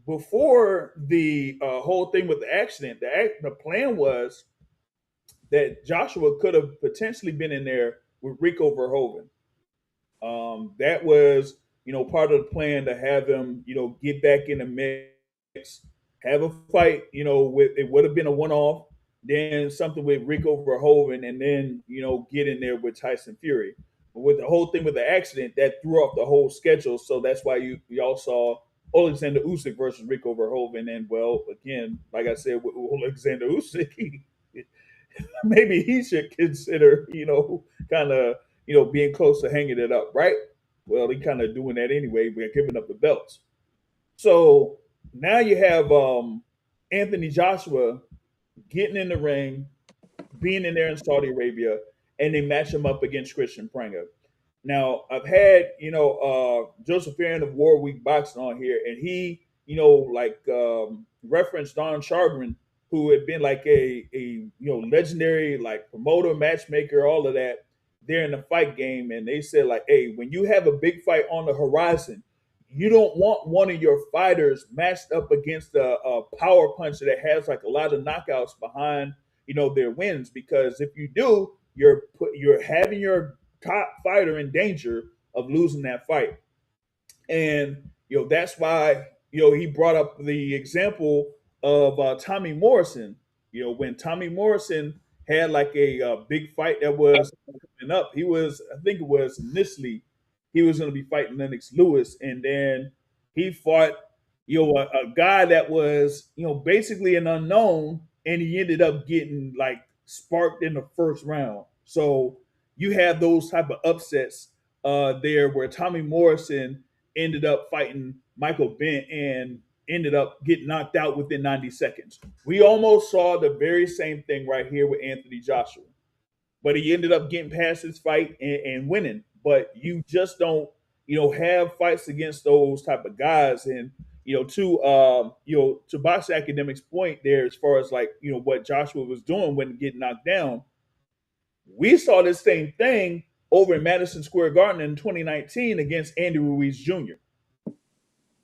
before the whole thing with the accident, the plan was that Joshua could have potentially been in there with Rico Verhoeven. That was, part of the plan to have him, get back in the mix, have a fight, it would have been a one-off, then something with Rico Verhoeven, and then, get in there with Tyson Fury. But with the whole thing with the accident, that threw off the whole schedule. So that's why y'all saw Alexander Usyk versus Rico Verhoeven. And, well, again, like I said, with Alexander Usyk, maybe he should consider, kind of, being close to hanging it up, right? Well, he kind of doing that anyway. We're giving up the belts. So now you have Anthony Joshua getting in the ring, being in there in Saudi Arabia, and they match him up against Kristian Prenga. Now, I've had, Joseph Aaron of War Week Boxing on here, and he, referenced Don Chargren, who had been like a legendary like promoter, matchmaker, all of that there in the fight game. And they said like, hey, when you have a big fight on the horizon, you don't want one of your fighters matched up against a power puncher that has like a lot of knockouts behind, their wins, because if you do, you're having your top fighter in danger of losing that fight. And that's why he brought up the example of Tommy Morrison. When Tommy Morrison had like a big fight that was coming up, I think it was initially he was going to be fighting Lennox Lewis, and then he fought a guy that was basically an unknown, and he ended up getting like sparked in the first round. So you have those type of upsets there where Tommy Morrison ended up fighting Michael Bent and ended up getting knocked out within 90 seconds. We almost saw the very same thing right here with Anthony Joshua, but he ended up getting past his fight and winning. But you just don't, have fights against those type of guys. And to Box Academic's point there, as far as like what Joshua was doing when getting knocked down, we saw this same thing over in Madison Square Garden in 2019 against Andy Ruiz Jr.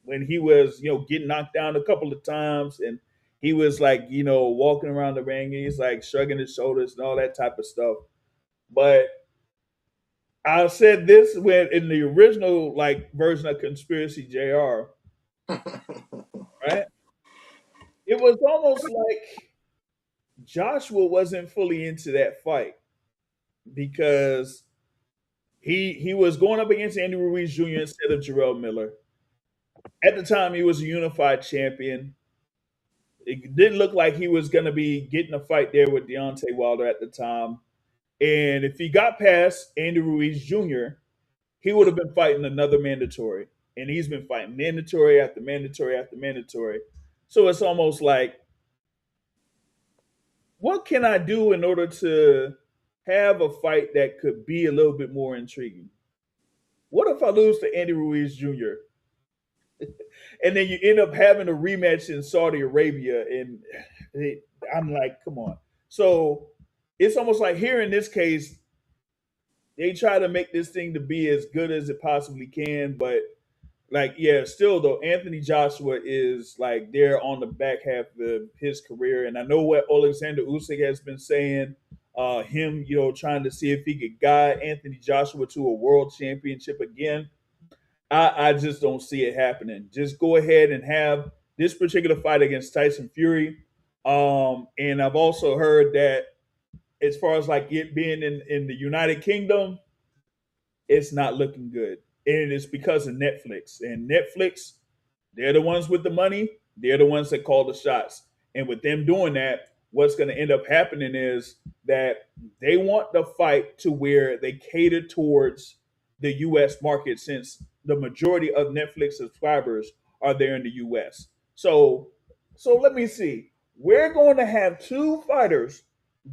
when he was getting knocked down a couple of times, and he was like walking around the ring, and he's like shrugging his shoulders and all that type of stuff. But I said this when in the original like version of Conspiracy JR, right? It was almost like Joshua wasn't fully into that fight because he was going up against Andy Ruiz Jr. instead of Jarrell Miller. At the time, he was a unified champion. It didn't look like he was going to be getting a fight there with Deontay Wilder at the time. And if he got past Andy Ruiz Jr., he would have been fighting another mandatory. And he's been fighting mandatory after mandatory after mandatory. So it's almost like, what can I do in order to have a fight that could be a little bit more intriguing? What if I lose to Andy Ruiz Jr.? And then you end up having a rematch in Saudi Arabia, and I'm like, come on. So it's almost like here in this case, they try to make this thing to be as good as it possibly can, but like, yeah, still though, Anthony Joshua is like there on the back half of his career, and I know what Alexander Usyk has been saying. Him, trying to see if he could guide Anthony Joshua to a world championship again. I just don't see it happening. Just go ahead and have this particular fight against Tyson Fury. And I've also heard that as far as like it being in the United Kingdom, it's not looking good. And it's because of Netflix. And Netflix, they're the ones with the money. They're the ones that call the shots. And with them doing that, what's going to end up happening is that they want the fight to where they cater towards the U.S. market, since the majority of Netflix subscribers are there in the U.S. So let me see. We're going to have two fighters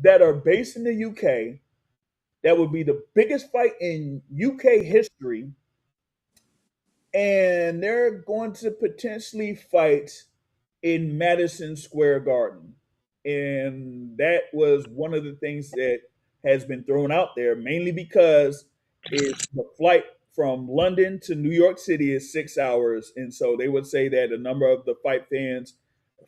that are based in the UK. That would be the biggest fight in UK history, and they're going to potentially fight in Madison Square Garden. And that was one of the things that has been thrown out there, mainly because the flight from London to New York City is 6 hours. And so they would say that a number of the fight fans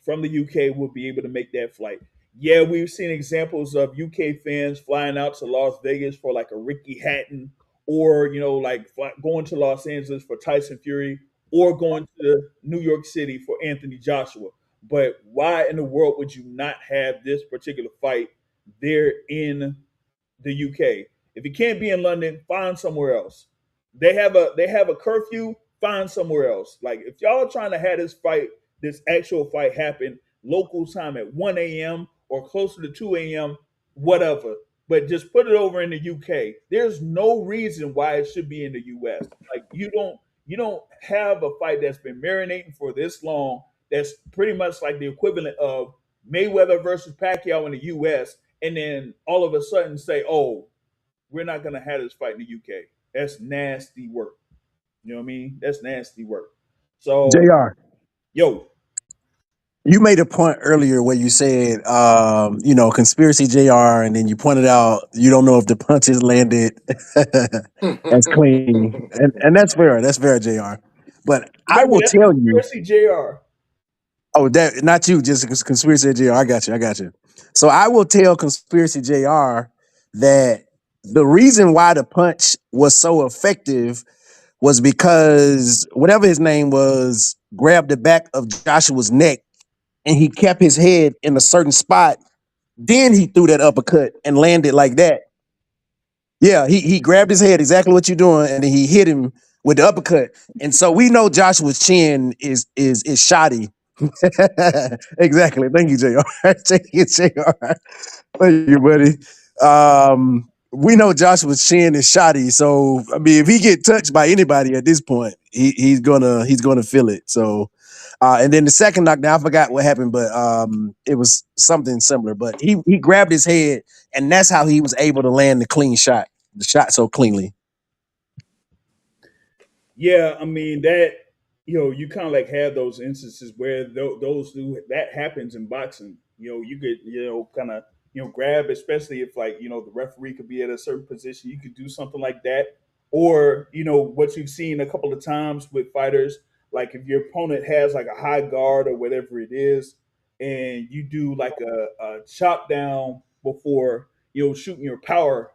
from the UK will be able to make that flight. Yeah, we've seen examples of UK fans flying out to Las Vegas for like a Ricky Hatton, or going to Los Angeles for Tyson Fury, or going to New York City for Anthony Joshua. But why in the world would you not have this particular fight there in the UK? If it can't be in London, find somewhere else. They have a curfew. Find somewhere else. Like if y'all are trying to have this actual fight happen local time at 1 a.m. or closer to 2 a.m., whatever. But just put it over in the UK. There's no reason why it should be in the US. Like you don't have a fight that's been marinating for this long. That's pretty much like the equivalent of Mayweather versus Pacquiao in the US, and then all of a sudden say, "Oh, we're not going to have this fight in the UK." That's nasty work. You know what I mean? That's nasty work. So, JR, yo, you made a point earlier where you said, conspiracy JR, and then you pointed out you don't know if the punches landed as clean. And that's fair. That's fair, JR. But I remember will that's tell you, Conspiracy JR. oh, that not you, just conspiracy JR. I got you. I got you. So I will tell conspiracy JR that the reason why the punch was so effective was because whatever his name was grabbed the back of Joshua's neck and he kept his head in a certain spot. Then he threw that uppercut and landed like that. Yeah, he grabbed his head, exactly what you're doing, and then he hit him with the uppercut. And so we know Joshua's chin is shoddy. Exactly. Thank you, JR. Thank you, JR. Thank you, buddy. We know Joshua's chin is shoddy, so I mean, if he get touched by anybody at this point, he's gonna feel it. So, and then the second knockdown, I forgot what happened, but it was something similar. But he grabbed his head, and that's how he was able to land the clean shot, the shot so cleanly. Yeah, I mean that you kind of like have those instances where those do that happens in boxing. You could kind of grab, especially if like the referee could be at a certain position. You could do something like that, or what you've seen a couple of times with fighters, like if your opponent has like a high guard or whatever it is, and you do like a chop down before shooting your power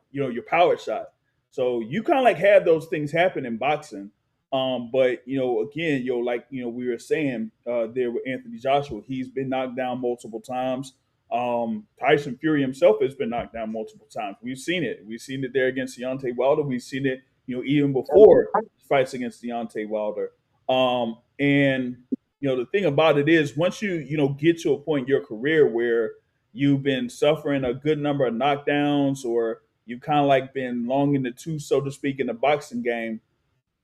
shot. So you kind of like have those things happen in boxing, but again, like we were saying there with Anthony Joshua, he's been knocked down multiple times. Tyson Fury himself has been knocked down multiple times. We've seen it. We've seen it there against Deontay Wilder. We've seen it, even before fights against Deontay Wilder. And the thing about it is, once you get to a point in your career where you've been suffering a good number of knockdowns, or you kind of like been long in the tooth, so to speak, in the boxing game,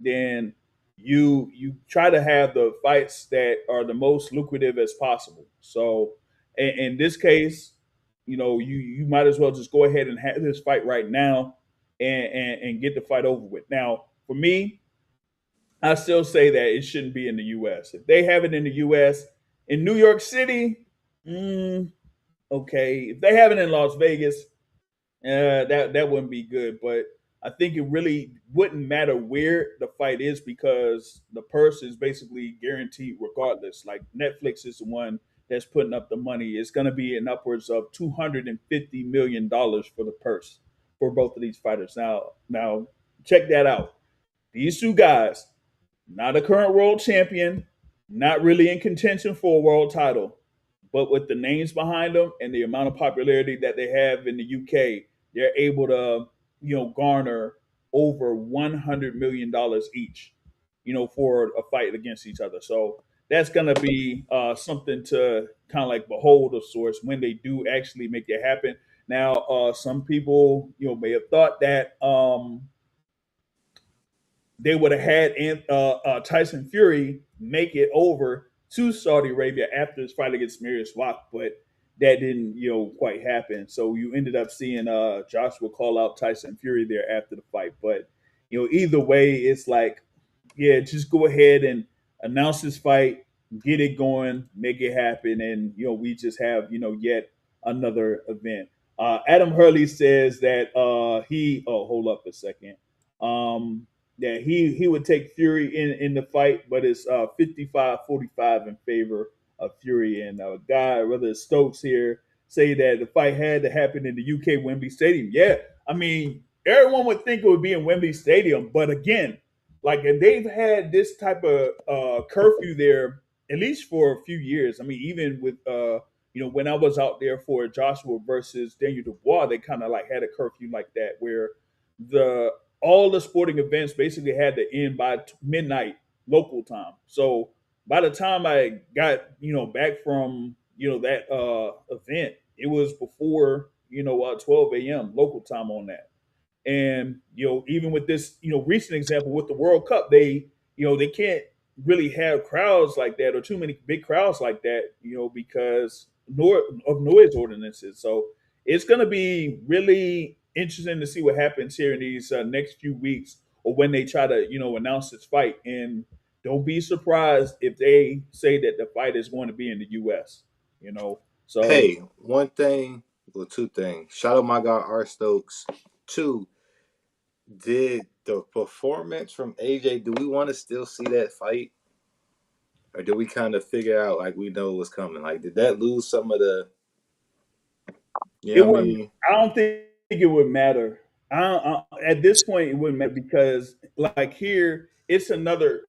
then you try to have the fights that are the most lucrative as possible. So in this case, you might as well just go ahead and have this fight right now, and get the fight over with. Now, for me, I still say that it shouldn't be in the U.S. If they have it in the U.S., in New York City, okay. If they have it in Las Vegas, that wouldn't be good. But I think it really wouldn't matter where the fight is, because the purse is basically guaranteed regardless. Like Netflix is the one that's putting up the money. It's going to be in upwards of $250 million for the purse for both of these fighters. Now check that out. These two guys, not a current world champion, not really in contention for a world title, but with the names behind them and the amount of popularity that they have in the UK, they're able to, garner over $100 million each, for a fight against each other. So that's gonna be something to kind of like behold of sorts when they do actually make it happen. Now, some people, may have thought that they would have had Tyson Fury make it over to Saudi Arabia after his fight against Mariusz Wach, but that didn't, quite happen. So you ended up seeing Joshua call out Tyson Fury there after the fight. But either way, it's like, yeah, just go ahead and announce this fight, get it going, make it happen, and we just have yet another event. Adam Hurley says that he. Oh, hold up a second. That he would take Fury in the fight, but it's 55-45 in favor of Fury. And a guy, whether it's Stokes here, say that the fight had to happen in the UK Wembley Stadium. Yeah, I mean, everyone would think it would be in Wembley Stadium, but again, like, and they've had this type of curfew there at least for a few years. I mean, even with when I was out there for Joshua versus Daniel Dubois, they kind of like had a curfew like that where the all the sporting events basically had to end by midnight local time. So by the time I got back from that event, it was before 12 a.m. local time on that. And even with this recent example with the World Cup, they can't really have crowds like that, or too many big crowds like that, because of noise ordinances. So it's going to be really interesting to see what happens here in these next few weeks, or when they try to announce this fight. And don't be surprised if they say that the fight is going to be in the U.S. So Hey, one thing, well, two things. Shout out my guy R Stokes. Two, did the performance from AJ? Do we want to still see that fight, or do we kind of figure out like we know what's coming? Like, did that lose some of the? You it know what I wouldn't. mean? I don't think it would matter. At this point, it wouldn't matter, because like here, it's another.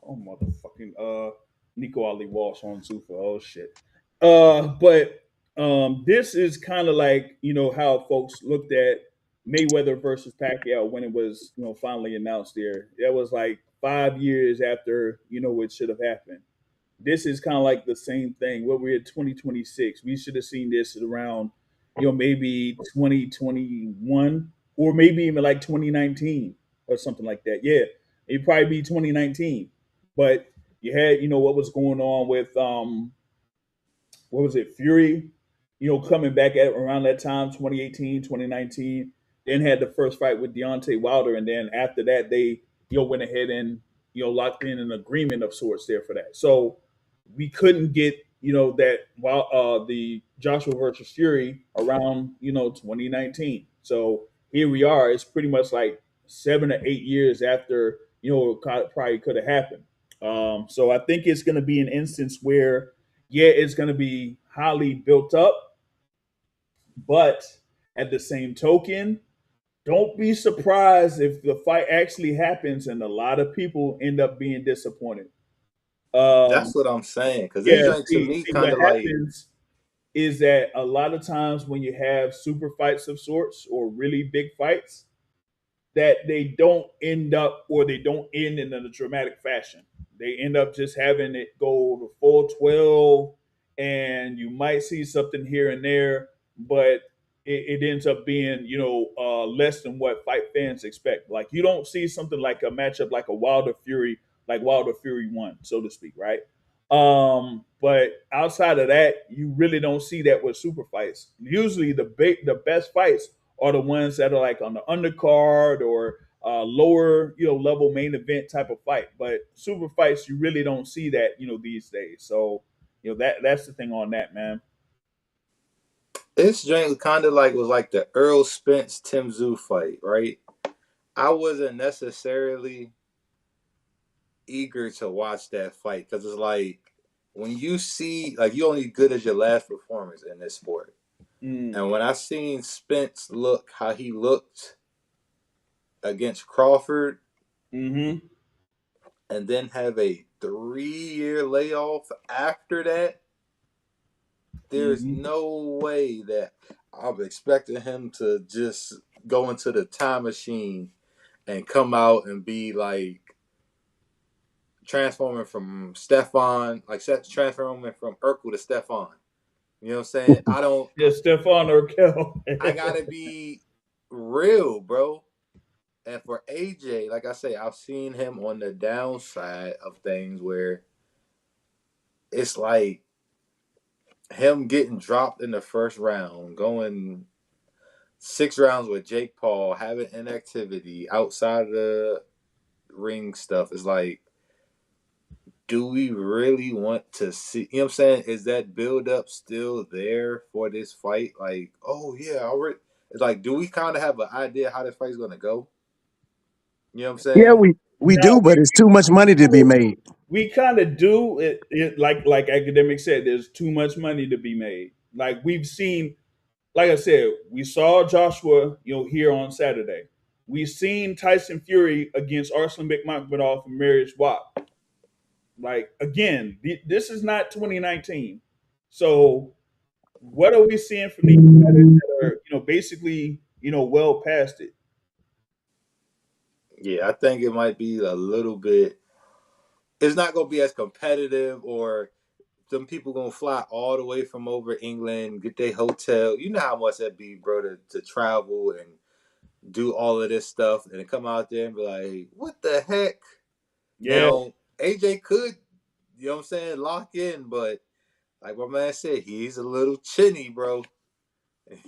Oh motherfucking Nico Ali Walsh on Zuffa. Oh shit. But this is kind of like how folks looked at Mayweather versus Pacquiao when it was finally announced there. That was like 5 years after it should have happened. This is kind of like the same thing. What we're at 2026, we should have seen this around maybe 2021, or maybe even like 2019 or something like that. Yeah, it'd probably be 2019. But you had what was going on with what was it, Fury, coming back at around that time, 2018, 2019. Then had the first fight with Deontay Wilder, and then after that, they went ahead and locked in an agreement of sorts there for that. So we couldn't get that while the Joshua versus Fury around 2019. So here we are. It's pretty much like 7 or 8 years after it probably could have happened. So I think it's going to be an instance where it's going to be highly built up, but at the same token, don't be surprised if the fight actually happens and a lot of people end up being disappointed. That's what I'm saying. Because this Yeah, joint to see, me see kind what of like, happens is that a lot of times when you have super fights of sorts or really big fights, that they don't end up or they don't end in a dramatic fashion. They end up just having it go to full 12, and you might see something here and there, but it ends up being, less than what fight fans expect. Like you don't see something like a matchup like a Wilder Fury, like Wilder Fury 1, so to speak, right? But outside of that, you really don't see that with super fights. Usually the best fights are the ones that are like on the undercard or lower, level main event type of fight. But super fights, you really don't see that, these days. So, that's the thing on that, man. this joint kind of like was like the Errol Spence Tszyu fight, right? I wasn't necessarily eager to watch that fight because it's like when you see like you only good as your last performance in this sport. And when I seen Spence look how he looked against Crawford, Mm-hmm. and then have a 3-year layoff after that, there's Mm-hmm. no way that I'm expecting him to just go into the time machine and come out and be like transforming from Stefan, like transforming from Urkel to Stefan. You know what I'm saying? I don't. Yeah, Stefan Urkel. I gotta be real, bro. And for AJ, like I say, I've seen him on the downside of things where it's like him getting dropped in the first round, going 6 rounds with Jake Paul, having inactivity outside of the ring stuff. Is like, do we really want to see? You know what I'm saying? Is that build up still there for this fight? Like, oh yeah, already. It's like, do we kind of have an idea how this fight's gonna go? You know what I'm Yeah, saying? we Now do, but it's too much money to be made. we kind of do it like academic said. There's too much money to be made. Like we've seen, like I said, we saw Joshua, here on Saturday. We've seen Tyson Fury against Arslan Bekmambetov and Mariusz Wach. Like again, this is not 2019. So what are we seeing from these fighters that are, basically, well past it? Yeah, I think it might be a little bit. It's not gonna be as competitive, or some people gonna fly all the way from over England, get their hotel. You know how much that be, bro, to travel and do all of this stuff and come out there and be like, what the heck? Yeah, Now, AJ could, you know what I'm saying, lock in, but like my man said, he's a little chinny, bro.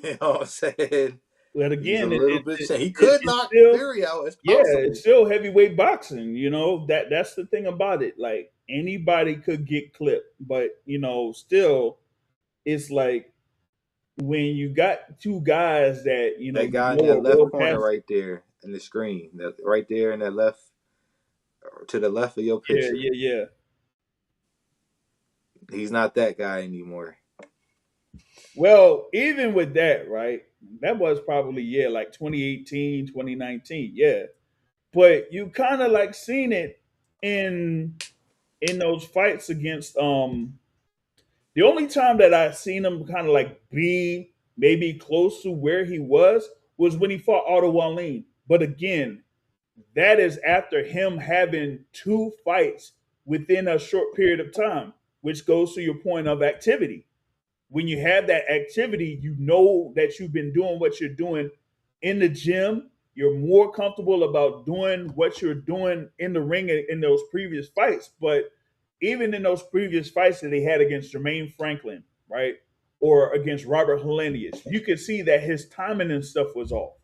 You know what I'm saying? but He's a again, little bit chinny. He could it's knock still, Fury out. It's yeah, possible. it's still heavyweight boxing. That's the thing about it. Like anybody could get clipped, but still, it's like when you got two guys that That guy in are that left well corner past. right there in the screen, that right there in that left, to the left of your Yeah, picture. yeah, yeah. He's not that guy anymore. Well, even with that, right? That was probably like 2018, 2019. Yeah. But you kind of like seen it in those fights against the only time that I seen him kind of like be maybe close to where he was when he fought Otto Wallin. But again, that is after him having two fights within a short period of time, which goes to your point of activity. When you have that activity, you know that you've been doing what you're doing in the gym. You're more comfortable about doing what you're doing in the ring in those previous fights. But even in those previous fights that he had against Jermaine Franklin, right, or against Robert Helenius, you could see that his timing and stuff was off.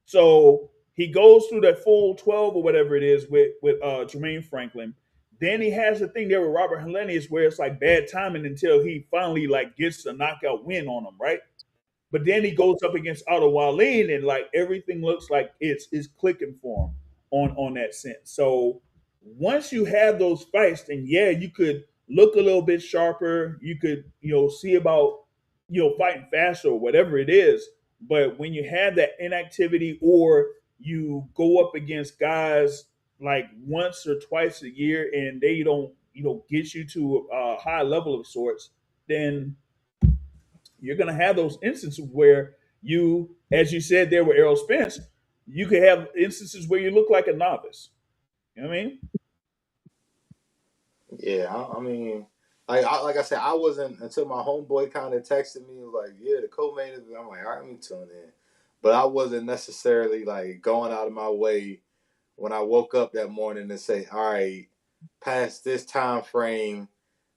So He goes through that full 12 or whatever it is with Jermaine Franklin. Then he has the thing there with Robert Helenius where it's like bad timing until he finally like gets a knockout win on him, right? But then he goes up against Otto Wallin and like everything looks like it's clicking for him on that sense. So once you have those fights, then yeah, you could look a little bit sharper. You could, see about, fighting faster or whatever it is. But when you have that inactivity or you go up against guys like once or twice a year and they don't, get you to a high level of sorts, then you're going to have those instances where you, as you said there with Errol Spence, you could have instances where you look like a novice. You know what I mean? Yeah, I mean, like I said, I wasn't until my homeboy kind of texted me like, yeah, the co-main event. I'm like, all right, let me tune in. But I wasn't necessarily like going out of my way when I woke up that morning to say, all right, past this time frame,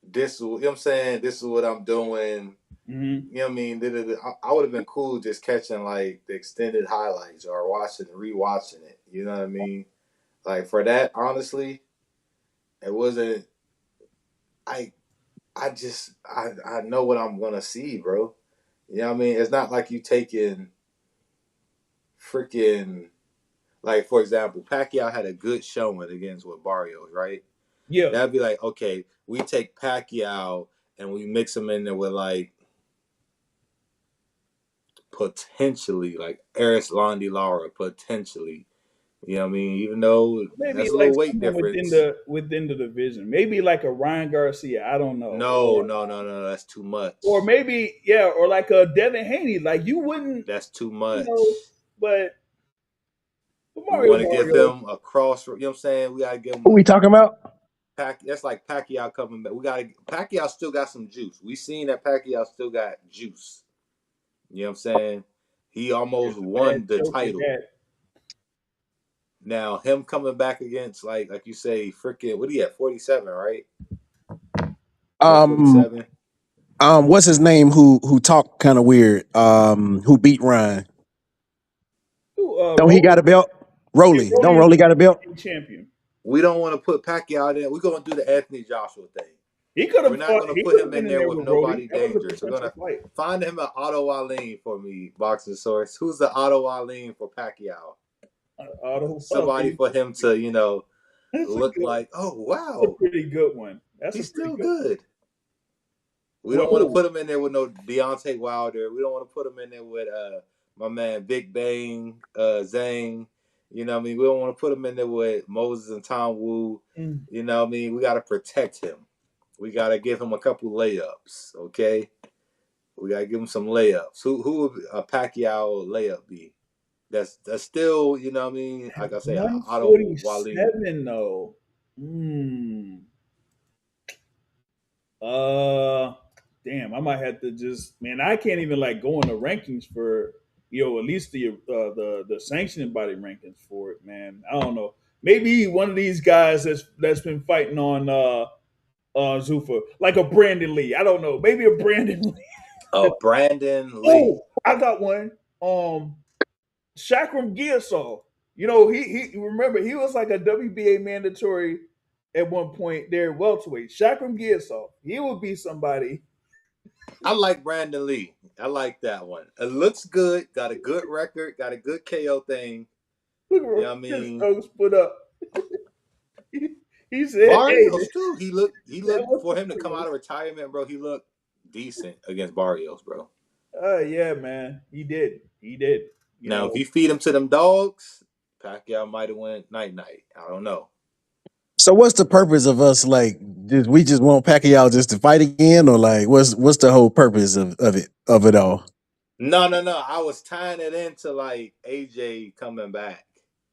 this is, you know what I'm saying, this is what I'm doing. Mm-hmm. You know what I mean? I would have been cool just catching like the extended highlights or rewatching it. You know what I mean? Like for that, honestly, it wasn't. I I know what I'm gonna see, bro. You know what I mean? It's not like you taking freaking like for example, Pacquiao had a good showing against with Barrios, right? Yeah. That'd be like, okay, we take Pacquiao and we mix him in there with like potentially like Eris Londi Lara, potentially. You know what I mean? Even though Maybe that's a like little weight someone difference. within the division. Maybe like a Ryan Garcia. I don't know. No, that's too Or much. maybe, yeah, or like a Devin Haney. Like you wouldn't, That's too you much. know, but We Mario want to give Mario. them a cross. You know what I'm saying? We gotta give them Who we talking about? That's like Pacquiao coming back. Pacquiao still got some juice. We seen that Pacquiao still got juice. You know what I'm saying? He almost Bad won the choke at title. that. Now him coming back against like you say, freaking what he at 47, right? What Um, 47? what's his name? Who talked kind of weird? Who beat Ryan? Ooh, Don't he got a Rolly, belt? yeah, Rolly. Don't Rolly is Rolly got a belt? the champion. We don't want to put Pacquiao there. We're gonna do the Anthony Joshua thing. He could We're have not fought. gonna He put could have him been in in there there with with Rolly. nobody That was a dangerous. We're potential gonna fight. find him an Otto Wallin for me, boxing source. Who's the Otto Wallin for Pacquiao? Otto Somebody Wallin. for him to, That's a look good. like, oh That's a wow, pretty good one. That's a he's pretty still good one. good. We Well, don't want to who? put him in there with no Deontay Wilder. We don't want to put him in there with my man Big Bang, Zhang. You know what I mean? We don't want to put him in there with Moses and Tom Wu. Mm. You know what I mean? We got to protect him. We got to give him a couple layups, okay? We got to give him some layups. Who would a Pacquiao layup be? That's still, you know what I mean? Like I say, Otto Wallin. 147 though. Hmm. Uh, damn. I might have to just, man. I can't even like go in the rankings for, at least the sanctioning body rankings for it, man. I don't know. Maybe one of these guys that's been fighting on Zuffa, like a Brandon Lee. I don't know. Maybe a Brandon Lee. Brandon Lee. Oh, I got one. Shakram Gearsol. He remember he was like a WBA mandatory at one point there at welterweight. Shakram Gearsol. He would be somebody. I like Brandon Lee. I like that one. It looks good. Got a good record. Got a good KO thing. Look You know what I at his mean? nose put up. he said, "Hey, Barrios too. He that looked was for him to come out Barrios." of retirement, bro. He looked decent against Barrios, bro. Yeah, man. He did. He did. You Now, if know, you feed him to them dogs, Pacquiao might have went night night. I don't know. So what's the purpose of us like? Did we just want Pacquiao just to fight again, or like what's the whole purpose of it all? No. I was tying it into like AJ coming back.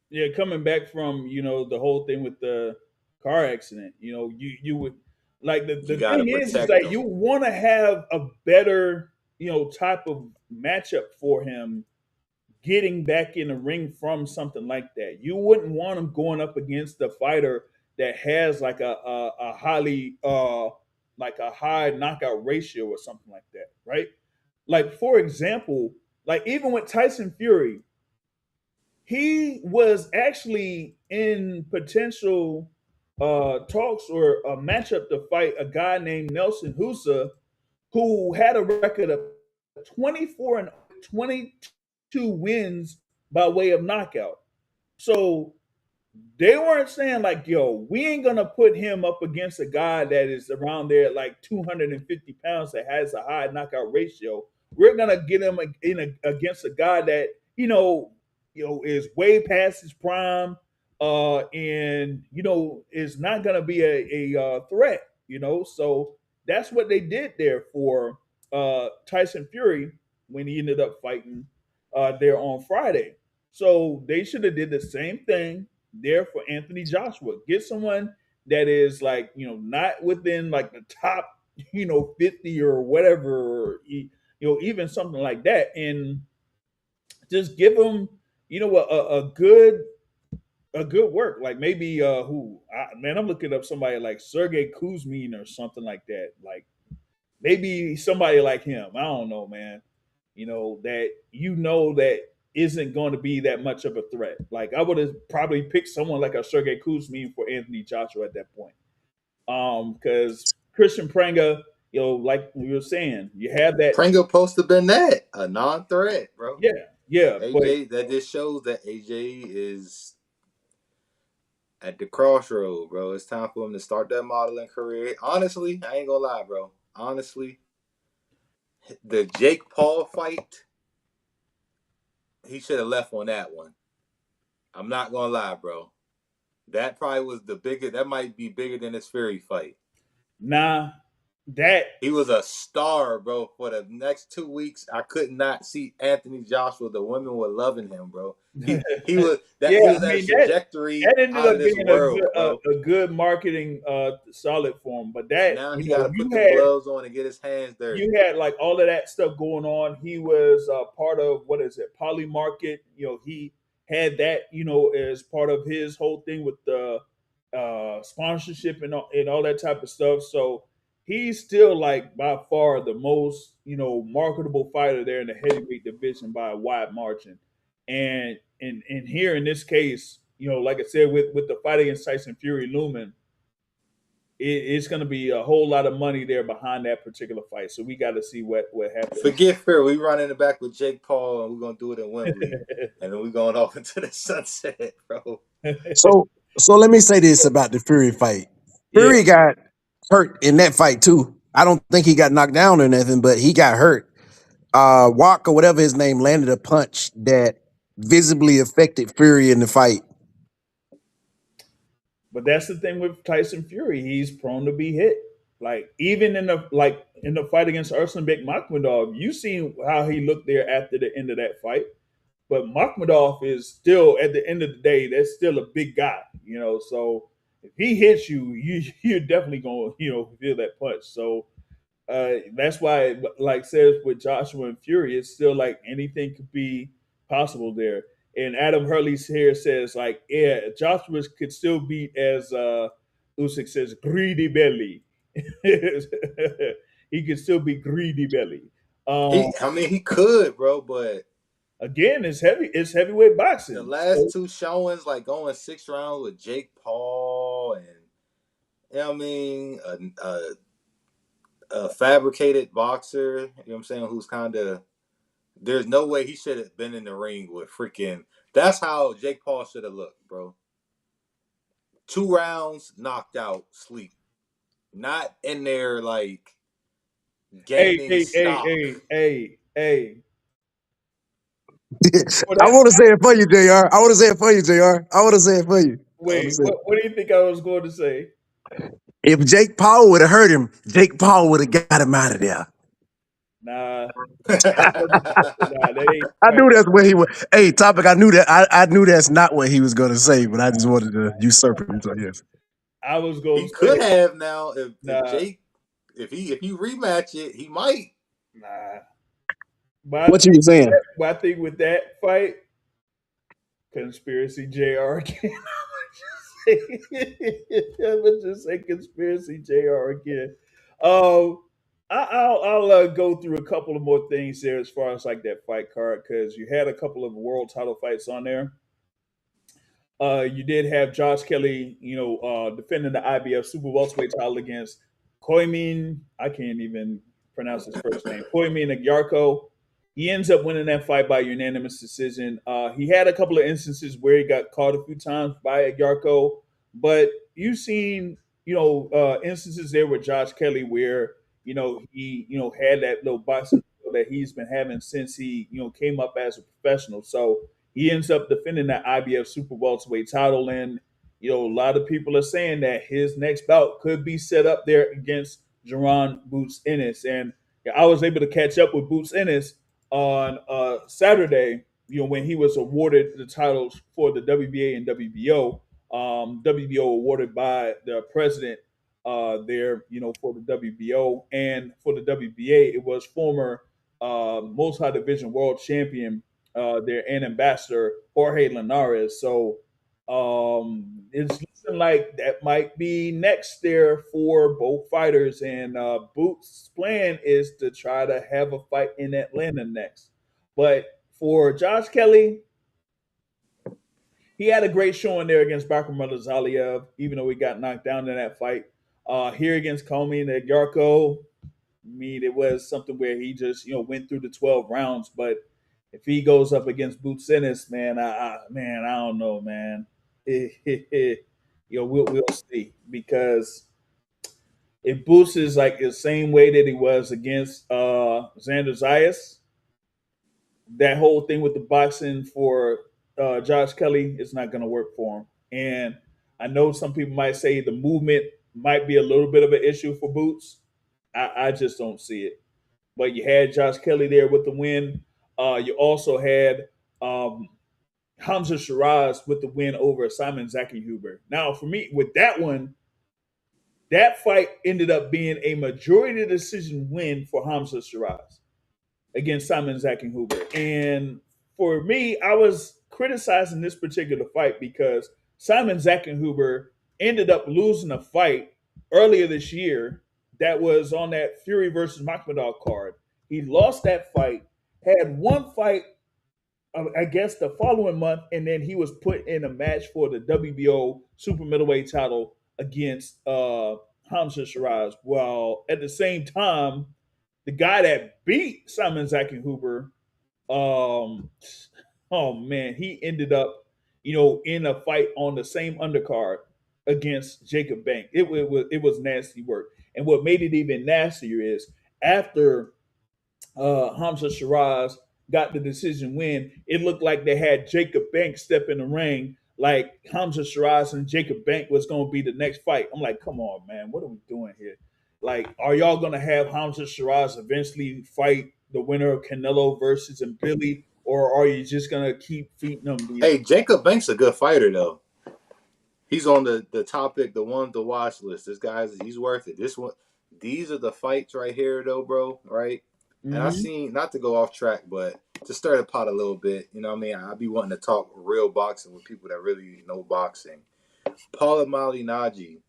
yeah, coming back from the whole thing with the car accident. You would like You the got to thing is protect that him. you want to have a better type of matchup for him getting back in the ring from something like that. You wouldn't want him going up against a fighter that has like a highly like a high knockout ratio or something like that, right? Like for example, like even with Tyson Fury, he was actually in potential talks or a matchup to fight a guy named Nelson Husa, who had a record of 24 and 22 wins by way of knockout. So they weren't saying like, yo, we ain't gonna put him up against a guy that is around there at like 250 pounds that has a high knockout ratio. We're gonna get him against a guy that is way past his prime, and is not gonna be a threat. So that's what they did there for Tyson Fury when he ended up fighting there on Friday. So they should have did the same thing there for Anthony Joshua. Get someone that is like, not within like the top, 50 or whatever, or, even something like that. And just give them, a good work. Like maybe man, I'm looking up somebody like Sergey Kuzmin or something like that. Like maybe somebody like him. I don't know, man. That that isn't going to be that much of a threat. Like I would have probably picked someone like a Sergey Kuzmin for Anthony Joshua at that point. Because Kristian Prenga, like we were saying, you have that. Prenga supposed to been that a non-threat, bro. Yeah. AJ, that just shows that AJ is at the crossroad, bro. It's time for him to start that modeling career. Honestly, I ain't gonna lie, bro. Honestly, the Jake Paul fight, he should have left on that one. I'm not gonna lie, bro. That probably was the bigger. That might be bigger than his Fury fight. Nah, he was a star, bro. For the next 2 weeks, I could not see Anthony Joshua. The women were loving him, bro. He was that. Yeah, he was at a trajectory that ended out up of this being world, bro. a good marketing solid for him. But that Now he got to put the gloves on and get his hands dirty. You had like all of that stuff going on. He was part of what is it, Poly Market. He had that as part of his whole thing with the sponsorship and all that type of stuff. So he's still like by far the most marketable fighter there in the heavyweight division by a wide margin. And here in this case, like I said, with the fight against Tyson Fury looming, it's going to be a whole lot of money there behind that particular fight. So we got to see what happens. Forget Fury. We run in the back with Jake Paul, and we're going to do it in Wembley. And then we're going off into the sunset, bro. So let me say this about the Fury fight. Fury got hurt in that fight too. I don't think he got knocked down or nothing, but he got hurt. Wach or whatever his name landed a punch that visibly affected Fury in the fight. But that's the thing with Tyson Fury. He's prone to be hit. Like even in the fight against Arslanbek Makhmudov, you seen how he looked there after the end of that fight. But Makhmudov is still, at the end of the day, that's still a big guy. So if he hits you, you're definitely gonna feel that punch. So that's why, like says with Joshua and Fury, it's still like anything could be possible there. And Adam Hurley's here says like, yeah, Joshua could still beat, as Usyk says, greedy belly. He could still be greedy belly. He could, bro, but again, it's heavyweight boxing. The last two showings, like going 6 rounds with Jake Paul and a fabricated boxer, you know what I'm saying, who's kind of, there's no way he should have been in the ring with freaking, that's how Jake Paul should have looked, bro. 2 rounds, knocked out, sleep. Not in there, like, gaining stock. Hey. I want to say it for you, JR. I want to say it for you. Wait, what do you think I was going to say? If Jake Paul would have hurt him, Jake Paul would have got him out of there. Nah. I knew that's where he was. Hey, Topic, I knew that. I knew that's not what he was going to say, but I just wanted to usurp him. So yes, I was going. He could have now if Jake, if you rematch it, he might. Nah. What you saying? I think with that fight, conspiracy JR again. I would just say conspiracy JR again. I'll go through a couple of more things there as far as like that fight card, because you had a couple of world title fights on there. You did have Josh Kelly, defending the IBF Super Welterweight title against Caoimin. I can't even pronounce his first name. Caoimin Agyarko. He ends up winning that fight by unanimous decision. He had a couple of instances where he got caught a few times by Agyarko, but you've seen, instances there with Josh Kelly where, he, had that little boxing that he's been having since he, came up as a professional. So he ends up defending that IBF Super Welterweight title, and a lot of people are saying that his next bout could be set up there against Jerron Boots Ennis. And I was able to catch up with Boots Ennis on Saturday. When he was awarded the titles for the WBA and WBO. WBO awarded by the president there, for the WBO, and for the WBA, it was former multi-division world champion their and ambassador Jorge Linares. So it's looking like that might be next there for both fighters. And Boots' plan is to try to have a fight in Atlanta next. But for Josh Kelly, he had a great showing there against Bakram Zaliev, even though he got knocked down in that fight. Here against Caoimin Agyarko, I mean, it was something where he just went through the 12 rounds. But if he goes up against Boots Ennis, man, I don't know, man. We'll see, because if Boots is like the same way that he was against Xander Zayas, that whole thing with the boxing for Josh Kelly is not going to work for him. And I know some people might say the movement might be a little bit of an issue for Boots. I just don't see it. But you had Josh Kelly there with the win. You also had Hamza Shiraz with the win over Simon Zakihuber. Now, for me, with that one, that fight ended up being a majority decision win for Hamza Shiraz against Simon Zakihuber. And for me, I was criticizing this particular fight because Simon Zakihuber ended up losing a fight earlier this year that was on that Fury versus Makhmudov card. He lost that fight, had one fight, I guess, the following month, and then he was put in a match for the WBO super middleweight title against Hamza Shiraz. While at the same time, the guy that beat Simon Zakihuber, oh man, he ended up, in a fight on the same undercard against Jacob Bank. It was nasty work. And what made it even nastier is after Hamza Shiraz got the decision win, it looked like they had Jacob Bank step in the ring, like Hamza Shiraz and Jacob Bank was going to be the next fight. I'm like, come on, man, what are we doing here? Like, are y'all going to have Hamza Shiraz eventually fight the winner of Canelo versus and Billy, or are you just going to keep feeding them these? Hey, Jacob Bank's a good fighter, though. He's on the topic, the one to watch list. This guy's, he's worth it. This one, these are the fights right here, though, bro. Right? And I seen, not to go off track, but to stir the pot a little bit. You know what I mean? I be wanting to talk real boxing with people that really know boxing. Paul Malignaggi,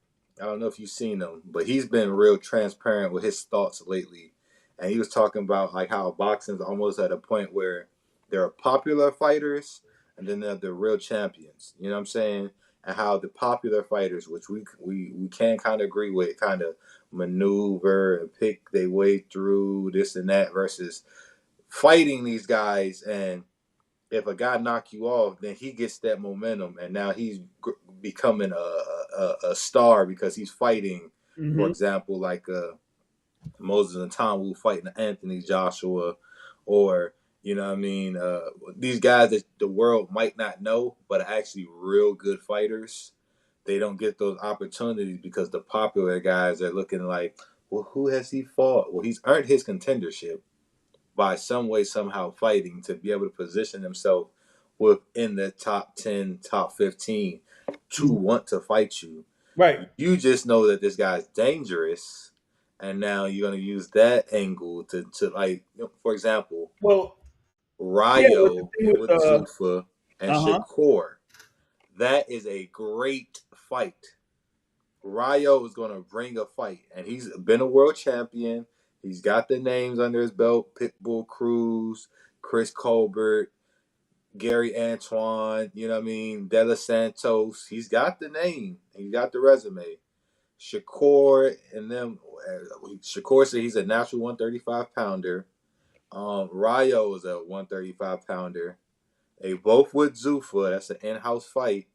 I don't know if you've seen him, but he's been real transparent with his thoughts lately. And he was talking about like how boxing's almost at a point where there are popular fighters and then there are the real champions. You know what I'm saying? And how the popular fighters, which we can kind of agree with, kind of maneuver and pick their way through this and that, versus fighting these guys, and if a guy knock you off, then he gets that momentum, and now he's becoming a star because he's fighting. For example, like Moses and Tom Wu fighting Anthony Joshua, or you know what I mean, these guys that the world might not know, but are actually real good fighters. They don't get those opportunities because the popular guys are looking like, well, who has he fought? Well, he's earned his contendership by some way, somehow fighting to be able to position himself within the top 10, top 15 to want to fight you. Right. You just know that this guy's dangerous, and now you're going to use that angle to like, for example, Rayo with Zuffa and Shakur. That is a great fight. Rayo is going to bring a fight, and he's been a world champion. He's got the names under his belt: Pitbull Cruz, Chris Colbert. Gary Antoine, you know what I mean? De Los Santos. He's got the name. He's got the resume. Shakur and them. Shakur said he's a natural 135 pounder. Rayo is a 135 pounder. They both with Zuffa. That's an in-house fight.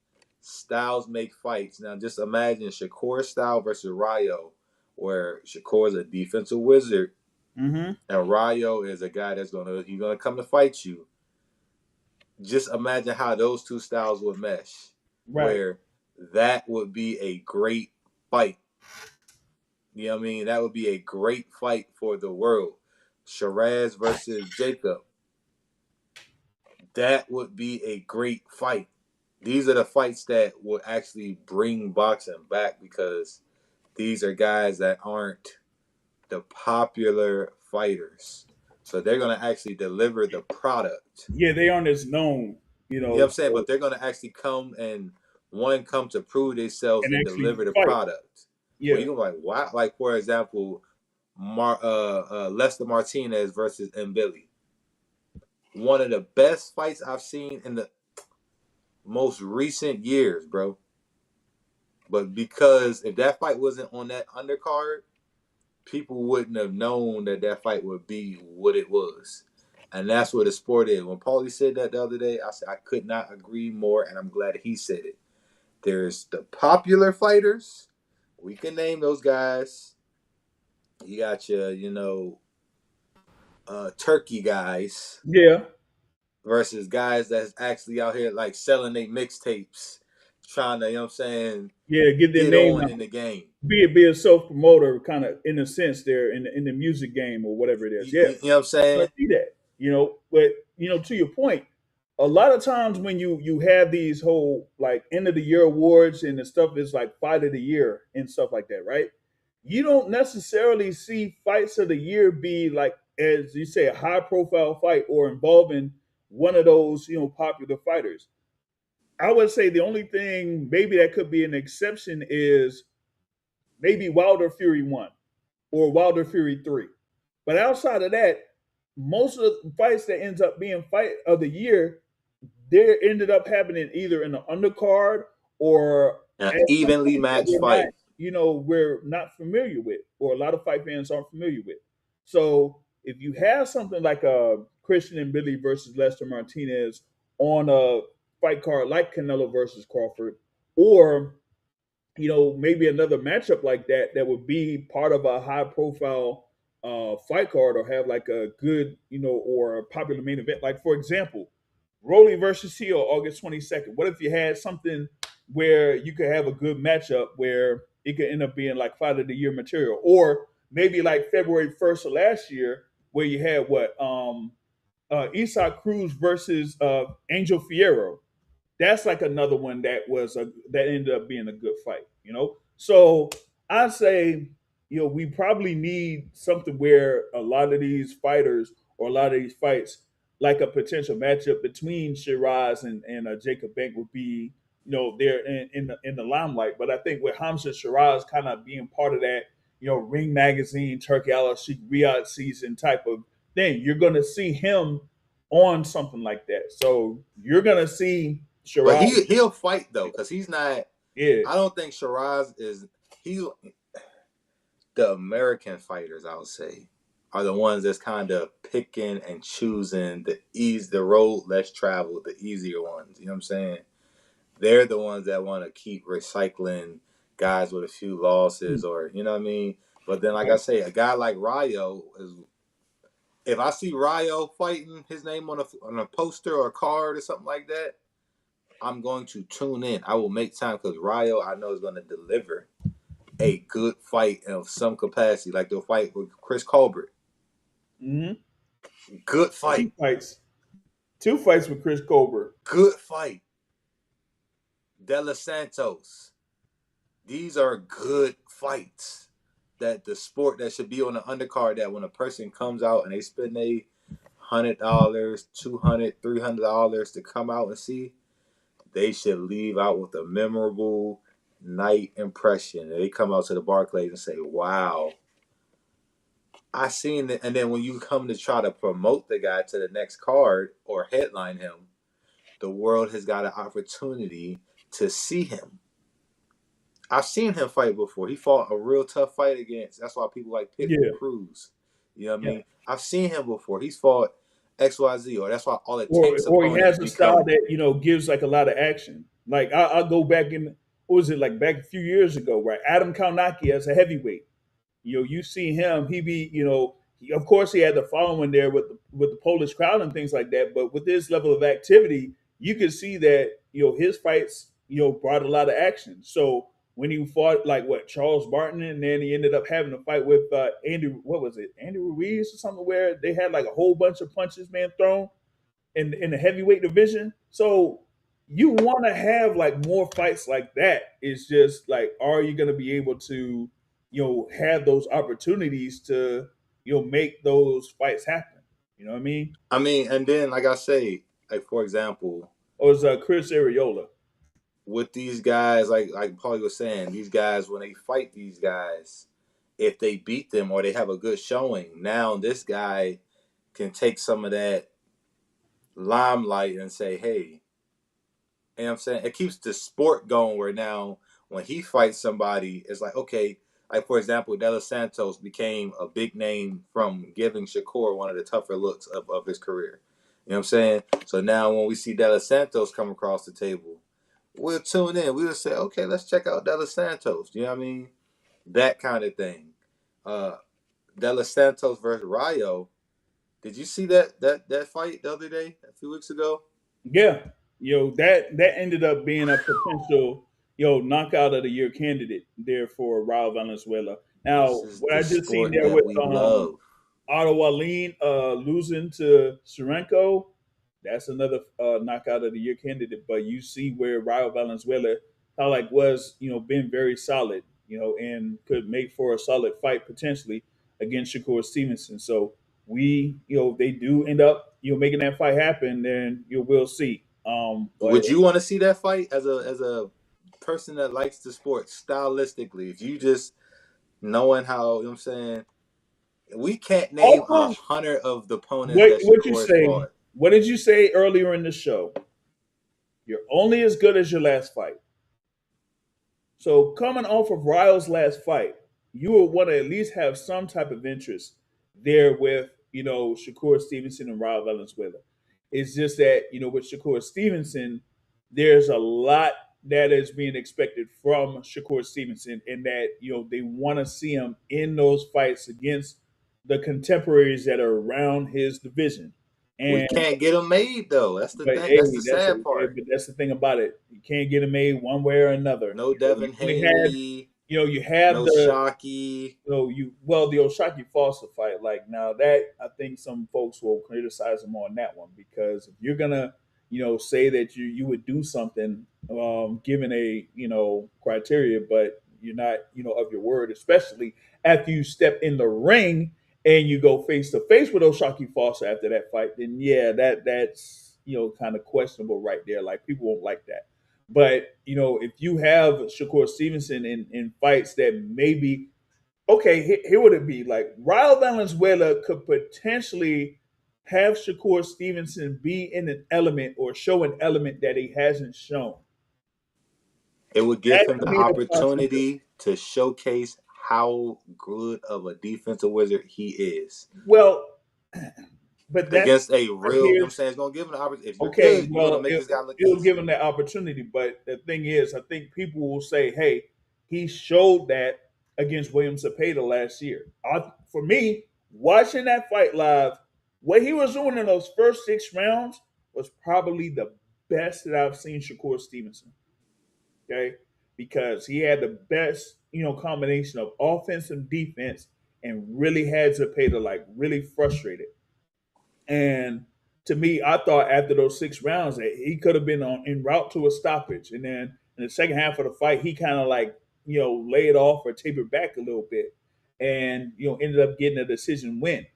Styles make fights. Now just imagine Shakur style versus Rayo, where Shakur is a defensive wizard, and Rayo is a guy that's gonna come to fight you. Just imagine how those two styles would mesh. Right. Where that would be a great fight. You know what I mean? That would be a great fight for the world. Shiraz versus Jacob. That would be a great fight. These are the fights that will actually bring boxing back, because these are guys that aren't the popular fighters. So they're going to actually deliver the product. Yeah, they aren't as known, You know what I'm saying? But they're going to actually come to prove themselves and deliver the product. Yeah. Well, you know, like, wow. Like, for example, Lester Martinez versus Mbili. One of the best fights I've seen in the most recent years, bro. But because if that fight wasn't on that undercard, people wouldn't have known that fight would be what it was. And that's what the sport is. When Paulie said that the other day, I said I could not agree more, and I'm glad he said it. There's the popular fighters. We can name those guys. You got your, turkey guys. Yeah. Versus guys that's actually out here like selling their mixtapes, trying to, you know what I'm saying? Yeah, get their name on out. in the game. Be a self promoter, kind of in a sense, there in the music game or whatever it is. Yeah, You know what I'm saying? I see that. But to your point, a lot of times when you have these whole like end of the year awards and the stuff is like fight of the year and stuff like that, right? You don't necessarily see fights of the year be like, as you say, a high profile fight or involving one of those popular fighters. I would say the only thing maybe that could be an exception is maybe Wilder Fury 1 or Wilder Fury 3. But outside of that, most of the fights that ends up being fight of the year, they ended up happening either in the undercard or an evenly matched fight. We're not familiar with, or a lot of fight fans aren't familiar with. So if you have something like a Christian and Billy versus Lester Martinez on a fight card like Canelo versus Crawford, or maybe another matchup like that would be part of a high profile fight card, or have like a good, or a popular main event. Like, for example, Rolly versus Hill, August 22nd. What if you had something where you could have a good matchup where it could end up being like fight of the year material? Or maybe like February 1st of last year, where you had Isak Cruz versus Angel Fierro. That's like another one that ended up being a good fight. So I say, we probably need something where a lot of these fighters or a lot of these fights, like a potential matchup between Shiraz and Jacob Bank, would be, there in the limelight. But I think with Hamza Shiraz kind of being part of that, Ring Magazine, Turkey Al Sheikh Riyadh season type of thing, you're going to see him on something like that. So you're going to see Shiraz. But he'll fight though, because he's not. Yeah. I don't think Shiraz is. The American fighters, I would say, are the ones that's kind of picking and choosing the road less traveled, the easier ones. You know what I'm saying? They're the ones that want to keep recycling guys with a few losses, or you know what I mean. But then, like I say, a guy like Rayo is. If I see Rayo fighting his name on a poster or a card or something like that, I'm going to tune in. I will make time, because Rayo, I know, is going to deliver a good fight of some capacity, like the fight with Chris Colbert. Mm-hmm. Good fight. Two fights with Chris Colbert. Good fight. De Los Santos. These are good fights. That the sport that should be on the undercard, that when a person comes out and they spend $100, $200, $300 to come out and see, they should leave out with a memorable night impression. They come out to the Barclays and say, wow, I seen it. And then when you come to try to promote the guy to the next card or headline him, the world has got an opportunity to see him. I've seen him fight before. He fought a real tough fight against. That's why people like Pitbull Cruz. You know what I mean? I've seen him before. He's fought XYZ, or that's why all it takes. Or he has a style that gives like a lot of action. Like I'll go back in, what was it, like back a few years ago, right? Adam Kaunaki as a heavyweight. You see him. He be of course he had the following there with the Polish crowd and things like that. But with this level of activity, you can see that his fights brought a lot of action. So when he fought like Charles Barton, and then he ended up having a fight with Andy Ruiz or something, where they had like a whole bunch of punches thrown in the heavyweight division. So you want to have like more fights like that. It's just like, are you going to be able to have those opportunities to make those fights happen? You know what I mean? I mean, and then like I say, like for example, or is Chris Arreola with these guys, like Paulie was saying, these guys, when they fight these guys, if they beat them or they have a good showing, now this guy can take some of that limelight and say, hey, you know what I'm saying? It keeps the sport going, where now when he fights somebody, it's like, okay, like for example, De Los Santos became a big name from giving Shakur one of the tougher looks of his career. You know what I'm saying? So now when we see De Los Santos come across the table, we'll tune in. We'll say, okay, let's check out De Los Santos. You know what I mean? That kind of thing. De Los Santos versus Rayo. Did you see that fight the other day, a few weeks ago? Yeah. That ended up being a potential knockout of the year candidate there for Raul Valenzuela. Now, what I just seen there with Otto Wallin losing to Serenko, that's another knockout of the year candidate. But you see where Raul Valenzuela was been very solid, and could make for a solid fight potentially against Shakur Stevenson. So they do end up making that fight happen, then we'll see. Would you want to see that fight as a person that likes the sport stylistically? If you just knowing how, you know what I'm saying, we can't name 100 of the opponents that Shakur has fought. What did you say earlier in the show? You're only as good as your last fight. So coming off of Raul's last fight, you would want to at least have some type of interest there with Shakur Stevenson and Raul Valenzuela. It's just that with Shakur Stevenson, there's a lot that is being expected from Shakur Stevenson, and that they want to see him in those fights against the contemporaries that are around his division. And we can't get them made though. That's the thing. That's the sad part. But that's the thing about it. You can't get them made one way or another. No Devin Haney. You have no the Shockey. the Oshaki Foster fight. Like now that I think some folks will criticize him on that one, because if you're gonna say that you would do something given a criteria, but you're not of your word, especially after you step in the ring and you go face to face with Oshaki Foster after that fight, then that's kind of questionable right there. Like people won't like that. But if you have Shakur Stevenson in fights that maybe, okay, here would it be like Raul Valenzuela could potentially have Shakur Stevenson be in an element or show an element that he hasn't shown. It would give him the opportunity to showcase how good of a defensive wizard he is. Well, but against a real, you know what I'm saying, it's gonna give him the opportunity. If you're good, you're gonna make this guy look it'll give him that opportunity. But the thing is, I think people will say, hey, he showed that against William Cepeda last year. For me, watching that fight live, what he was doing in those first 6 rounds was probably the best that I've seen Shakur Stevenson. Okay, because he had the best, combination of offense and defense, and really had Cepeda like really frustrated. And to me, I thought after those 6 rounds that he could have been en route to a stoppage. And then in the second half of the fight, he kind of like, laid off or tapered back a little bit, and ended up getting a decision win.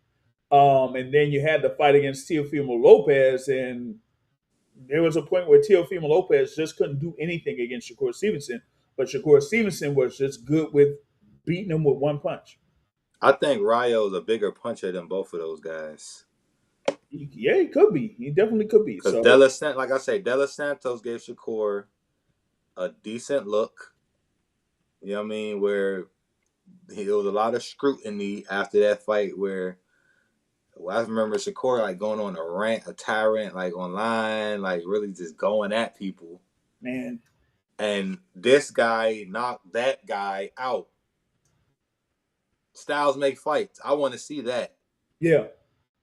And then you had the fight against Teofimo Lopez, and there was a point where Teofimo Lopez just couldn't do anything against Shakur Stevenson, but Shakur Stevenson was just good with beating him with one punch. I think Rayo is a bigger puncher than both of those guys. Yeah, he could be. He definitely could be. Because So, like I say, De Los Santos gave Shakur a decent look. You know what I mean? Where there was a lot of scrutiny after that fight. Where I remember Shakur like going on a tyrant, like online, like really just going at people. man, And this guy knocked that guy out. Styles make fights. I want to see that. yeah.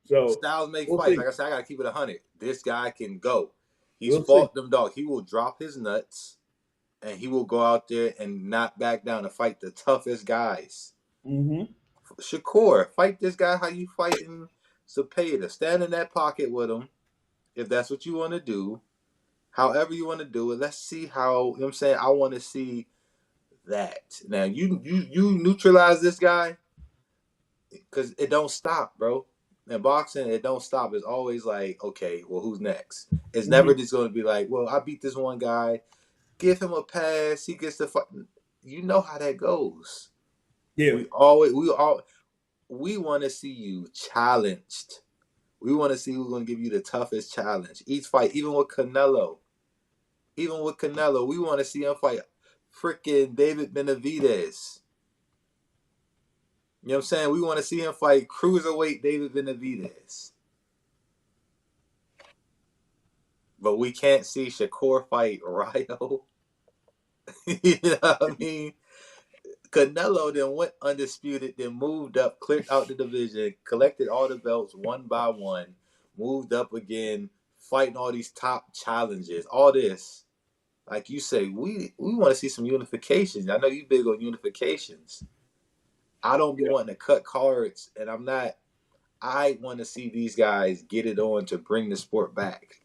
So Styles make we'll fights. see. Like I said, I gotta keep it 100. This guy can go. He's We'll see. fought them dog. He will drop his nuts and he will go out there and not back down and fight the toughest guys. Mm-hmm. Shakur, fight this guy how you fighting Zepeda. Stand in that pocket with him if that's what you want to do. However you want to do it. Let's see how, you know what I'm saying? I want to see that. Now, you neutralize this guy because it don't stop, bro. In boxing, it don't stop. It's always like, okay, well, who's next? It's never Mm-hmm. just going to be like, well, I beat this one guy. Give him a pass. He gets the fight. You know how that goes. Yeah. We want to see you challenged. We want to see who's going to give you the toughest challenge. Each fight, even with Canelo, we want to see him fight freaking David Benavidez. You know what I'm saying? We want to see him fight cruiserweight David Benavidez. But we can't see Shakur fight Ryo. You know what I mean? Canelo then went undisputed, then moved up, cleared out the division, collected all the belts one by one, moved up again, fighting all these top challenges, all this. Like you say, we want to see some unifications. I know you big on unifications. I don't be wanting to cut cards, and I'm not. I want to see these guys get it on to bring the sport back.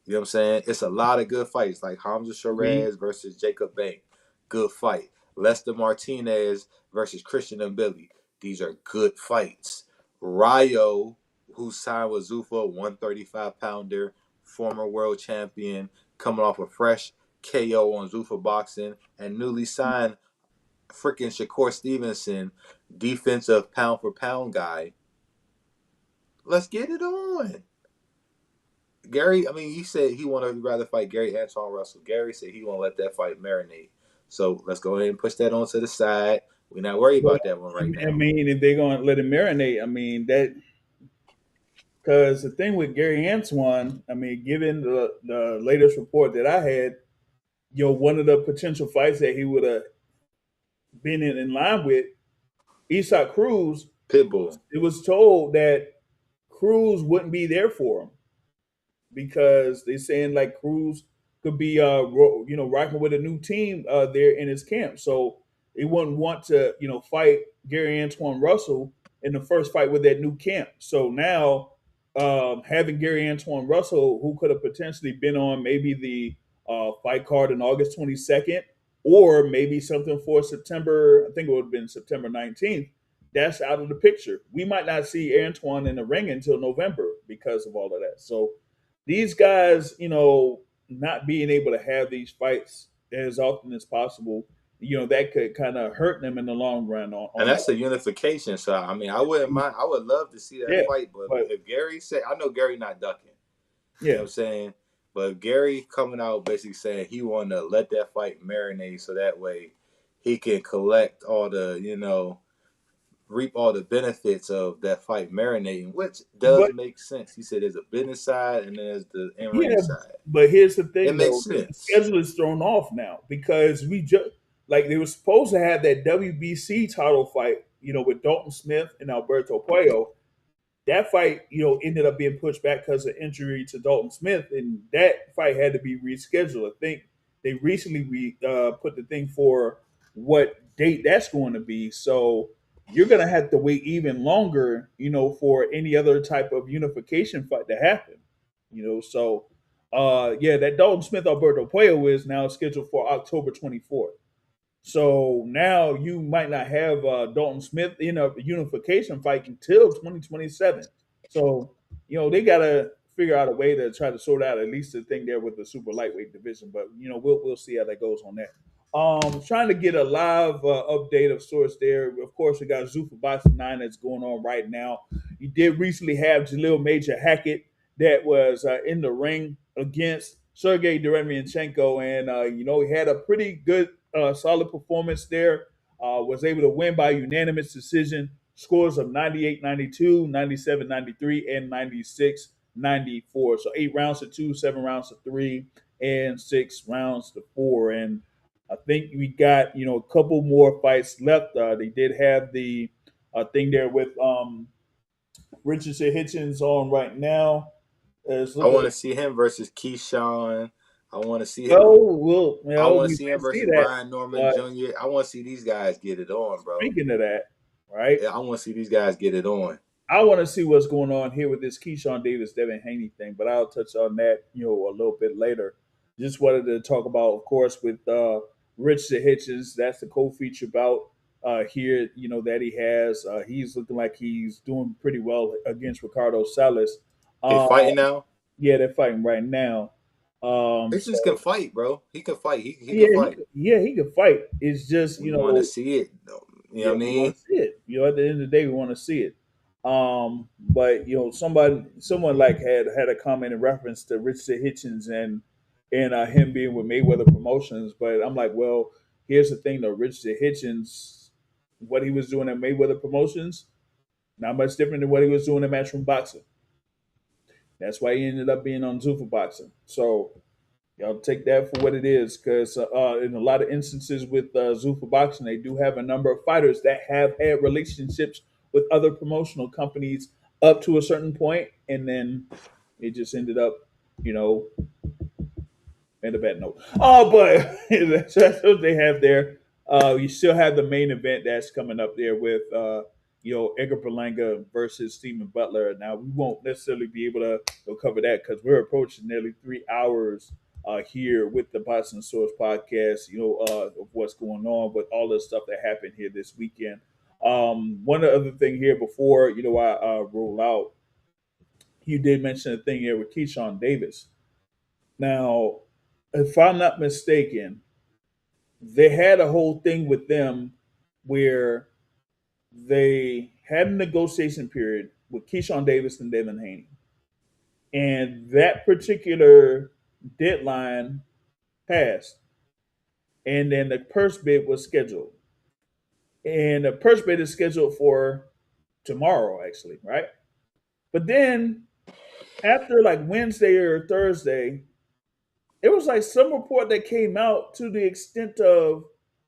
You know what I'm saying? It's a lot of good fights, like Hamza Sherez versus Jacob Bank. Good fight. Lester Martinez versus Christian and Billy. These are good fights. Ryo, who signed with Zuffa, 135-pounder, former world champion, coming off a fresh KO on Zuffa Boxing, and newly signed freaking Shakur Stevenson, defensive pound-for-pound guy. Let's get it on. Gary, I mean, he said he wanted to rather fight Gary Antoine Russell. Gary said he won't let that fight marinate. So let's go ahead and push that on to the side. We're not worried Well, about that one right I now. mean, if they're going to let him marinate, I mean, that because the thing with Gary Antoine, I mean, given the latest report that I had, one of the potential fights that he would have been in line with, Isaac Cruz, Pitbull. it was told that Cruz wouldn't be there for him because they're saying like Cruz could be rocking with a new team there in his camp. So they wouldn't want to, fight Gary Antoine Russell in the first fight with that new camp. So now having Gary Antoine Russell, who could have potentially been on maybe the fight card on August 22nd, or maybe something for September, I think it would have been September 19th, that's out of the picture. We might not see Antoine in the ring until November because of all of that. So these guys, not being able to have these fights as often as possible, that could kind of hurt them in the long run. And On that's a unification shot. I mean, I wouldn't mind. I would love to see that yeah, fight. But but if Gary said, I know Gary not ducking. You know yeah, what I'm saying? But if Gary coming out basically saying he want to let that fight marinate so that way he can collect all the, reap all the benefits of that fight marinating, which does but make sense. He said there's a business side and there's the in-ring yeah, side. but here's the It thing makes though, the sense. schedule is thrown off now because we just like they were supposed to have that WBC title fight, with Dalton Smith and Alberto Puello. That fight, ended up being pushed back because of injury to Dalton Smith, and that fight had to be rescheduled. I think they recently put the thing for what date that's going to be. So you're going to have to wait even longer, for any other type of unification fight to happen. So yeah, that Dalton Smith Alberto Puello is now scheduled for October 24th. So now you might not have Dalton Smith in a unification fight until 2027. So, they got to figure out a way to try to sort out at least the thing there with the super lightweight division. But, we'll see how that goes on that. Trying to get a live update of sorts there. Of course, we got Zuffa Boxing 9 that's going on right now. You did recently have Jalil Major Hackett that was in the ring against Sergey Derevyanchenko, and he had a pretty good, solid performance there. Was able to win by unanimous decision, scores of 98-92, 97-93, and 96-94. So 8 rounds to 2, 7 rounds to 3, and 6 rounds to 4. And I think we got a couple more fights left. They did have the thing there with Richardson Hitchens on right now. I want to see him versus Keyshawn. I want to see him. I want to see him versus Brian Norman Jr. I want to see these guys get it on, bro. Speaking of that, right? Yeah, I want to see these guys get it on. I want to see what's going on here with this Keyshawn Davis, Devin Haney thing, but I'll touch on that, a little bit later. Just wanted to talk about, of course, with Richardson Hitchens. That's the co-feature bout here, that he has. He's looking like he's doing pretty well against Ricardo Salas. They fighting now? Yeah, they're fighting right now. Hitchens can fight, bro. He can fight. He can fight. He can fight. It's just, we want to see it, though. You know what I mean? We want to see it. At the end of the day, we want to see it. But someone like had a comment in reference to Richard Hitchens and him being with Mayweather Promotions. But I'm like, well, here's the thing though, Richard Hitchens, what he was doing at Mayweather Promotions, not much different than what he was doing at Matchroom Boxing. That's why he ended up being on Zuffa Boxing. So y'all take that for what it is, because in a lot of instances with Zuffa Boxing, they do have a number of fighters that have had relationships with other promotional companies up to a certain point, and then it just ended up, in a bad note. But that's what they have there. You still have the main event that's coming up there with Edgar Berlanga versus Stephen Butler. Now we won't necessarily be able to cover that because we're approaching nearly 3 hours here with the Boxing Source podcast. Of what's going on with all the stuff that happened here this weekend. One other thing here before I roll out, you did mention a thing here with Keyshawn Davis. Now, if I'm not mistaken, they had a whole thing with them where they had a negotiation period with Keyshawn Davis and Devin Haney. And that particular deadline passed. And then the purse bid was scheduled. And the purse bid is scheduled for tomorrow, actually, right? But then after like Wednesday or Thursday, it was like some report that came out to the extent of,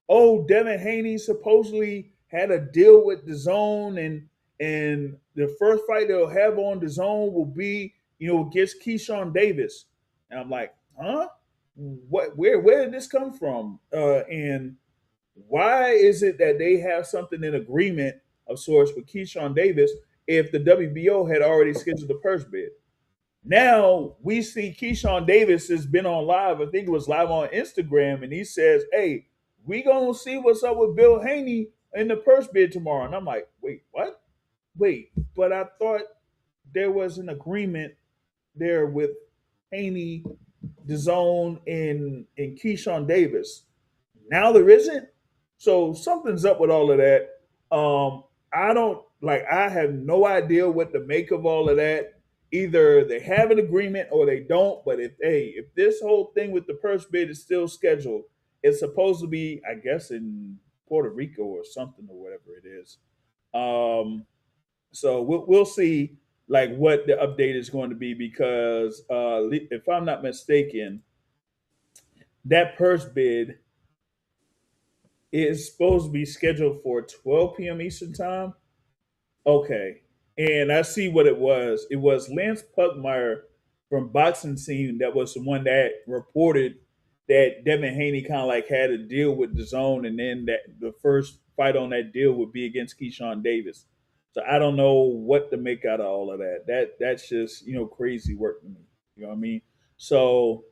Devin Haney supposedly had a deal with DAZN, and the first fight they'll have on DAZN will be, against Keyshawn Davis. And I'm like, huh? What? Where did this come from? And why is it that they have something in agreement of sorts with Keyshawn Davis if the WBO had already scheduled the purse bid? Now we see Keyshawn Davis has been on live. I think it was live on Instagram, and he says, "Hey, we gonna see what's up with Bill Haney in the purse bid tomorrow." And I'm like, "Wait, what? Wait, but I thought there was an agreement there with Haney, DAZN, and Keyshawn Davis. Now there isn't. So something's up with all of that. I have no idea what to make of all of that. Either they have an agreement or they don't. But if this whole thing with the purse bid is still scheduled, it's supposed to be, I guess, in Puerto Rico or something or whatever it is. So we'll see like what the update is going to be, because if I'm not mistaken, that purse bid is supposed to be scheduled for 12 p.m. Eastern time. Okay. And I see what it was. It was Lance Pugmire from Boxing Scene that was the one that reported that Devin Haney kind of like had a deal with DAZN, and then that the first fight on that deal would be against Keyshawn Davis. So I don't know what to make out of all of that. That's just, crazy work to me. You know what I mean? So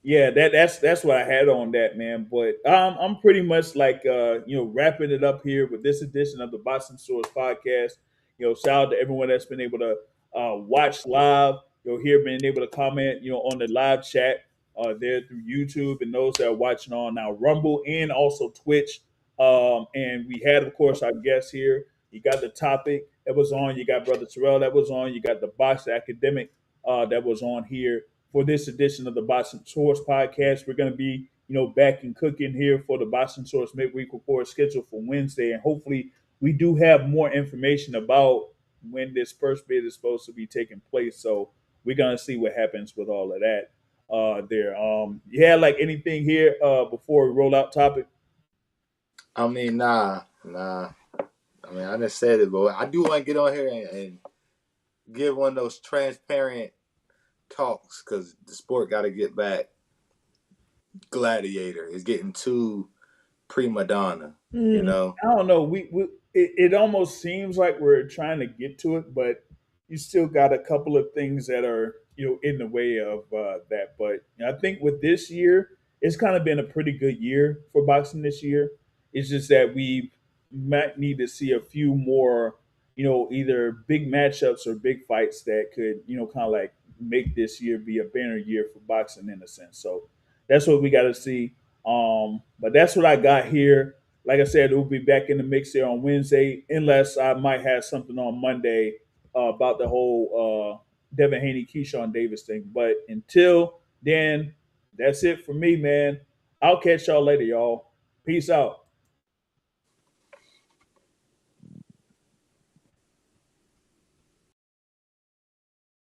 yeah, that's what I had on that, man. But I'm pretty much like wrapping it up here with this edition of the Boxing Source podcast. Shout out to everyone that's been able to watch live. Here being able to comment, on the live chat there through YouTube, and those that are watching on now Rumble and also Twitch. And we had, of course, our guest here, You got the topic that was on. You got Brother Terrell that was on. You got the Box Academic that was on here for this edition of the Boxing Source podcast. We're going to be, back and cooking here for the Boxing Source midweek report scheduled for Wednesday, and hopefully we do have more information about when this first bid is supposed to be taking place. So we're gonna see what happens with all of that. There. You had like anything here before we roll out topic? I mean, nah. I mean, I just said it, but I do want to get on here and give one of those transparent talks because the sport got to get back. Gladiator is getting too prima donna, I don't know. It almost seems like we're trying to get to it, but you still got a couple of things that are in the way of that. But I think with this year, it's kind of been a pretty good year for boxing this year. It's just that we might need to see a few more, either big matchups or big fights that could, kind of like make this year be a banner year for boxing in a sense. So that's what we got to see. But that's what I got here. Like I said, we'll be back in the mix here on Wednesday, unless I might have something on Monday about the whole Devin Haney, Keyshawn Davis thing. But until then, that's it for me, man. I'll catch y'all later, y'all. Peace out.